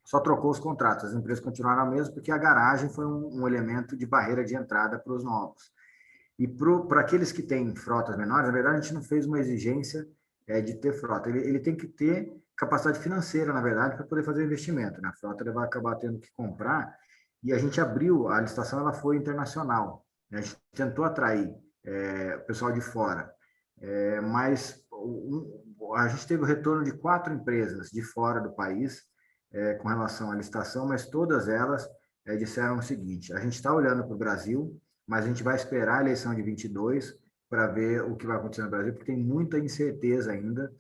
só trocou os contratos. As empresas continuaram a mesma, porque a garagem foi um elemento de barreira de entrada para os novos. E para aqueles que têm frotas menores, na verdade, a gente não fez uma exigência de ter frota. Ele tem que ter capacidade financeira, na verdade, para poder fazer investimento. A frota ele vai acabar tendo que comprar. E a gente abriu, a licitação ela foi internacional. A gente tentou atrair o pessoal de fora, mas a gente teve o retorno de 4 empresas de fora do país com relação à licitação, mas todas elas disseram o seguinte: a gente está olhando para o Brasil, mas a gente vai esperar a eleição de 22 para ver o que vai acontecer no Brasil, porque tem muita incerteza ainda,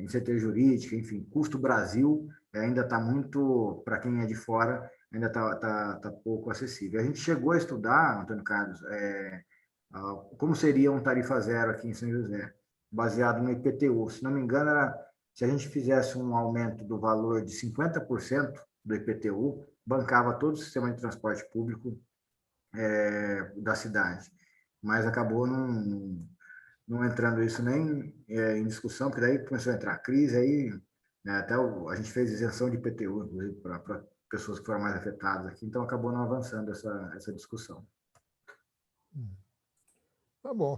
incerteza jurídica, enfim, custo Brasil ainda está muito, para quem é de fora, ainda está pouco acessível. A gente chegou a estudar, Antônio Carlos, como seria um tarifa zero aqui em São José, baseado no IPTU. Se não me engano, se a gente fizesse um aumento do valor de 50% do IPTU, bancava todo o sistema de transporte público da cidade. Mas acabou não entrando isso nem em discussão, porque daí começou a entrar a crise, aí até a gente fez isenção de IPTU, inclusive, para pessoas que foram mais afetadas aqui, então acabou não avançando essa discussão.
Tá bom.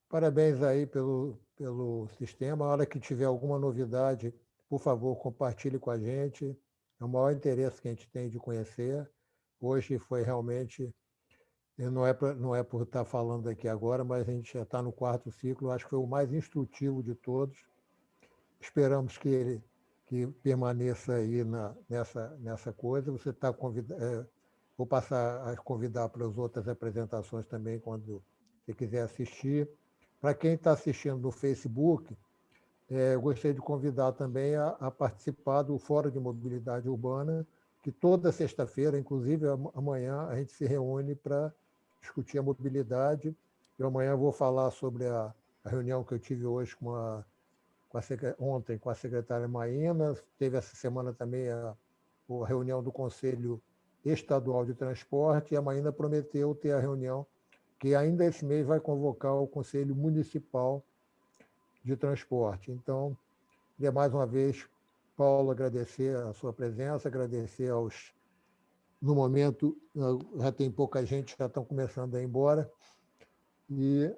Parabéns aí pelo sistema. A hora que tiver alguma novidade, por favor, compartilhe com a gente. É o maior interesse que a gente tem de conhecer. Hoje foi realmente, não é por estar falando aqui agora, mas a gente já está no 4º ciclo, acho que foi o mais instrutivo de todos. Esperamos que permaneça aí nessa coisa. Você está convidado, vou passar a convidar para as outras apresentações também, quando você quiser assistir. Para quem está assistindo no Facebook, eu gostaria de convidar também a participar do Fórum de Mobilidade Urbana, que toda sexta-feira, inclusive amanhã, a gente se reúne para discutir a mobilidade. Eu amanhã vou falar sobre a reunião que eu tive hoje ontem com a secretária Maína. Teve essa semana também a reunião do Conselho Estadual de Transporte, e a Maína prometeu ter a reunião que ainda esse mês vai convocar o Conselho Municipal de Transporte. Então, queria mais uma vez, Paulo, agradecer a sua presença, agradecer no momento, já tem pouca gente, já estão começando a ir embora, e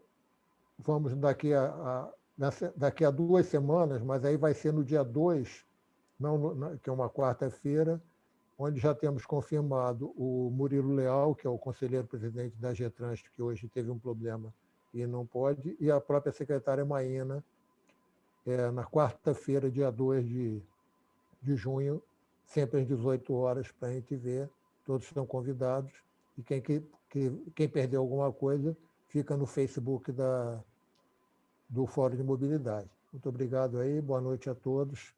vamos daqui a 2 semanas, mas aí vai ser no dia 2, que é uma quarta-feira, onde já temos confirmado o Murilo Leal, que é o conselheiro-presidente da Getrans, que hoje teve um problema e não pode, e a própria secretária Maína, na quarta-feira, dia 2 de junho, sempre às 18 horas, para a gente ver. Todos estão convidados. E quem perdeu alguma coisa, fica no Facebook do Fórum de Mobilidade. Muito obrigado aí, boa noite a todos.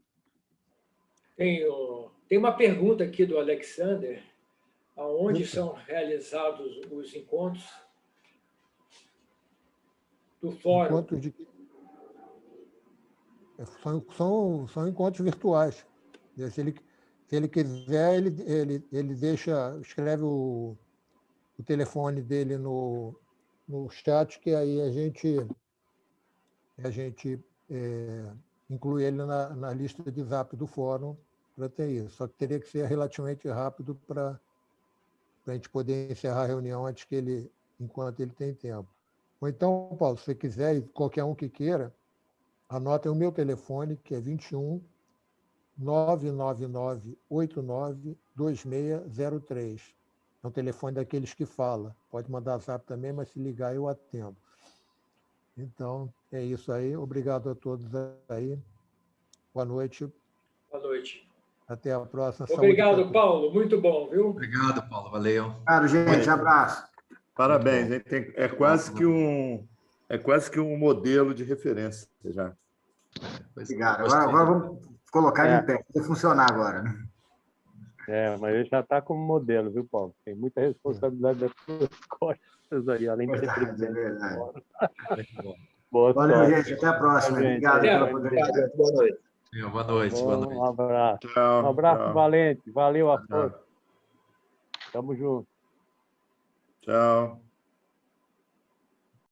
Tem uma pergunta aqui do Alexander: aonde são realizados os encontros do fórum?
Encontros são encontros virtuais. Se ele quiser, ele escreve o telefone dele no chat, que aí a gente inclui ele na lista de Zap do fórum para ter isso. Só que teria que ser relativamente rápido para a gente poder encerrar a reunião enquanto ele tem tempo. Ou então, Paulo, se você quiser, e qualquer um que queira, anotem o meu telefone, que é 21 999 89 2603. É um telefone daqueles que fala. Pode mandar Zap também, mas se ligar eu atendo. Então, é isso aí. Obrigado a todos aí. Boa noite.
Boa noite.
Até a próxima.
Obrigado, Paulo. Muito bom, viu?
Obrigado, Paulo. Valeu.
Claro, gente. Abraço.
Parabéns. É quase que um modelo de referência já.
Obrigado. Agora vamos colocar ele em pé. Vai funcionar agora, né?
Mas ele já está como modelo, viu, Paulo? Tem muita responsabilidade das suas costas aí, além de ser presidente.
É verdade.
Boa
Valeu,
sorte.
gente. Até a próxima. Obrigado pela oportunidade.
Boa noite.
Boa noite, boa noite.
Um abraço.
Tchau,
Um abraço,
tchau.
Valente. Valeu a
Tchau.
força. Tamo junto.
Tchau.